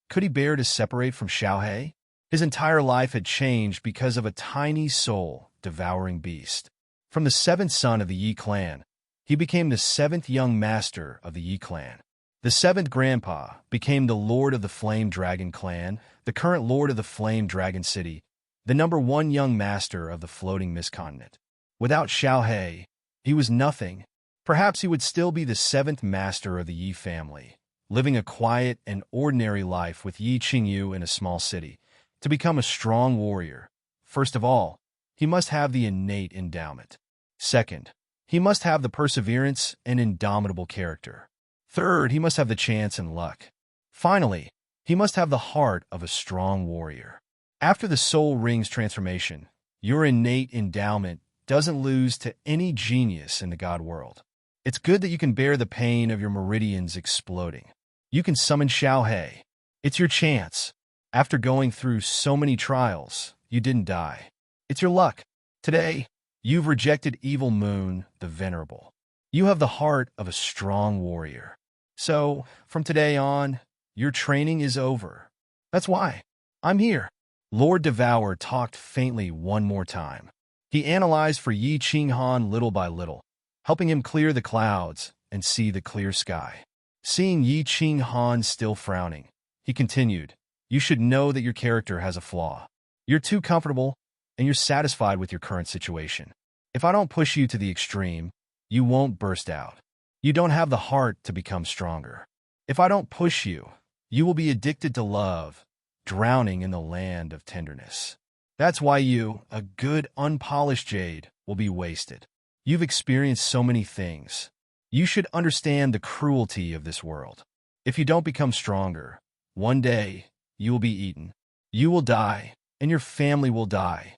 could he bear to separate from Xiao He? His entire life had changed because of a tiny soul-devouring beast. From the 7th son of the Yi clan, he became the 7th young master of the Yi clan. The 7th grandpa became the lord of the Flame Dragon clan, the current lord of the Flame Dragon city, the number 1 young master of the Floating Mist continent. Without Xiao He, he was nothing. Perhaps he would still be the 7th master of the Yi family, living a quiet and ordinary life with Yi Qingyu in a small city. To become a strong warrior, first of all, he must have the innate endowment. Second, he must have the perseverance and indomitable character. Third, he must have the chance and luck. Finally, he must have the heart of a strong warrior. After the Soul Ring's transformation, your innate endowment doesn't lose to any genius in the God world. It's good that you can bear the pain of your meridians exploding. You can summon Xiao He. It's your chance. After going through so many trials, you didn't die. It's your luck. Today, you've rejected Evil Moon, the Venerable. You have the heart of a strong warrior. So, from today on, your training is over. That's why I'm here. Lord Devour talked faintly one more time. He analyzed for Yi Qinghan little by little, helping him clear the clouds and see the clear sky. Seeing Yi Qinghan still frowning, he continued, "You should know that your character has a flaw. You're too comfortable, and you're satisfied with your current situation. If I don't push you to the extreme, you won't burst out. You don't have the heart to become stronger. If I don't push you, you will be addicted to love, drowning in the land of tenderness. That's why you, a good unpolished jade, will be wasted. You've experienced so many things. You should understand the cruelty of this world. If you don't become stronger, one day you will be eaten. You will die, and your family will die."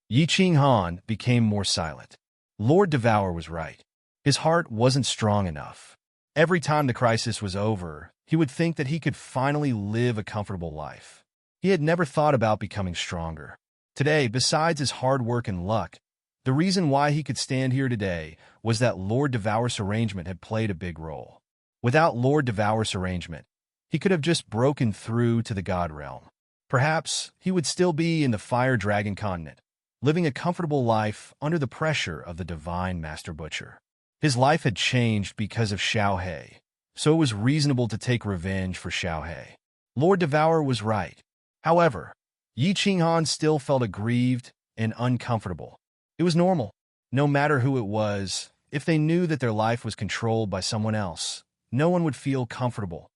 Yi Qinghan became more silent. Lord Devour was right. His heart wasn't strong enough. Every time the crisis was over, he would think that he could finally live a comfortable life. He had never thought about becoming stronger. Today, besides his hard work and luck, the reason why he could stand here today was that Lord Devour's arrangement had played a big role. Without Lord Devour's arrangement, he could have just broken through to the God realm. Perhaps he would still be in the Fire Dragon continent, living a comfortable life under the pressure of the Divine Master Butcher. His life had changed because of Xiao He, so it was reasonable to take revenge for Xiao He. Lord Devour was right. However, Yi Qinghan still felt aggrieved and uncomfortable. It was normal. No matter who it was, if they knew that their life was controlled by someone else, no one would feel comfortable.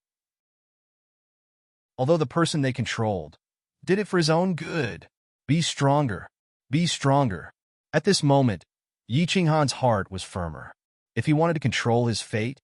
Although the person they controlled did it for his own good. Be stronger. Be stronger. At this moment, Yi Qinghan's heart was firmer. If he wanted to control his fate,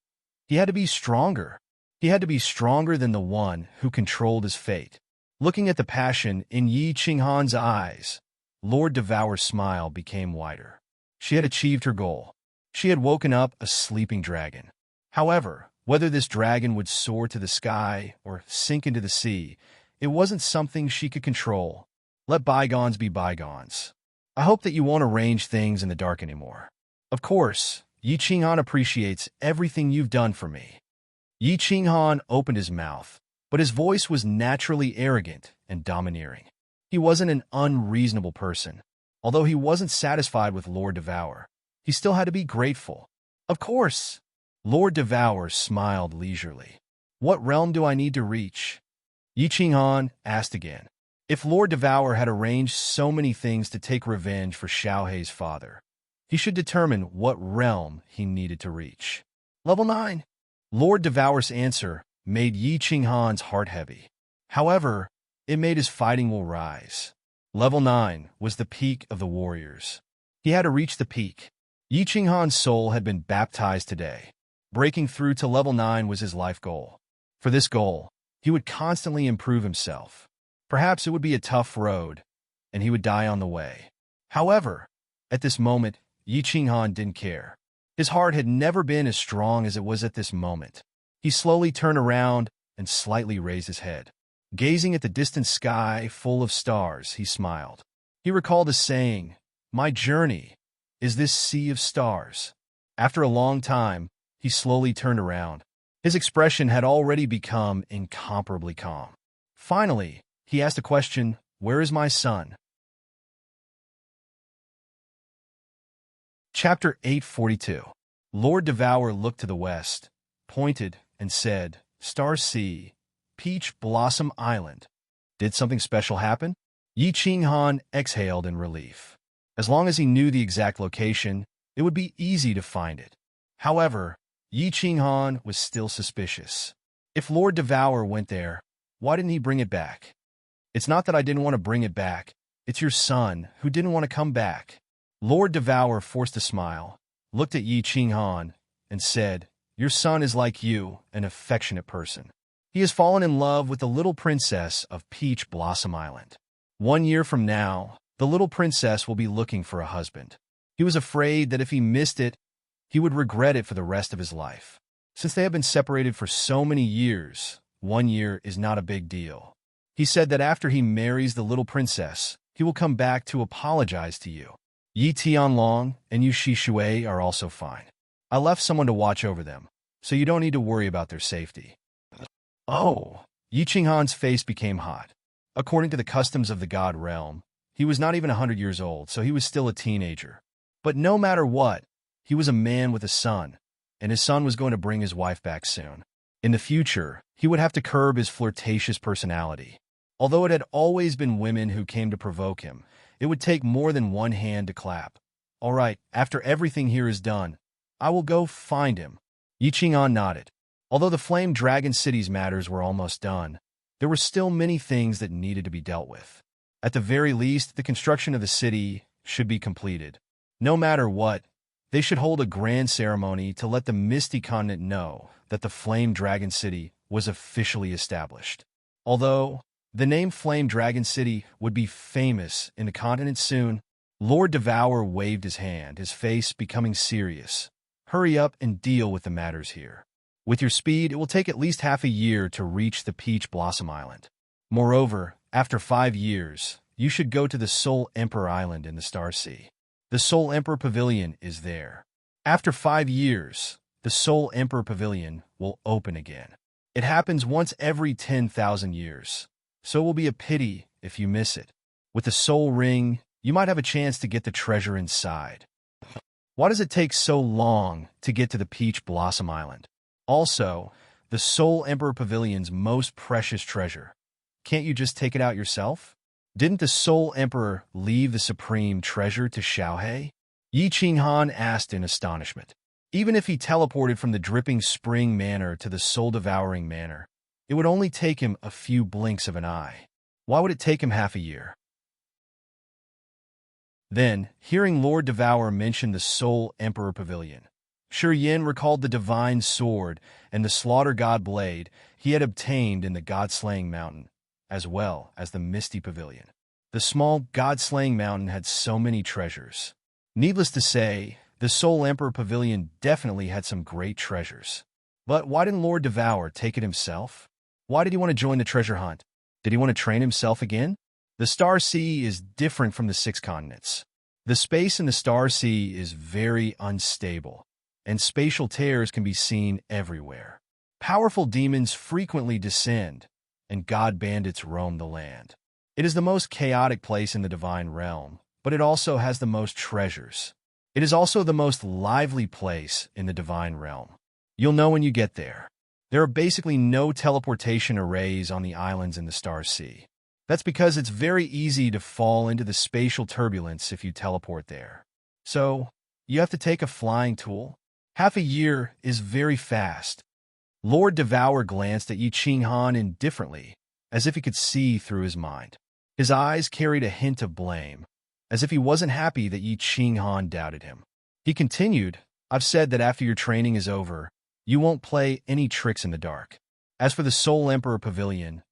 he had to be stronger. He had to be stronger than the one who controlled his fate. Looking at the passion in Yi Qinghan's eyes, Lord Devour's smile became wider. She had achieved her goal. She had woken up a sleeping dragon. However, whether this dragon would soar to the sky or sink into the sea, it wasn't something she could control. Let bygones be bygones. I hope that you won't arrange things in the dark anymore. Of course, Yi Qinghan appreciates everything you've done for me. Yi Qinghan opened his mouth, but his voice was naturally arrogant and domineering. He wasn't an unreasonable person. Although he wasn't satisfied with Lord Devour, he still had to be grateful. Of course. Lord Devour smiled leisurely. What realm do I need to reach? Yi Qinghan asked again. If Lord Devour had arranged so many things to take revenge for Xiaohei's father, he should determine what realm he needed to reach. Level 9. Lord Devour's answer made Yi Qinghan's heart heavy. However, it made his fighting will rise. Level 9 was the peak of the warriors. He had to reach the peak. Yi Qinghan's soul had been baptized today. Breaking through to level 9 was his life goal. For this goal, he would constantly improve himself. Perhaps it would be a tough road, and he would die on the way. However, at this moment, Yi Qinghan didn't care. His heart had never been as strong as it was at this moment. He slowly turned around and slightly raised his head. Gazing at the distant sky full of stars, he smiled. He recalled a saying, "My journey is this sea of stars." After a long time, he slowly turned around. His expression had already become incomparably calm. Finally, he asked a question, "Where is my son?" Chapter 842. Lord Devour looked to the west, pointed, and said, "Star Sea, Peach Blossom Island." Did something special happen? Yi Qinghan exhaled in relief. As long as he knew the exact location, it would be easy to find it. However, Yi Qinghan was still suspicious. If Lord Devour went there, why didn't he bring it back? It's not that I didn't want to bring it back. It's your son who didn't want to come back. Lord Devour forced a smile, looked at Yi Qinghan, and said, "Your son is like you, an affectionate person. He has fallen in love with the little princess of Peach Blossom Island. 1 year from now, the little princess will be looking for a husband. He was afraid that if he missed it, he would regret it for the rest of his life. Since they have been separated for so many years, 1 year is not a big deal. He said that after he marries the little princess, he will come back to apologize to you. Yi Tianlong and Yu Shishui are also fine. I left someone to watch over them, so you don't need to worry about their safety." Oh! Yi Qinghan's face became hot. According to the customs of the god realm, he was not even 100 years old, so he was still a teenager. But no matter what, he was a man with a son, and his son was going to bring his wife back soon. In the future, he would have to curb his flirtatious personality. Although it had always been women who came to provoke him, it would take more than one hand to clap. "All right, after everything here is done, I will go find him." Yi Qinghan nodded. Although the Flame Dragon City's matters were almost done, there were still many things that needed to be dealt with. At the very least, the construction of the city should be completed. No matter what, they should hold a grand ceremony to let the Misty Continent know that the Flame Dragon City was officially established. Although the name Flame Dragon City would be famous in the continent soon, Lord Devour waved his hand, his face becoming serious. "Hurry up and deal with the matters here. With your speed, it will take at least half a year to reach the Peach Blossom Island. Moreover, after 5 years, you should go to the Soul Emperor Island in the Star Sea. The Soul Emperor Pavilion is there. After 5 years, the Soul Emperor Pavilion will open again. It happens once every 10,000 years, so it will be a pity if you miss it. With the Soul Ring, you might have a chance to get the treasure inside." Why does it take so long to get to the Peach Blossom Island? Also, the Soul Emperor Pavilion's most precious treasure. Can't you just take it out yourself? Didn't the Soul Emperor leave the supreme treasure to Xiaohe? Yi Qinghan asked in astonishment. Even if he teleported from the dripping spring manor to the soul-devouring manor, it would only take him a few blinks of an eye. Why would it take him half a year? Then, hearing Lord Devour mention the Soul Emperor Pavilion, Shi Yin recalled the divine sword and the slaughter god blade he had obtained in the god-slaying mountain, as well as the misty pavilion. The small god-slaying mountain had so many treasures. Needless to say, the Soul Emperor Pavilion definitely had some great treasures. But why didn't Lord Devour take it himself? Why did he want to join the treasure hunt? Did he want to train himself again? The Star Sea is different from the six continents. The space in the Star Sea is very unstable, and spatial tears can be seen everywhere. Powerful demons frequently descend, and god bandits roam the land. It is the most chaotic place in the divine realm, but it also has the most treasures. It is also the most lively place in the divine realm. You'll know when you get there. There are basically no teleportation arrays on the islands in the Star Sea. That's because it's very easy to fall into the spatial turbulence if you teleport there. So, you have to take a flying tool. Half a year is very fast. Lord Devour glanced at Yi Qinghan indifferently, as if he could see through his mind. His eyes carried a hint of blame, as if he wasn't happy that Yi Qinghan doubted him. He continued, I've said that after your training is over, you won't play any tricks in the dark. As for the Soul Emperor Pavilion,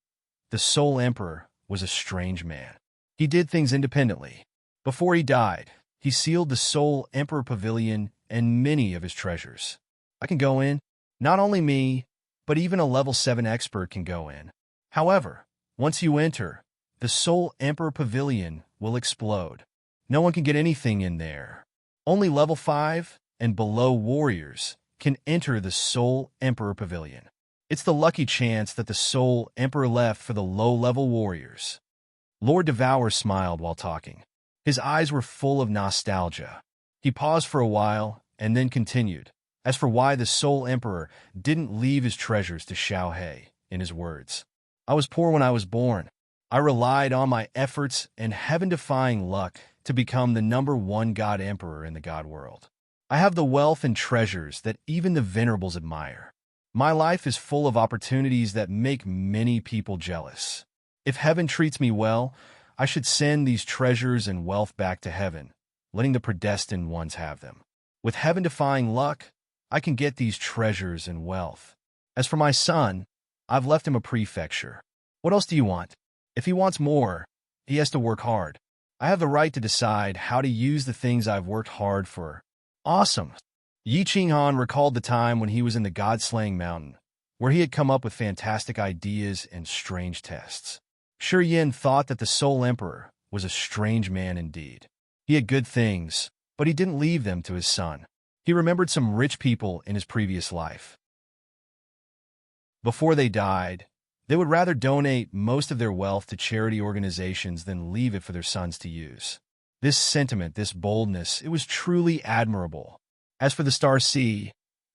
the Soul Emperor was a strange man. He did things independently. Before he died, he sealed the Soul Emperor Pavilion and many of his treasures. I can go in. Not only me, but even a level 7 expert can go in. However, once you enter, the Soul Emperor Pavilion will explode. No one can get anything in there. Only level 5 and below warriors can enter the Soul Emperor Pavilion. It's the lucky chance that the Soul Emperor left for the low-level warriors. Lord Devour smiled while talking. His eyes were full of nostalgia. He paused for a while and then continued. As for why the Soul Emperor didn't leave his treasures to Xiaohe, in his words, I was poor when I was born. I relied on my efforts and heaven-defying luck to become the #1 God Emperor in the God world. I have the wealth and treasures that even the venerables admire. My life is full of opportunities that make many people jealous. If heaven treats me well, I should send these treasures and wealth back to heaven, letting the predestined ones have them. With heaven-defying luck, I can get these treasures and wealth. As for my son, I've left him a prefecture. What else do you want? If he wants more, he has to work hard. I have the right to decide how to use the things I've worked hard for. Awesome. Yi Qinghan recalled the time when he was in the God-slaying mountain, where he had come up with fantastic ideas and strange tests. Shi Yin thought that the Soul Emperor was a strange man indeed. He had good things, but he didn't leave them to his son. He remembered some rich people in his previous life. Before they died, they would rather donate most of their wealth to charity organizations than leave it for their sons to use. This sentiment, this boldness, it was truly admirable. As for the Star Sea,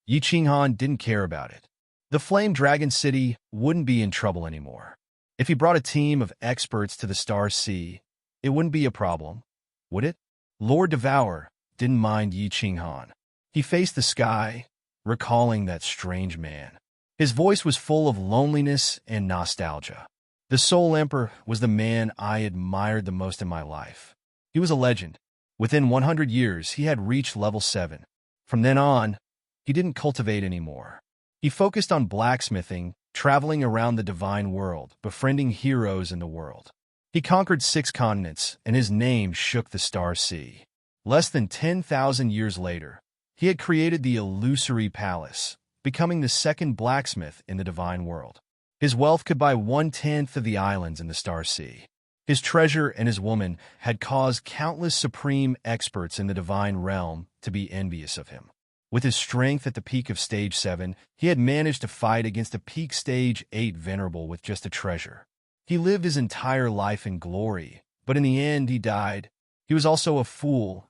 Yi Qinghan didn't care about it. The Flame Dragon City wouldn't be in trouble anymore. If he brought a team of experts to the Star Sea, it wouldn't be a problem, would it? Lord Devour didn't mind Yi Qinghan. He faced the sky, recalling that strange man. His voice was full of loneliness and nostalgia. The Soul Emperor was the man I admired the most in my life. He was a legend. Within 100 years, he had reached level 7. From then on, he didn't cultivate anymore. He focused on blacksmithing, traveling around the divine world, befriending heroes in the world. He conquered 6 continents, and his name shook the Star Sea. Less than 10,000 years later, he had created the illusory palace, becoming the second blacksmith in the divine world. His wealth could buy 1/10 of the islands in the Star Sea. His treasure and his woman had caused countless supreme experts in the divine realm to be envious of him. With his strength at the peak of Stage 7, he had managed to fight against a peak Stage 8 venerable with just a treasure. He lived his entire life in glory, but in the end he died. He was also a fool,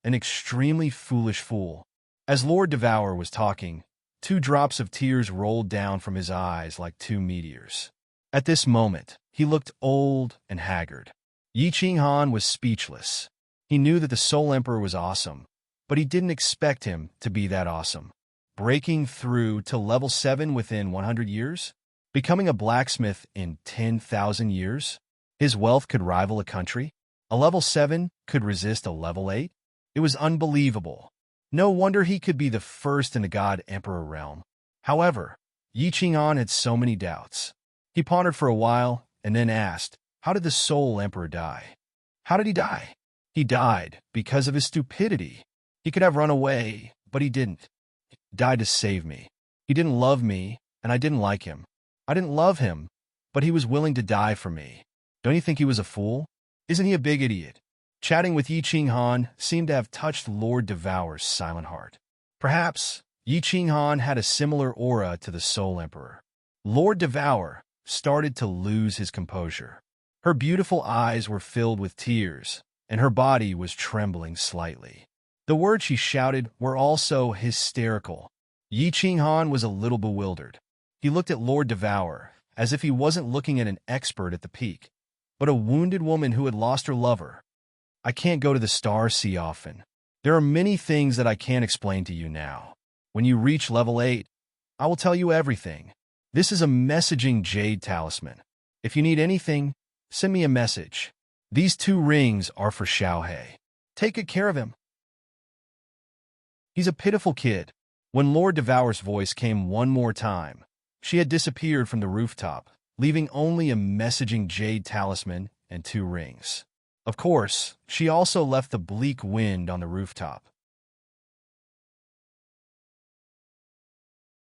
an extremely foolish fool. As Lord Devour was talking, 2 drops of tears rolled down from his eyes like 2 meteors. At this moment, he looked old and haggard. Yi Qinghan was speechless. He knew that the Soul Emperor was awesome, but he didn't expect him to be that awesome. Breaking through to level 7 within 100 years? Becoming a blacksmith in 10,000 years? His wealth could rival a country? A level 7 could resist a level 8? It was unbelievable. No wonder he could be the first in the God Emperor realm. However, Yi Qinghan had so many doubts. He pondered for a while and then asked, how did the Soul Emperor die? How did he die? He died because of his stupidity. He could have run away, but he didn't. He died to save me. He didn't love me, and I didn't like him. I didn't love him, but he was willing to die for me. Don't you think he was a fool? Isn't he a big idiot? Chatting with Yi Qinghan seemed to have touched Lord Devour's silent heart. Perhaps Yi Qinghan had a similar aura to the Soul Emperor. Lord Devour started to lose his composure. Her beautiful eyes were filled with tears, and her body was trembling slightly. The words she shouted were also hysterical. Yi Qinghan was a little bewildered. He looked at Lord Devour as if he wasn't looking at an expert at the peak, but a wounded woman who had lost her lover. I can't go to the Star Sea often. There are many things that I can't explain to you now. When you reach level 8, I will tell you everything. This is a messaging jade talisman. If you need anything, send me a message. These 2 rings are for Xiaohei. Take good care of him. He's a pitiful kid. When Lord Devour's voice came one more time, she had disappeared from the rooftop, leaving only a messaging jade talisman and 2 rings. Of course, she also left the bleak wind on the rooftop.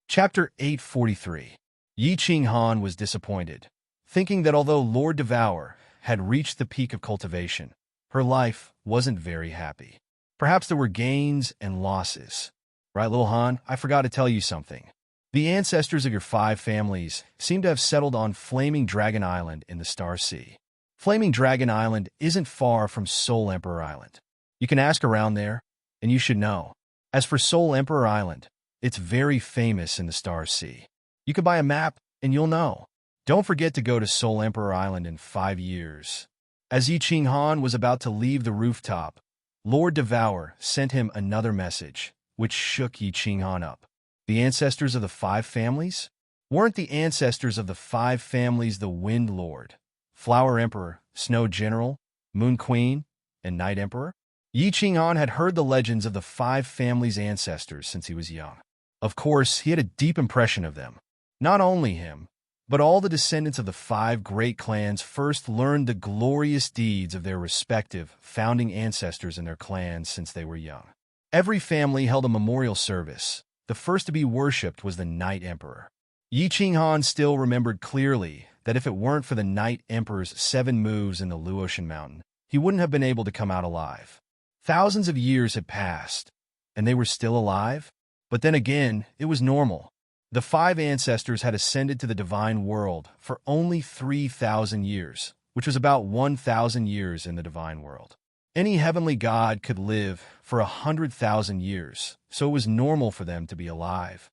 Chapter 843. Yi Qinghan was disappointed, thinking that although Lord Devour had reached the peak of cultivation, her life wasn't very happy. Perhaps there were gains and losses. Right, little Han, I forgot to tell you something. The ancestors of your 5 families seem to have settled on Flaming Dragon Island in the Star Sea. Flaming Dragon Island isn't far from Soul Emperor Island. You can ask around there, and you should know. As for Soul Emperor Island, it's very famous in the Star Sea. You can buy a map, and you'll know. Don't forget to go to Soul Emperor Island in 5 years. As Yi Qinghan was about to leave the rooftop, Lord Devour sent him another message, which shook Yi Qinghan up. The ancestors of the 5 families? Weren't the ancestors of the 5 families the Wind Lord, Flower Emperor, Snow General, Moon Queen, and Night Emperor? Yi Qinghan had heard the legends of the 5 families' ancestors since he was young. Of course, he had a deep impression of them. Not only him, but all the descendants of the 5 great clans first learned the glorious deeds of their respective founding ancestors in their clans since they were young. Every family held a memorial service. The first to be worshipped was the Night Emperor. Yi Qinghan still remembered clearly that if it weren't for the Night Emperor's 7 moves in the Luotian Mountain, he wouldn't have been able to come out alive. Thousands of years had passed, and they were still alive? But then again, it was normal. The 5 ancestors had ascended to the divine world for only 3,000 years, which was about 1,000 years in the divine world. Any heavenly god could live for 100,000 years, so it was normal for them to be alive.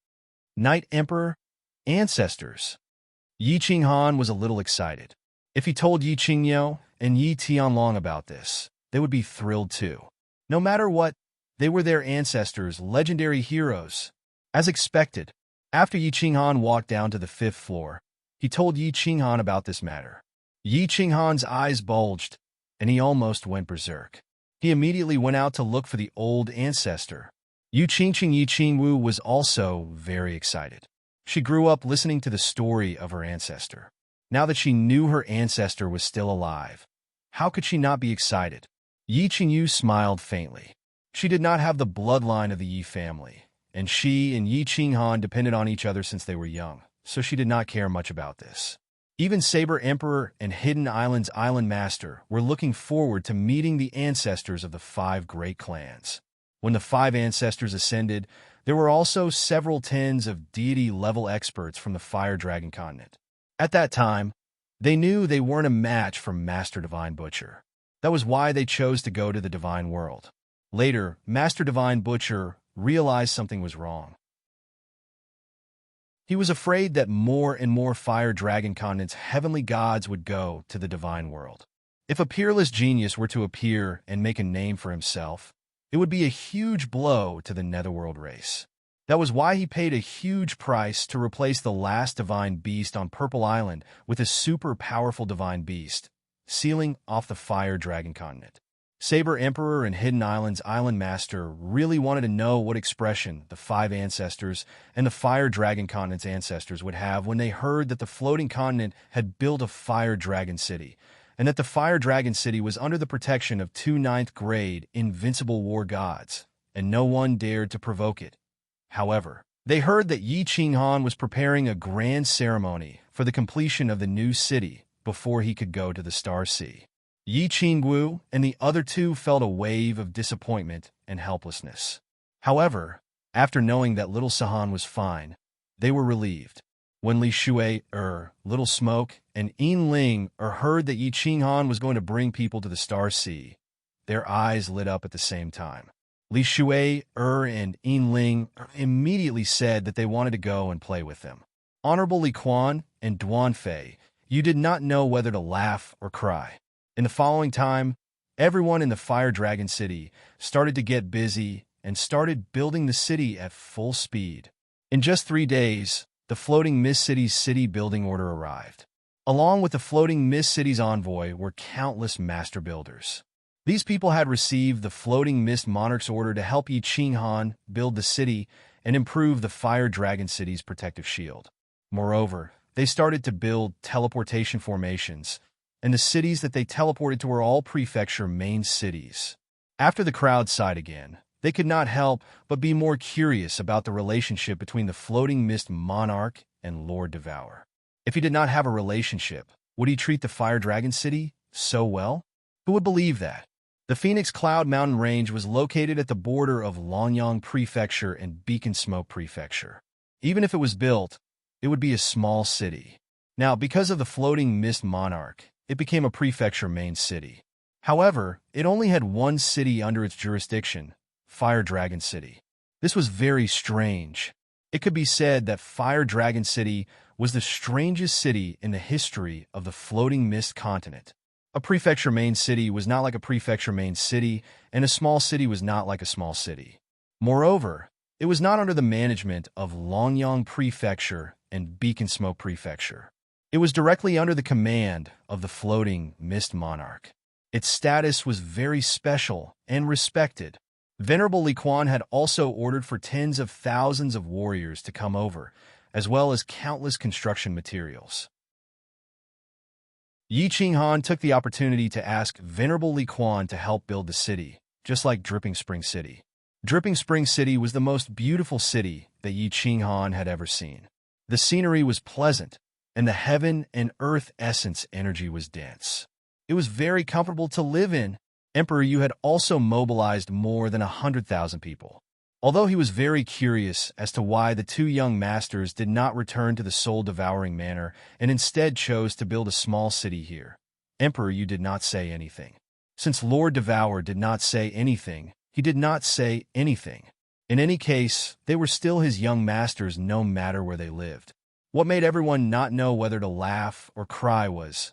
Night Emperor, ancestors. Yi Qinghan was a little excited. If he told Yi Qingyou and Yi Tianlong about this, they would be thrilled too. No matter what, they were their ancestors, legendary heroes. As expected, after Yi Qinghan walked down to the 5th floor, he told Yi Qinghan about this matter. Yi Qinghan's eyes bulged, and he almost went berserk. He immediately went out to look for the old ancestor. Yi Qingwu was also very excited. She grew up listening to the story of her ancestor. Now that she knew her ancestor was still alive, how could she not be excited? Yi Qingyu smiled faintly. She did not have the bloodline of the Yi family, and she and Yi Qinghan depended on each other since they were young, so she did not care much about this. Even Saber Emperor and Hidden Island's Island Master were looking forward to meeting the ancestors of the 5 great clans. When the 5 ancestors ascended, there were also several tens of deity-level experts from the Fire Dragon continent. At that time, they knew they weren't a match for Master Divine Butcher. That was why they chose to go to the Divine World. Later, Master Divine Butcher realized something was wrong. He was afraid that more and more fire dragon continents' heavenly gods would go to the divine world. If a peerless genius were to appear and make a name for himself, it would be a huge blow to the netherworld race. That was why he paid a huge price to replace the last divine beast on Purple Island with a super powerful divine beast, sealing off the fire dragon continent. Saber Emperor and Hidden Island's Island Master really wanted to know what expression the five ancestors and the Fire Dragon Continent's ancestors would have when they heard that the floating continent had built a Fire Dragon City, and that the Fire Dragon City was under the protection of two ninth-grade invincible war gods, and no one dared to provoke it. However, they heard that Yi Qinghan was preparing a grand ceremony for the completion of the new city before he could go to the Star Sea. Yi Qingwu and the other two felt a wave of disappointment and helplessness. However, after knowing that Little Sahan was fine, they were relieved. When Li Shui, Little Smoke, and Yin Ling heard that Yi Qinghan was going to bring people to the Star Sea, their eyes lit up at the same time. Li Shui, and Yin Ling immediately said that they wanted to go and play with them. Honorable Li Quan and Duan Fei, you did not know whether to laugh or cry. In the following time, everyone in the Fire Dragon City started to get busy and started building the city at full speed. In just 3 days, the Floating Mist City's city building order arrived. Along with the Floating Mist City's envoy were countless master builders. These people had received the Floating Mist Monarch's order to help Yi Qinghan build the city and improve the Fire Dragon City's protective shield. Moreover, they started to build teleportation formations, and the cities that they teleported to were all prefecture main cities. After the crowd sighed again, they could not help but be more curious about the relationship between the Floating Mist Monarch and Lord Devour. If he did not have a relationship, would he treat the Fire Dragon City so well? Who would believe that? The Phoenix Cloud Mountain Range was located at the border of Longyang Prefecture and Beacon Smoke Prefecture. Even if it was built, it would be a small city. Now, because of the Floating Mist Monarch, it became a prefecture main city. However, it only had one city under its jurisdiction, Fire Dragon City. This was very strange. It could be said that Fire Dragon City was the strangest city in the history of the Floating Mist continent. A prefecture main city was not like a prefecture main city, and a small city was not like a small city. Moreover, it was not under the management of Longyang Prefecture and Beacon Smoke Prefecture. It was directly under the command of the Floating Mist Monarch. Its status was very special and respected. Venerable Li Quan had also ordered for tens of thousands of warriors to come over, as well as countless construction materials. Yi Qinghan took the opportunity to ask Venerable Li Quan to help build the city, just like Dripping Spring City. Dripping Spring City was the most beautiful city that Yi Qinghan had ever seen. The scenery was pleasant, and the heaven and earth essence energy was dense. It was very comfortable to live in. Emperor Yu had also mobilized more than 100,000 people. Although he was very curious as to why the two young masters did not return to the soul-devouring manor and instead chose to build a small city here, Emperor Yu did not say anything. Since Lord Devour did not say anything, he did not say anything. In any case, they were still his young masters no matter where they lived. What made everyone not know whether to laugh or cry was,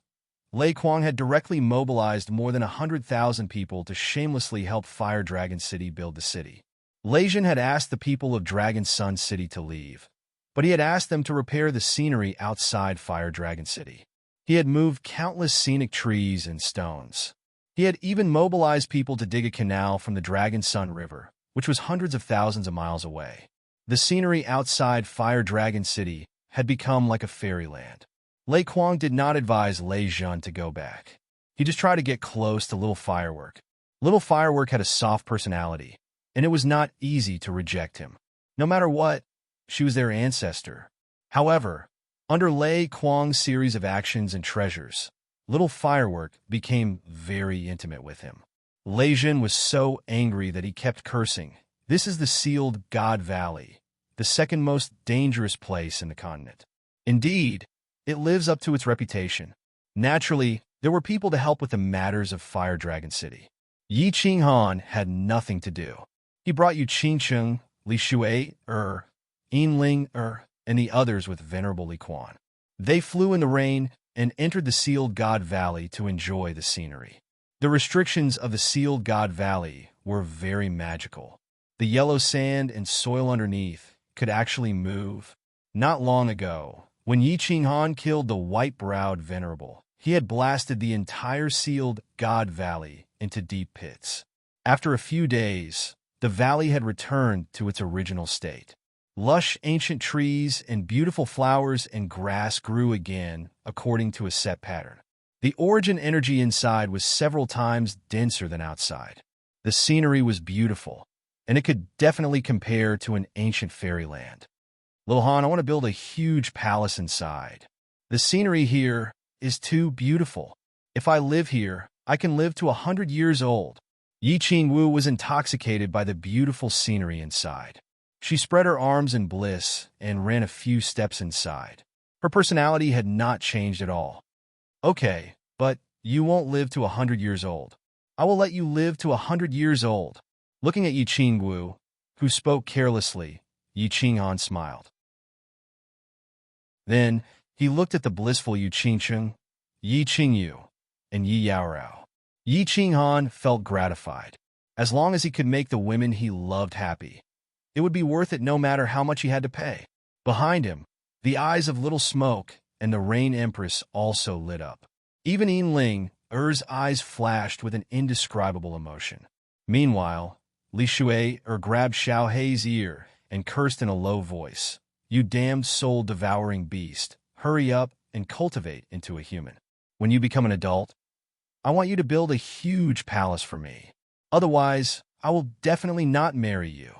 Lei Kuang had directly mobilized more than 100,000 people to shamelessly help Fire Dragon City build the city. Lei Jin had asked the people of Dragon Sun City to leave, but he had asked them to repair the scenery outside Fire Dragon City. He had moved countless scenic trees and stones. He had even mobilized people to dig a canal from the Dragon Sun River, which was hundreds of thousands of miles away. The scenery outside Fire Dragon City had become like a fairyland. Lei Kuang did not advise Lei Jun to go back. He just tried to get close to Little Firework. Little Firework had a soft personality, and it was not easy to reject him. No matter what, she was their ancestor. However, under Lei Kuang's series of actions and treasures, Little Firework became very intimate with him. Lei Jun was so angry that he kept cursing. This is the sealed God Valley, the second most dangerous place in the continent. Indeed, it lives up to its reputation. Naturally, there were people to help with the matters of Fire Dragon City. Yi Qinghan had nothing to do. He brought Yu Qingcheng, Li Shui, Yin Ling, and the others with Venerable Li Quan. They flew in the rain and entered the Sealed God Valley to enjoy the scenery. The restrictions of the Sealed God Valley were very magical. The yellow sand and soil underneath could actually move. Not long ago, when Yi Qinghan killed the white-browed Venerable, he had blasted the entire Sealed God Valley into deep pits. After a few days, the valley had returned to its original state. Lush ancient trees and beautiful flowers and grass grew again according to a set pattern. The origin energy inside was several times denser than outside. The scenery was beautiful, and it could definitely compare to an ancient fairyland. Lil Han, I want to build a huge palace inside. The scenery here is too beautiful. If I live here, I can live to 100 years old. Yi Qingwu was intoxicated by the beautiful scenery inside. She spread her arms in bliss and ran a few steps inside. Her personality had not changed at all. Okay, but you won't live to 100 years old. I will let you live to 100 years old. Looking at Yi Qingwu, who spoke carelessly, Yi Qinghan smiled. Then he looked at the blissful Yu Qingcheng, Yi Qingyu, and Yi Yaorao. Yi Qinghan felt gratified. As long as he could make the women he loved happy, it would be worth it no matter how much he had to pay. Behind him, the eyes of Little Smoke and the Rain Empress also lit up. Even Yinling, eyes flashed with an indescribable emotion. Meanwhile, Li Shui grabbed Xiao Hei's ear and cursed in a low voice. You damned soul-devouring beast, hurry up and cultivate into a human. When you become an adult, I want you to build a huge palace for me. Otherwise, I will definitely not marry you.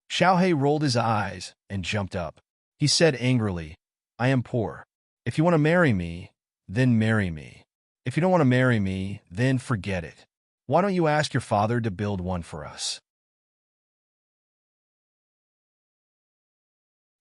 Xiao Hei rolled his eyes and jumped up. He said angrily, I am poor. If you want to marry me, then marry me. If you don't want to marry me, then forget it. Why don't you ask your father to build one for us?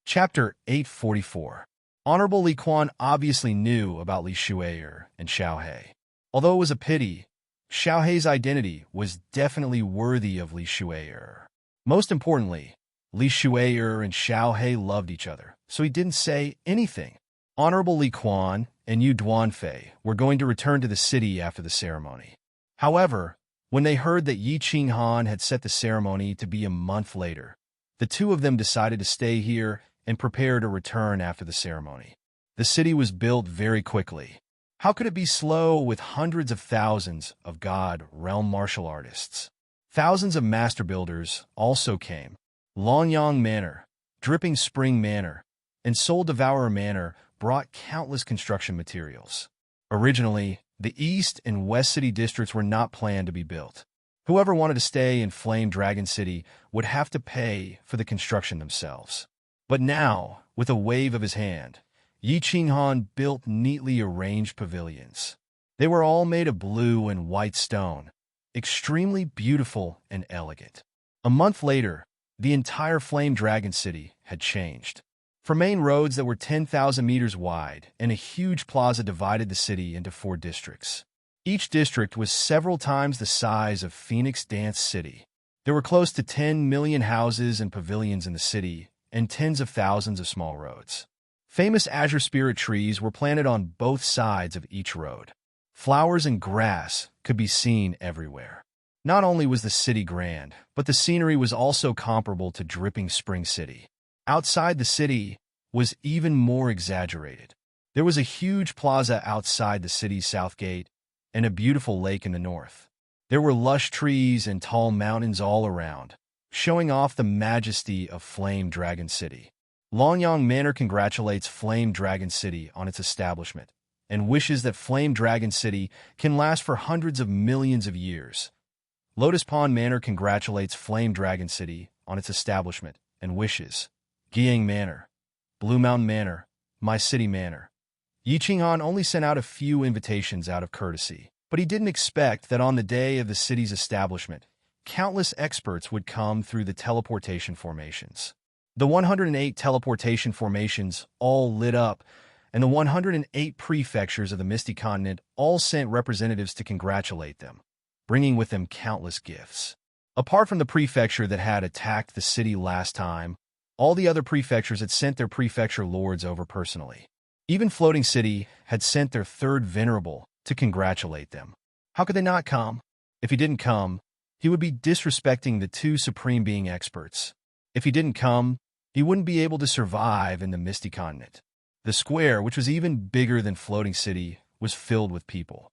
Chapter 844. Honorable Li Quan obviously knew about Li Shuier and Xiao Hei. Although it was a pity, Xiao Hei's identity was definitely worthy of Li Shuier. Most importantly, Li Shuier and Xiao Hei loved each other, so he didn't say anything. Honorable Li Quan and Yu Duanfei were going to return to the city after the ceremony. However, when they heard that Yi Qinghan had set the ceremony to be a month later, the two of them decided to stay here and prepare to return after the ceremony. The city was built very quickly. How could it be slow with hundreds of thousands of God realm martial artists? Thousands of master builders also came. Longyang Manor, Dripping Spring Manor, and Soul Devourer Manor brought countless construction materials. Originally, the East and West City districts were not planned to be built. Whoever wanted to stay in Flame Dragon City would have to pay for the construction themselves. But now, with a wave of his hand, Yi Qinghan built neatly arranged pavilions. They were all made of blue and white stone, extremely beautiful and elegant. A month later, the entire Flame Dragon City had changed. From main roads that were 10,000 meters wide, and a huge plaza divided the city into 4 districts. Each district was several times the size of Phoenix Dance City. There were close to 10 million houses and pavilions in the city, and tens of thousands of small roads. Famous azure spirit trees were planted on both sides of each road. Flowers and grass could be seen everywhere. Not only was the city grand, but the scenery was also comparable to Dripping Spring City. Outside the city was even more exaggerated. There was a huge plaza outside the city's south gate and a beautiful lake in the north. There were lush trees and tall mountains all around, showing off the majesty of Flame Dragon City. Longyang Manor congratulates Flame Dragon City on its establishment and wishes that Flame Dragon City can last for hundreds of millions of years. Lotus Pond Manor congratulates Flame Dragon City on its establishment and wishes Giang Manor, Blue Mountain Manor, My City Manor. Yi Qinghan only sent out a few invitations out of courtesy, but he didn't expect that on the day of the city's establishment, countless experts would come through the teleportation formations. The 108 teleportation formations all lit up, and the 108 prefectures of the Misty Continent all sent representatives to congratulate them, bringing with them countless gifts. Apart from the prefecture that had attacked the city last time, All the other prefectures had sent their prefecture lords over personally. Even Floating City had sent their third venerable to congratulate them. How could they not come? If he didn't come, he would be disrespecting the two supreme being experts. If he didn't come, he wouldn't be able to survive in the Misty Continent. The square, which was even bigger than Floating City, was filled with people.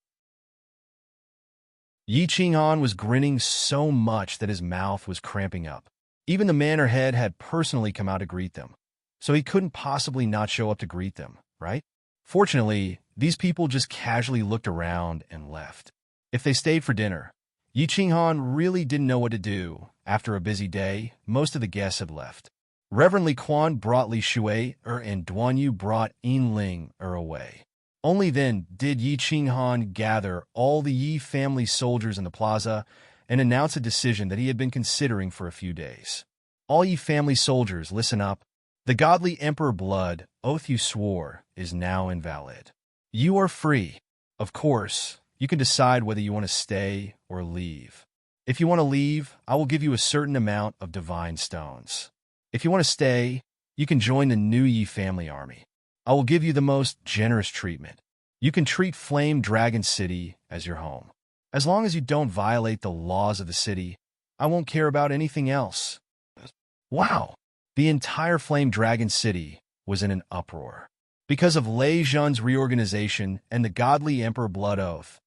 Yi Qinghan was grinning so much that his mouth was cramping up. Even the manor head had personally come out to greet them, so he couldn't possibly not show up to greet them, right? Fortunately, these people just casually looked around and left. If they stayed for dinner, Yi Qinghan really didn't know what to do. After a busy day, most of the guests had left. Reverend Li Quan brought Li Shui and Duan Yu brought Yin Ling away. Only then did Yi Qinghan gather all the Yi family soldiers in the plaza and announce a decision that he had been considering for a few days. All Yi family soldiers, listen up. The godly emperor blood oath you swore is now invalid. You are free. Of course, you can decide whether you want to stay or leave. If you want to leave, I will give you a certain amount of divine stones. If you want to stay, you can join the new Yi family army. I will give you the most generous treatment. You can treat Flame Dragon City as your home. As long as you don't violate the laws of the city, I won't care about anything else. Wow! The entire Flame Dragon City was in an uproar. Because of Lei Zhun's reorganization and the godly Emperor Blood Oath,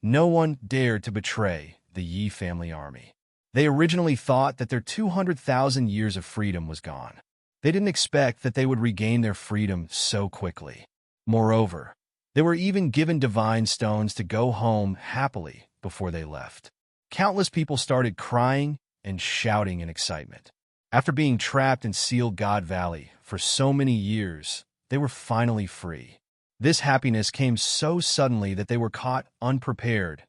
no one dared to betray the Yi family army. They originally thought that their 200,000 years of freedom was gone. They didn't expect that they would regain their freedom so quickly. Moreover, they were even given divine stones to go home happily before they left. Countless people started crying and shouting in excitement. After being trapped in Sealed God Valley for so many years, they were finally free. This happiness came so suddenly that they were caught unprepared.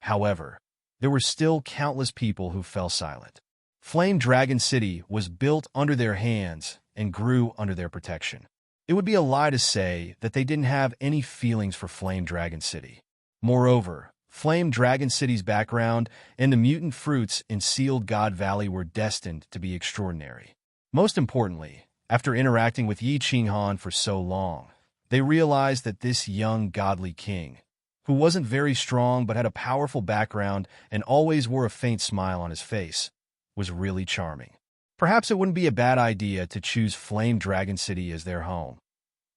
However, there were still countless people who fell silent. Flame Dragon City was built under their hands and grew under their protection. It would be a lie to say that they didn't have any feelings for Flame Dragon City. Moreover, Flame Dragon City's background and the mutant fruits in Sealed God Valley were destined to be extraordinary. Most importantly, after interacting with Yi Qinghan for so long, they realized that this young godly king, who wasn't very strong but had a powerful background and always wore a faint smile on his face, was really charming. Perhaps it wouldn't be a bad idea to choose Flame Dragon City as their home.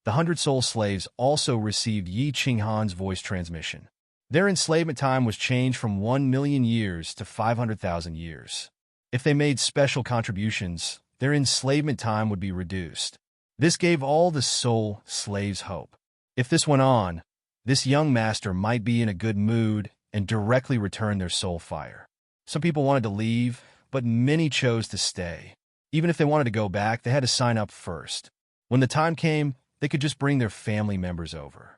The 100 Soul Slaves also received Yi Qinghan's voice transmission. Their enslavement time was changed from 1 million years to 500,000 years. If they made special contributions, their enslavement time would be reduced. This gave all the soul slaves hope. If this went on, this young master might be in a good mood and directly return their soul fire. Some people wanted to leave, but many chose to stay. Even if they wanted to go back, they had to sign up first. When the time came, they could just bring their family members over.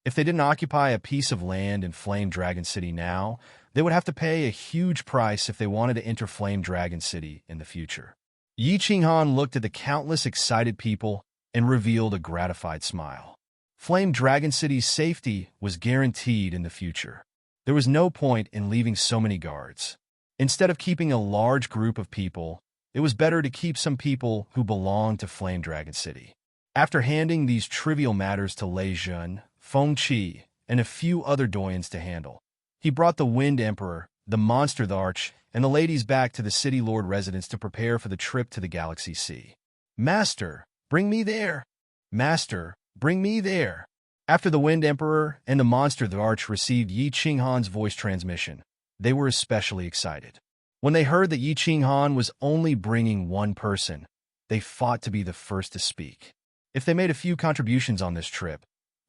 If they didn't occupy a piece of land in Flame Dragon City now, they would have to pay a huge price if they wanted to enter Flame Dragon City in the future. Yi Qinghan looked at the countless excited people and revealed a gratified smile. Flame Dragon City's safety was guaranteed in the future. There was no point in leaving so many guards. Instead of keeping a large group of people, it was better to keep some people who belonged to Flame Dragon City. After handing these trivial matters to Lei Zhun, Feng Qi, and a few other doyens to handle, he brought the Wind Emperor, the Monster the Arch, and the ladies back to the City Lord residence to prepare for the trip to the Galaxy Sea. Master, bring me there! Master, bring me there! After the Wind Emperor and the Monster the Arch received Yi Qinghan's voice transmission, they were especially excited. When they heard that Yi Qinghan was only bringing one person, they fought to be the first to speak. If they made a few contributions on this trip,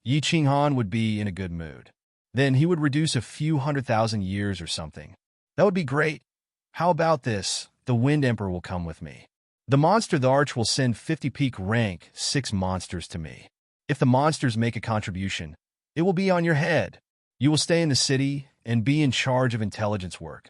Yi Qinghan would be in a good mood. Then he would reduce a few 100,000 years or something. That would be great. How about this? The Wind Emperor will come with me. The Monster the Arch will send 50 peak rank 6 monsters to me. If the monsters make a contribution, it will be on your head. You will stay in the city and be in charge of intelligence work.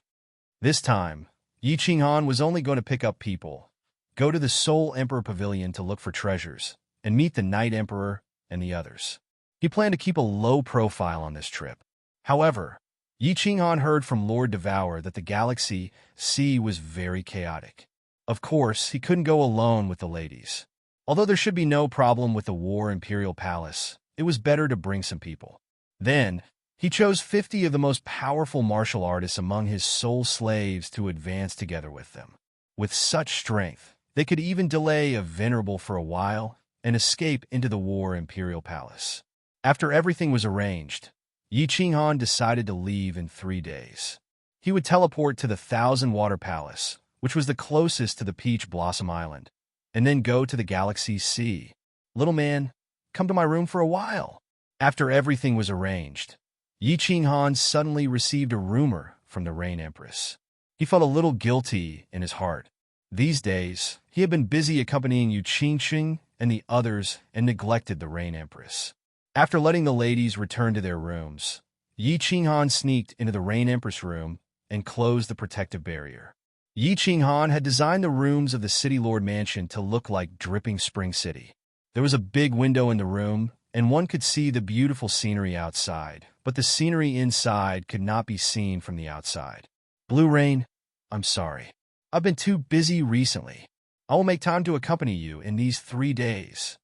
This time, Yi Qinghan was only going to pick up people, go to the Soul Emperor Pavilion to look for treasures, and meet the Night Emperor and the others. He planned to keep a low profile on this trip. However, Yi Qinghan heard from Lord Devour that the Galaxy Sea was very chaotic. Of course, he couldn't go alone with the ladies. Although there should be no problem with the War Imperial Palace, it was better to bring some people. Then, he chose 50 of the most powerful martial artists among his soul slaves to advance together with them. With such strength, they could even delay a venerable for a while and escape into the War Imperial Palace. After everything was arranged, Yi Qinghan decided to leave in 3 days. He would teleport to the Thousand Water Palace, which was the closest to the Peach Blossom Island, and then go to the Galaxy's Sea. Little man, come to my room for a while. After everything was arranged, Yi Qinghan suddenly received a rumor from the Rain Empress. He felt a little guilty in his heart. These days, he had been busy accompanying Yu Qingqing and the others and neglected the Rain Empress. After letting the ladies return to their rooms, Yi Qinghan sneaked into the Rain Empress room and closed the protective barrier. Yi Qinghan had designed the rooms of the City Lord Mansion to look like dripping Spring City. There was a big window in the room, and one could see the beautiful scenery outside, but the scenery inside could not be seen from the outside. Blue Rain, I'm sorry. I've been too busy recently. I will make time to accompany you in these 3 days.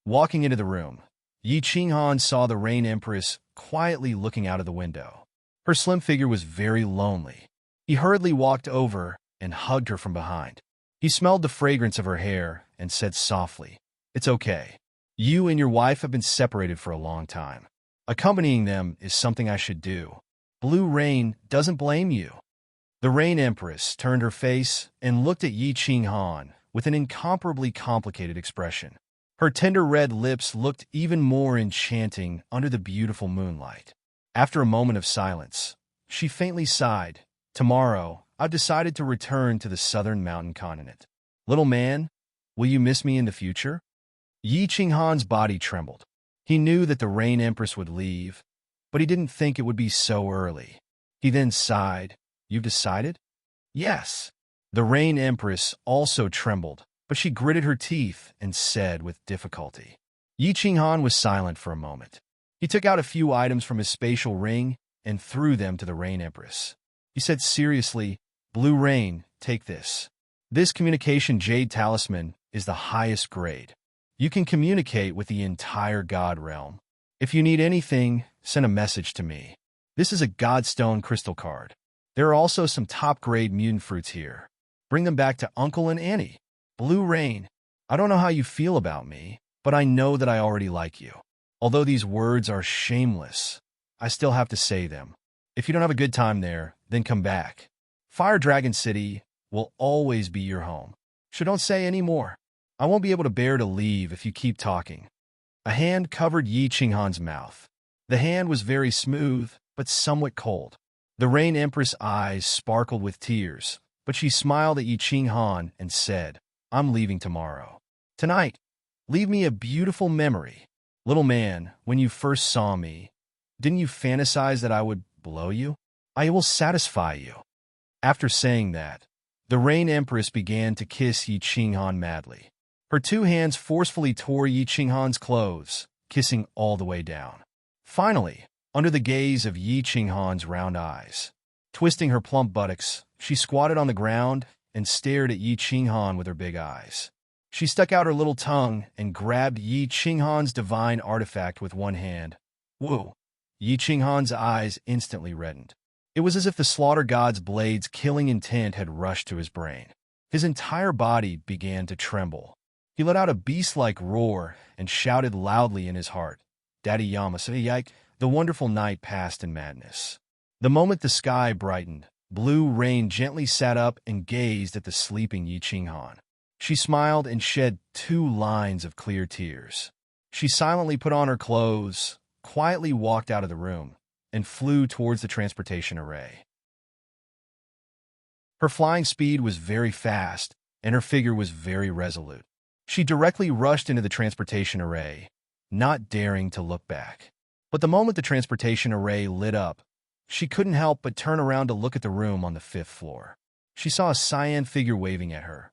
Walking into the room, Yi Qinghan saw the Rain Empress quietly looking out of the window. Her slim figure was very lonely. He hurriedly walked over and hugged her from behind. He smelled the fragrance of her hair and said softly, "It's okay. You and your wife have been separated for a long time. Accompanying them is something I should do. Blue Rain doesn't blame you." The Rain Empress turned her face and looked at Yi Qinghan with an incomparably complicated expression. Her tender red lips looked even more enchanting under the beautiful moonlight. After a moment of silence, she faintly sighed. "Tomorrow, I've decided to return to the southern mountain continent. Little man, will you miss me in the future?" Yi Qinghan's body trembled. He knew that the Rain Empress would leave, but he didn't think it would be so early. He then sighed. "You've decided?" "Yes." The Rain Empress also trembled, but she gritted her teeth and said with difficulty. Yi Qinghan was silent for a moment. He took out a few items from his spatial ring and threw them to the Rain Empress. He said seriously, "Blue Rain, take this. This communication jade talisman is the highest grade. You can communicate with the entire God realm. If you need anything, send a message to me. This is a Godstone crystal card. There are also some top-grade mutant fruits here. Bring them back to Uncle and Annie. Blue Rain, I don't know how you feel about me, but I know that I already like you. Although these words are shameless, I still have to say them. If you don't have a good time there, then come back. Fire Dragon City will always be your home. So don't say any more. I won't be able to bear to leave if you keep talking." A hand covered Yi Qinghan's mouth. The hand was very smooth, but somewhat cold. The Rain Empress' eyes sparkled with tears, but she smiled at Yi Qinghan and said, "I'm leaving tomorrow. Tonight, leave me a beautiful memory. Little man, when you first saw me, didn't you fantasize that I would blow you? I will satisfy you." After saying that, the Rain Empress began to kiss Yi Qinghan madly. Her 2 hands forcefully tore Yi Qinghan's clothes, kissing all the way down. Finally, under the gaze of Yi Qinghan's round eyes, twisting her plump buttocks, she squatted on the ground and stared at Yi Qinghan with her big eyes. She stuck out her little tongue and grabbed Yi Qinghan's divine artifact with one hand. Whoa! Yi Qinghan's eyes instantly reddened. It was as if the slaughter god's blade's killing intent had rushed to his brain. His entire body began to tremble. He let out a beast-like roar and shouted loudly in his heart, "Daddy Yamasa, yike!" The wonderful night passed in madness. The moment the sky brightened, Blue Rain gently sat up and gazed at the sleeping Yi Qinghan. She smiled and shed 2 lines of clear tears. She silently put on her clothes, quietly walked out of the room, and flew towards the transportation array. Her flying speed was very fast, and her figure was very resolute. She directly rushed into the transportation array, not daring to look back. But the moment the transportation array lit up, she couldn't help but turn around to look at the room on the 5th floor. She saw a cyan figure waving at her.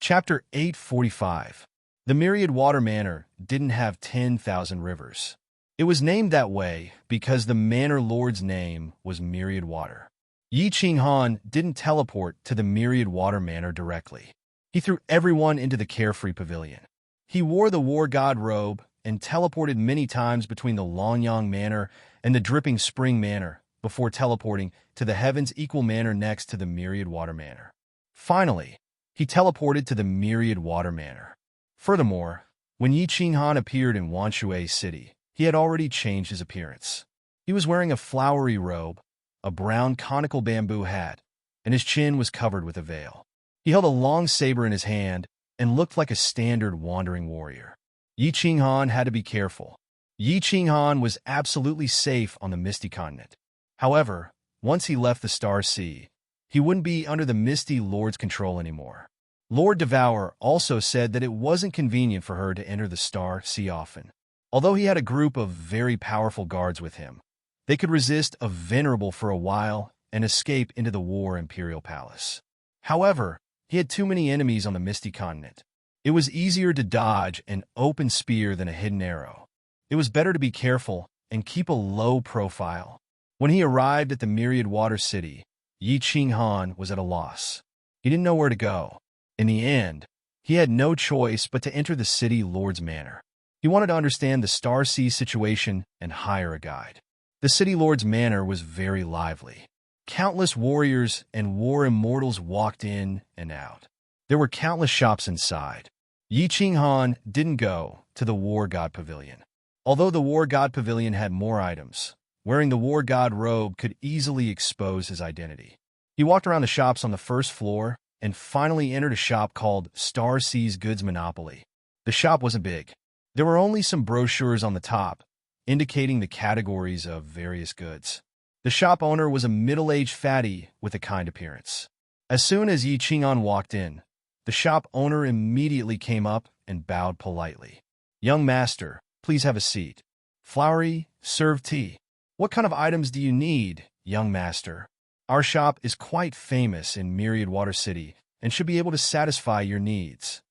Chapter 845. The Myriad Water Manor didn't have 10,000 rivers. It was named that way because the manor lord's name was Myriad Water. Yi Qinghan didn't teleport to the Myriad Water Manor directly. He threw everyone into the Carefree Pavilion. He wore the War God robe and teleported many times between the Longyang Manor and the Dripping Spring Manor before teleporting to the Heaven's Equal Manor next to the Myriad Water Manor. Finally, he teleported to the Myriad Water Manor. Furthermore, when Yi Qinghan appeared in Wanshui City, he had already changed his appearance. He was wearing a flowery robe, a brown conical bamboo hat, and his chin was covered with a veil. He held a long saber in his hand and looked like a standard wandering warrior. Yi Qinghan had to be careful. Yi Qinghan was absolutely safe on the Misty Continent. However, once he left the Star Sea, he wouldn't be under the Misty Lord's control anymore. Lord Devour also said that it wasn't convenient for her to enter the Star Sea often. Although he had a group of very powerful guards with him, they could resist a Venerable for a while and escape into the War Imperial Palace. However, he had too many enemies on the Misty Continent. It was easier to dodge an open spear than a hidden arrow. It was better to be careful and keep a low profile. When he arrived at the Myriad Water City, Yi Qinghan was at a loss. He didn't know where to go. In the end, he had no choice but to enter the City Lord's Manor. He wanted to understand the Star Sea situation and hire a guide. The City Lord's Manor was very lively. Countless warriors and war immortals walked in and out. There were countless shops inside. Yi Qinghan didn't go to the War God Pavilion. Although the War God Pavilion had more items, wearing the War God robe could easily expose his identity. He walked around the shops on the first floor and finally entered a shop called Star Sea's Goods Monopoly. The shop wasn't big. There were only some brochures on the top, indicating the categories of various goods. The shop owner was a middle-aged fatty with a kind appearance. As soon as Yi Qinghan walked in, the shop owner immediately came up and bowed politely. "Young master, please have a seat. Flowery, serve tea. What kind of items do you need, young master? Our shop is quite famous in Myriad Water City and should be able to satisfy your needs."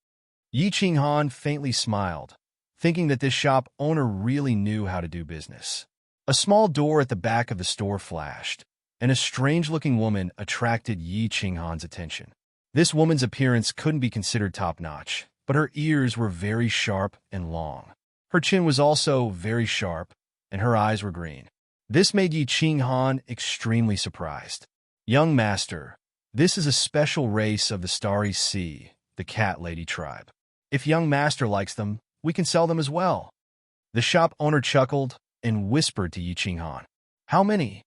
Yi Qinghan faintly smiled, thinking that this shop owner really knew how to do business. A small door at the back of the store flashed, and a strange-looking woman attracted Yi Qinghan's attention. This woman's appearance couldn't be considered top-notch, but her ears were very sharp and long. Her chin was also very sharp, and her eyes were green. This made Yi Qinghan extremely surprised. "Young master, this is a special race of the Starry Sea, the Cat Lady tribe. If young master likes them, we can sell them as well." The shop owner chuckled and whispered to Yi Qinghan. "How many?"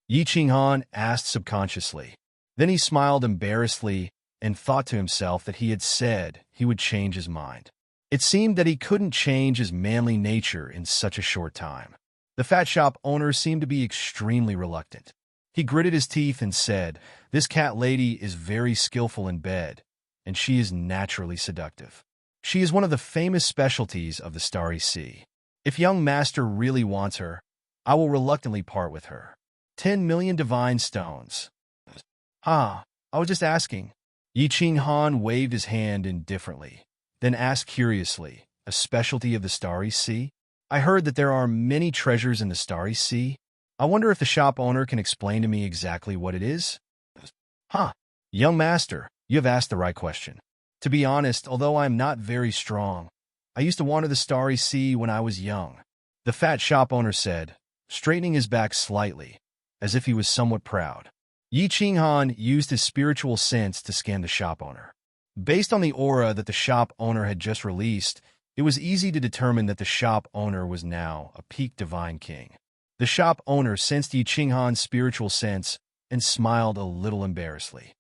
Yi Qinghan asked subconsciously. Then he smiled embarrassedly and thought to himself that he had said he would change his mind. It seemed that he couldn't change his manly nature in such a short time. The fat shop owner seemed to be extremely reluctant. He gritted his teeth and said, "This cat lady is very skillful in bed, and she is naturally seductive. She is one of the famous specialties of the Starry Sea. If young master really wants her, I will reluctantly part with her. 10 million divine stones." "Ah, I was just asking." Yi Qinghan waved his hand indifferently, then asked curiously, "A specialty of the Starry Sea? I heard that there are many treasures in the Starry Sea. I wonder if the shop owner can explain to me exactly what it is?" "Huh, young master, you have asked the right question. To be honest, although I am not very strong, I used to wander the Starry Sea when I was young," the fat shop owner said, straightening his back slightly, as if he was somewhat proud. Yi Qinghan used his spiritual sense to scan the shop owner. Based on the aura that the shop owner had just released, it was easy to determine that the shop owner was now a peak divine king. The shop owner sensed Yi Qinghan's spiritual sense and smiled a little embarrassedly.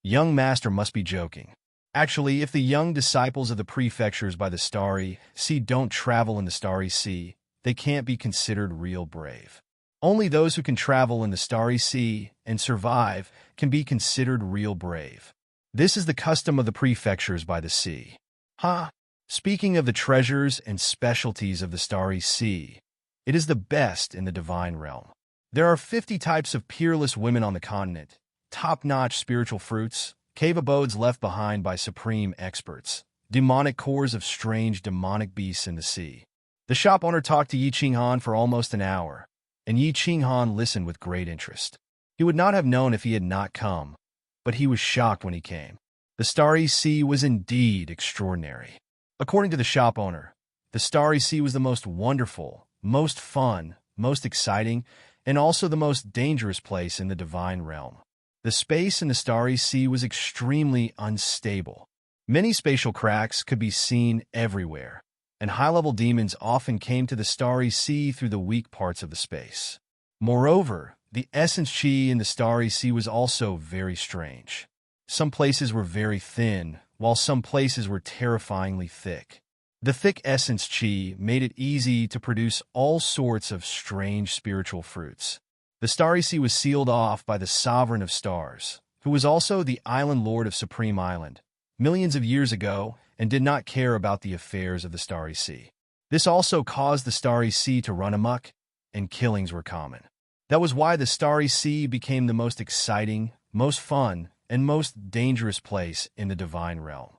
"Young master must be joking. Actually, if the young disciples of the prefectures by the Starry Sea don't travel in the Starry Sea, they can't be considered real brave. Only those who can travel in the Starry Sea and survive can be considered real brave. This is the custom of the prefectures by the sea." "Ha! Speaking of the treasures and specialties of the Starry Sea, it is the best in the divine realm. There are 50 types of peerless women on the continent, top-notch spiritual fruits, cave abodes left behind by supreme experts, demonic cores of strange demonic beasts in the sea. The shop owner talked to Yi Qinghan for almost an hour, and Yi Qinghan listened with great interest. He would not have known if he had not come, but he was shocked when he came. The Starry Sea was indeed extraordinary. According to the shop owner, the Starry Sea was the most wonderful, most fun, most exciting, and also the most dangerous place in the divine realm. The space in the Starry Sea was extremely unstable. Many spatial cracks could be seen everywhere, and high-level demons often came to the Starry Sea through the weak parts of the space. Moreover, the essence chi in the Starry Sea was also very strange. Some places were very thin, while some places were terrifyingly thick. The thick essence chi made it easy to produce all sorts of strange spiritual fruits. The Starry Sea was sealed off by the Sovereign of Stars, who was also the Island Lord of Supreme Island, millions of years ago, and did not care about the affairs of the Starry Sea. This also caused the Starry Sea to run amok, and killings were common. That was why the Starry Sea became the most exciting, most fun, and most dangerous place in the divine realm.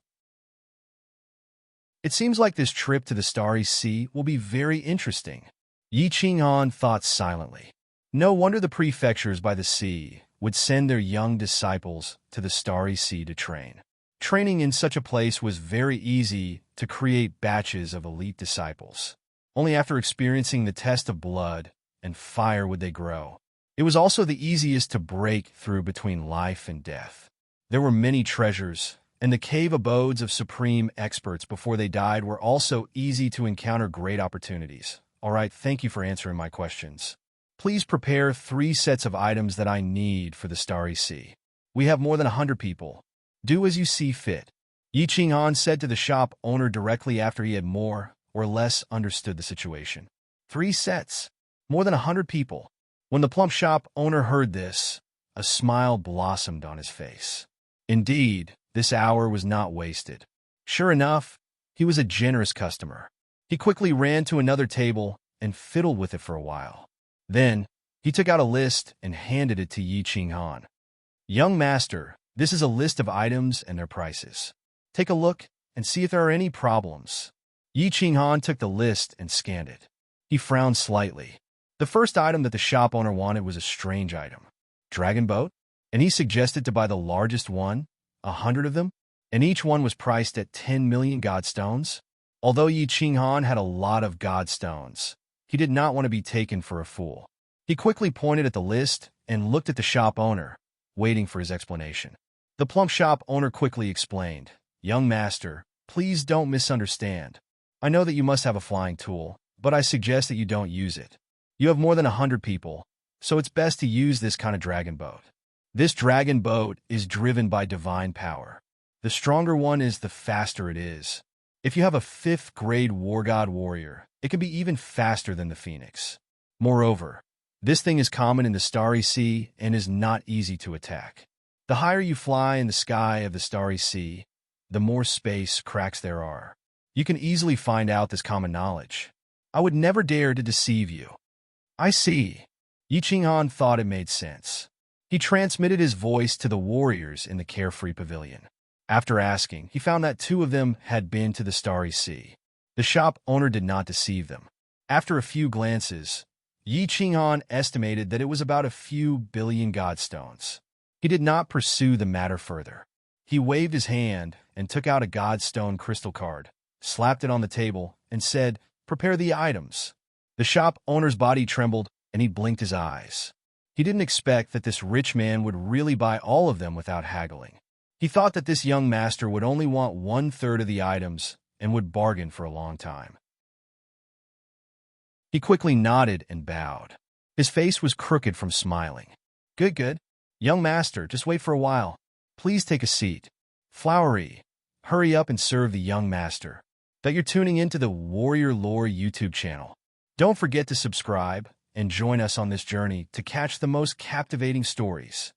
It seems like this trip to the Starry Sea will be very interesting. Yi Qinghan thought silently. No wonder the prefectures by the sea would send their young disciples to the Starry Sea to train. Training in such a place was very easy to create batches of elite disciples. Only after experiencing the test of blood and fire would they grow. It was also the easiest to break through between life and death. There were many treasures, and the cave abodes of supreme experts before they died were also easy to encounter great opportunities. All right, thank you for answering my questions. Please prepare 3 sets of items that I need for the Starry Sea. We have more than 100 people. Do as you see fit. Yi Qinghan said to the shop owner directly after he had more or less understood the situation. 3 sets. More than 100 people. When the plump shop owner heard this, a smile blossomed on his face. Indeed, this hour was not wasted. Sure enough, he was a generous customer. He quickly ran to another table and fiddled with it for a while. Then, he took out a list and handed it to Yi Qinghan. Young master, this is a list of items and their prices. Take a look and see if there are any problems. Yi Qinghan took the list and scanned it. He frowned slightly. The first item that the shop owner wanted was a strange item. Dragon boat? And he suggested to buy the largest one, 100 of them, and each one was priced at 10 million godstones. Although Yi Qinghan had a lot of godstones, he did not want to be taken for a fool. He quickly pointed at the list and looked at the shop owner, waiting for his explanation. The plump shop owner quickly explained, Young master, please don't misunderstand. I know that you must have a flying tool, but I suggest that you don't use it. You have more than 100 people, so it's best to use this kind of dragon boat. This dragon boat is driven by divine power. The stronger one is, the faster it is. If you have a 5th grade war god warrior, it can be even faster than the phoenix. Moreover, this thing is common in the Starry Sea and is not easy to attack. The higher you fly in the sky of the Starry Sea, the more space cracks there are. You can easily find out this common knowledge. I would never dare to deceive you. I see. Yi Qinghan thought it made sense. He transmitted his voice to the warriors in the Carefree Pavilion. After asking, he found that 2 of them had been to the Starry Sea. The shop owner did not deceive them. After a few glances, Yi Qinghan estimated that it was about a few billion godstones. He did not pursue the matter further. He waved his hand and took out a godstone crystal card, slapped it on the table, and said, "Prepare the items." The shop owner's body trembled, and he blinked his eyes. He didn't expect that this rich man would really buy all of them without haggling. He thought that this young master would only want 1/3 of the items and would bargain for a long time. He quickly nodded and bowed. His face was crooked from smiling. Good. Young master, just wait for a while. Please take a seat. Flowery, hurry up and serve the young master. That you're tuning into the Warrior Lore YouTube channel. Don't forget to subscribe and join us on this journey to catch the most captivating stories.